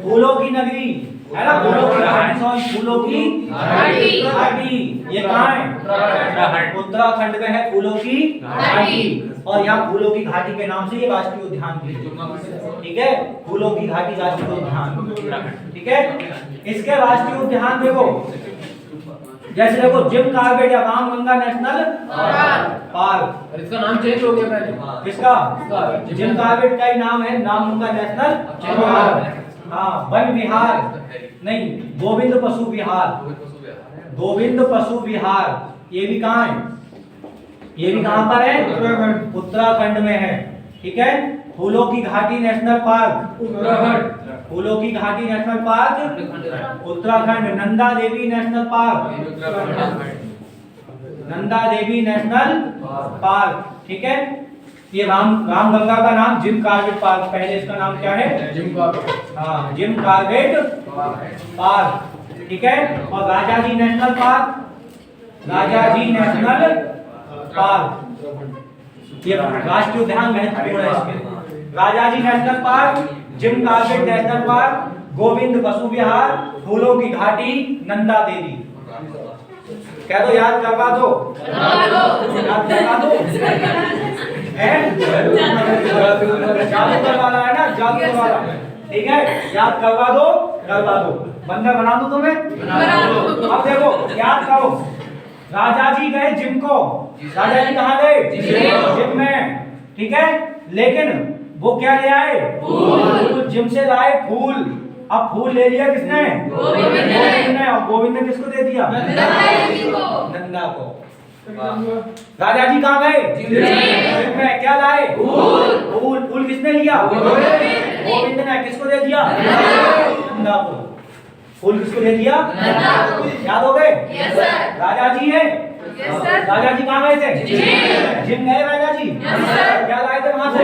फूलों की नगरी है ना, फूलों की घाटी, फूलों की घाटी। ये कहाँ है, उत्तराखंड में है फूलों की घाटी। और यहाँ फूलों की घाटी के नाम से ये राष्ट्रीय उद्यान भी है, ठीक है। फूलों की घाटी राष्ट्रीय उद्यान, ठीक है। इसके राष्ट्रीय उद्यान देखो, जैसे देखो जिम कार्बेट या रामगंगा नेशनल पार्क। इसका नाम चेंज हो गया पहले, किसका, जिम कार्बेट का ही नाम है रामगंगा नेशनल पार्क। हाँ, वन विहार नहीं, गोविंद पशु विहार, गोविंद पशु विहार। ये भी कहाँ है, ये भी कहाँ पर है, उत्तराखंड में है, ठीक है। फूलों की घाटी नेशनल पार्क, उत्तराखंड। फूलों की घाटी national park Uttarakhand. Nanda Devi national park, Nanda Devi national park, ठीक है। ये रामगंगा का नाम जिम कार्बेट पार्क, पहले इसका नाम क्या है, जिम कार्बेट, हाँ, जिम कार्बेट पार्क, ठीक है। और Rajaji national park, Rajaji national park, ये राष्ट्रीय उद्यान महत्वपूर्ण है इसमें। Rajaji national park, Jim Corbett national park, Govind Pashu Vihar, फूलों की घाटी, नंदा देवी। कह दो, याद करवा दो, याद करवा दो, जादूगर वाला है ना, जादूगर वाला, ठीक है, याद करवा दो, करवा दो। बंदर बना दूं तुम्हें? अब देखो, याद करो, राजा जी गए जिम को, राजा जी कहाँ गए? जिम में, ठीक है, लेकिन वो क्या ले आए? फूल। जिम से लाए फूल। अब फूल ले लिया किसने? गोविंद ने। और गोविंद ने किसको दे दिया? नंदा को। राजा जी कहाँ गए? जिम में। क्या लाए? फूल। फूल किसने लिया? गोविंद ने। किसको दे दिया? नंदा को। फूल किसको दे दिया? याद हो गए? राजा जी है। राजा जी कहाँ गए थे? जिम गए राजा जी। क्या लाए थे वहां से?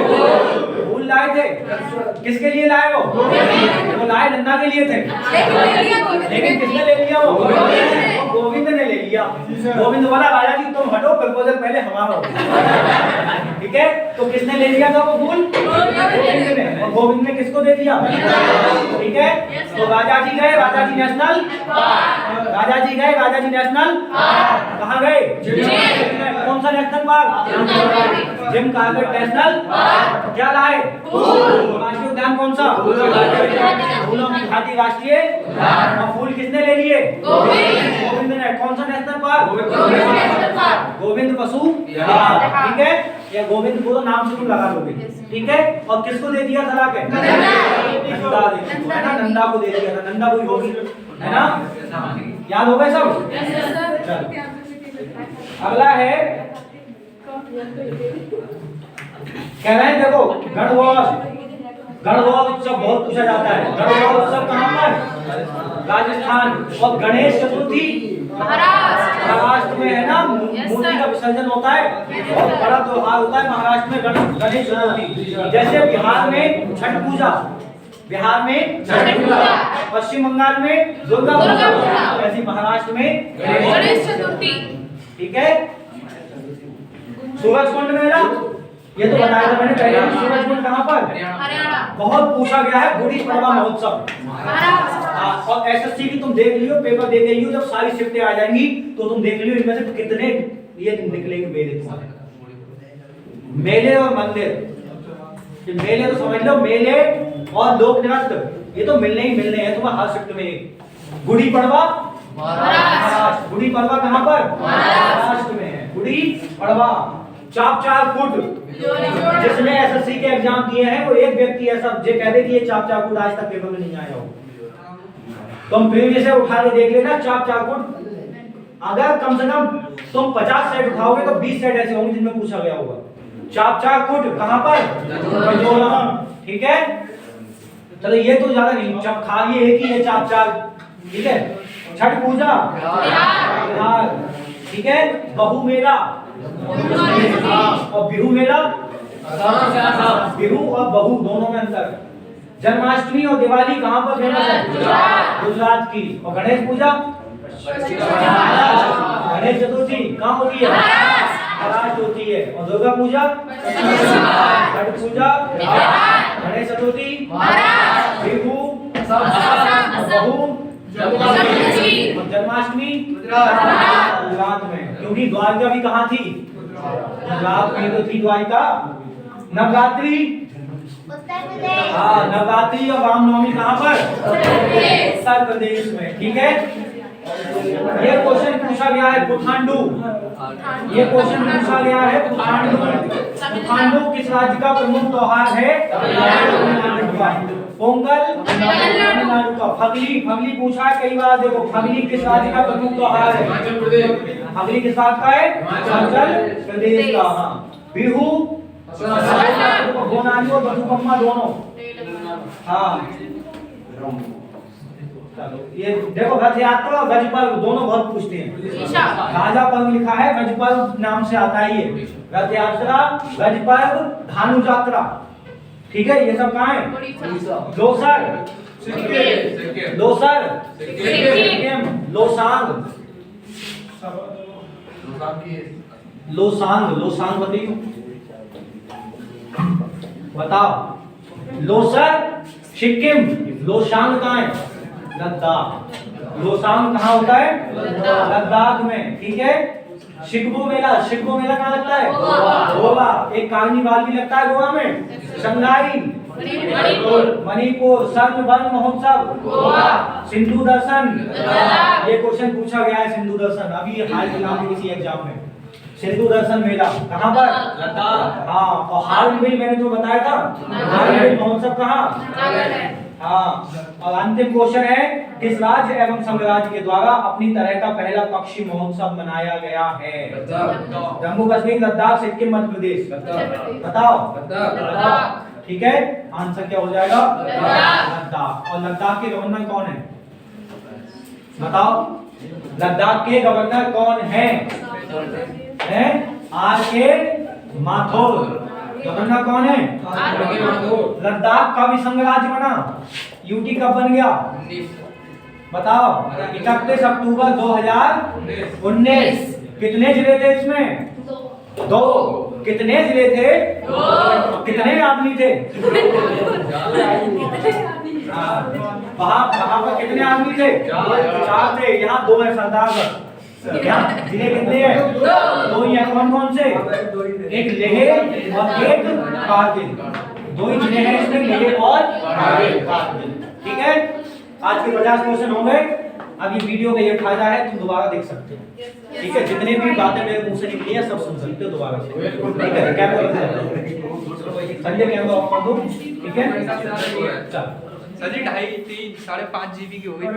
फूल लाए थे। किसके लिए लाए वो लाए नंदा के लिए थे, लेकिन किसने ले लिया? वो गोविंद ने ले लिया। गोविंद बोला राजा जी तुम हटो, प्रपोजल पहले हमारा हो। ठीक है, तो किसने ले लिया था वो फूल? गोविंद ने। और गोविंद ने किसको दे दिया? ठीक है, तो राजा जी गए, राजा जी नेशनल, राजा जी गए, राजा जी नेशनल कहाँ गए? कौन सा national park? Jim Corbett national. क्या लाए? राष्ट्रीय उद्यान कौन सा? फूलों की घाटी राष्ट्रीय। और फूल किसने ले लिए? गोविंद ने। कौन सा नेशनल पार्क? गोविंद बसु विहार। ठीक है, ये गोविंद को नाम से तुम लगा लोगे, ठीक है। और किसको दे दिया था लाके? नंदा है ना, नंदा को दे दिया था। नंदा कोई होगी, है ना? याद हो गए सब? चलो अगला है, कह रहे हैं देखो, गणगौर उत्सव बहुत पूछा जाता है। गणगौर उत्सव कहाँ पर? राजस्थान। और गणेश चतुर्थी महाराष्ट्र में है ना, मूर्ति का विसर्जन होता है, बहुत बड़ा त्योहार होता है महाराष्ट्र में गणेश चतुर्थी। जैसे बिहार में छठ पूजा, बिहार में छठ पूजा, पश्चिम बंगाल में दुर्गा पूजा, ऐसी महाराष्ट्र में गणेश चतुर्थी। ठीक है, सूरजकुंड मेला, ये तो बताया था मैंने पहले। सूरजकुंड कहाँ पर? हरियाणा। बहुत पूछा गया है। गुड़ी पड़वा महोत्सव। और एसएससी की तुम देख लियो, पेपर दे गई हो, जब सारी शिफ्टें आ जाएंगी तो तुम देख लियो इनमें से कितने ये निकलेंगे मेले तुम्हारे। मेले और मंदिर, मेले तो समझ लो, मेले और लोक नृत्य, ये तो मिलने ही मिलने हैं तुम्हें हर शिफ्ट में। गुड़ी पड़वा महाराष्ट्र। गुड़ी पड़वा कहाँ पर? महाराष्ट्र में है गुड़ी पड़वा। चाप चार फुट, जिसने एसएससी के एग्जाम दिए हैं वो एक व्यक्ति ऐसा जो कह दे कि ये चाप चार फुट आज तक पेपर में नहीं आया हो, तुम प्रीवियस से उठा के देख लेना। चाप चार फुट अगर कम से कम तुम 50 सेट उठाओगे तो 20 सेट ऐसे होंगे जिनमें पूछा गया होगा। चाप चार फुट कहाँ पर? ठीक है, चलो ये तो ज्यादा नहीं, जब खाली है कि ये चाप चार। ठीक है, छठ पूजा बिहार। ठीक है, बहु मेला और बिहू मेला, बिहू और बहु दोनों में अंतर। जन्माष्टमी और दिवाली कहाँ पर फेमस है? गुजरात की। और गणेश पूजा, गणेश चतुर्थी कहाँ होती है? महाराष्ट्र होती है। और दुर्गा पूजा, छठ पूजा, गणेश चतुर्थी, बिहू, बहु, जन्माष्टमी गुजरात में, क्योंकि द्वारका भी कहाँ थी? गुजरात में तो थी द्वारका। नवरात्रि, हाँ, नवरात्रि और रामनवमी कहाँ पर? उत्तर प्रदेश में। ठीक है, ये क्वेश्चन पूछा गया है पुथांडु। ये क्वेश्चन पूछा गया है पुथांडु। पुथांडु किस राज्य का प्रमुख त्योहार है? तमिलनाडु का। पोंगल तमिलनाडु का। फगली, फगली पूछा है कई बार। देखो, फगली किस राज्य का प्रमुख त्योहार है? फगली किस राज्य का है? हिमाचल प्रदेश का। बिहू गोनाली और बथुकम्मा दोनों। हाँ, ये देखो, रथ यात्रा और गज पर्व दोनों बहुत पूछते हैं। राजा पर्व लिखा है, गज पर्व नाम से आता है ये। रथ यात्रा, गज पर्व, धानु यात्रा। ठीक है, ये सब कहाँ है? लोसर, लोसर, लोसार, लोसांग, लोसांग बताइए, बताओ। लोसर सिक्किम, लोसांग कहाँ है? लद्दाख। लोसांग कहाँ होता है? लद्दाख में, ठीक है। शिग्बो मेला, शिग्बो मेला कहाँ लगता है? गोवा। एक कार्निवाल भी लगता है गोवा में, शंघाई। मणिपुर। स्वर्ण वन महोत्सव, सिंधु दर्शन, ये क्वेश्चन पूछा गया है। सिंधु दर्शन अभी हाल फिलहाल में किसी एग्जाम में, सिंधु दर्शन मेला कहाँ पर? लद्दाख। हाँ, और हार्नबिल मैंने जो बताया था, हार्नबिल महोत्सव कहाँ? हाँ। और अंतिम क्वेश्चन है, किस राज्य एवं संघ राज्य के द्वारा अपनी तरह का पहला पक्षी महोत्सव मनाया गया है? जम्मू कश्मीर, लद्दाख, सिक्किम, मध्य प्रदेश। बताओ। ठीक है, आंसर क्या हो जाएगा? लद्दाख। और लद्दाख के गवर्नर कौन है? बताओ। लद्दाख के गवर्नर कौन है? आर.के. माथुर। गवर्नर कौन है? लद्दाख कब संघ राज्य बना? यूटी कब बन गया? बताओ। 31 अक्टूबर 2019। कितने जिले थे इसमें? 2। कितने जिले थे? 2। कितने आदमी थे? वहाँ पर कितने आदमी थे? 4 थे। यहाँ 2 है सरदार। यहाँ जिले कितने हैं? 2 ही हैं। कौन कौन से? एक लेह और एक कारगिल। 2 ही जिले हैं इसमें, लेह और कारगिल। ठीक है, आज के 50 क्वेश्चन हो गए। अब ये वीडियो का ये फायदा है, तुम दोबारा देख सकते हो। ठीक है, जितने भी बातें मेरे मुंह से निकली है सब सुन सकते हो दोबारा से। ठीक है, कैमरा संजय कैमरा ऑफ कर दो। ठीक है, चल सर जी 2.5, 3, 5.5 GB की हो गई।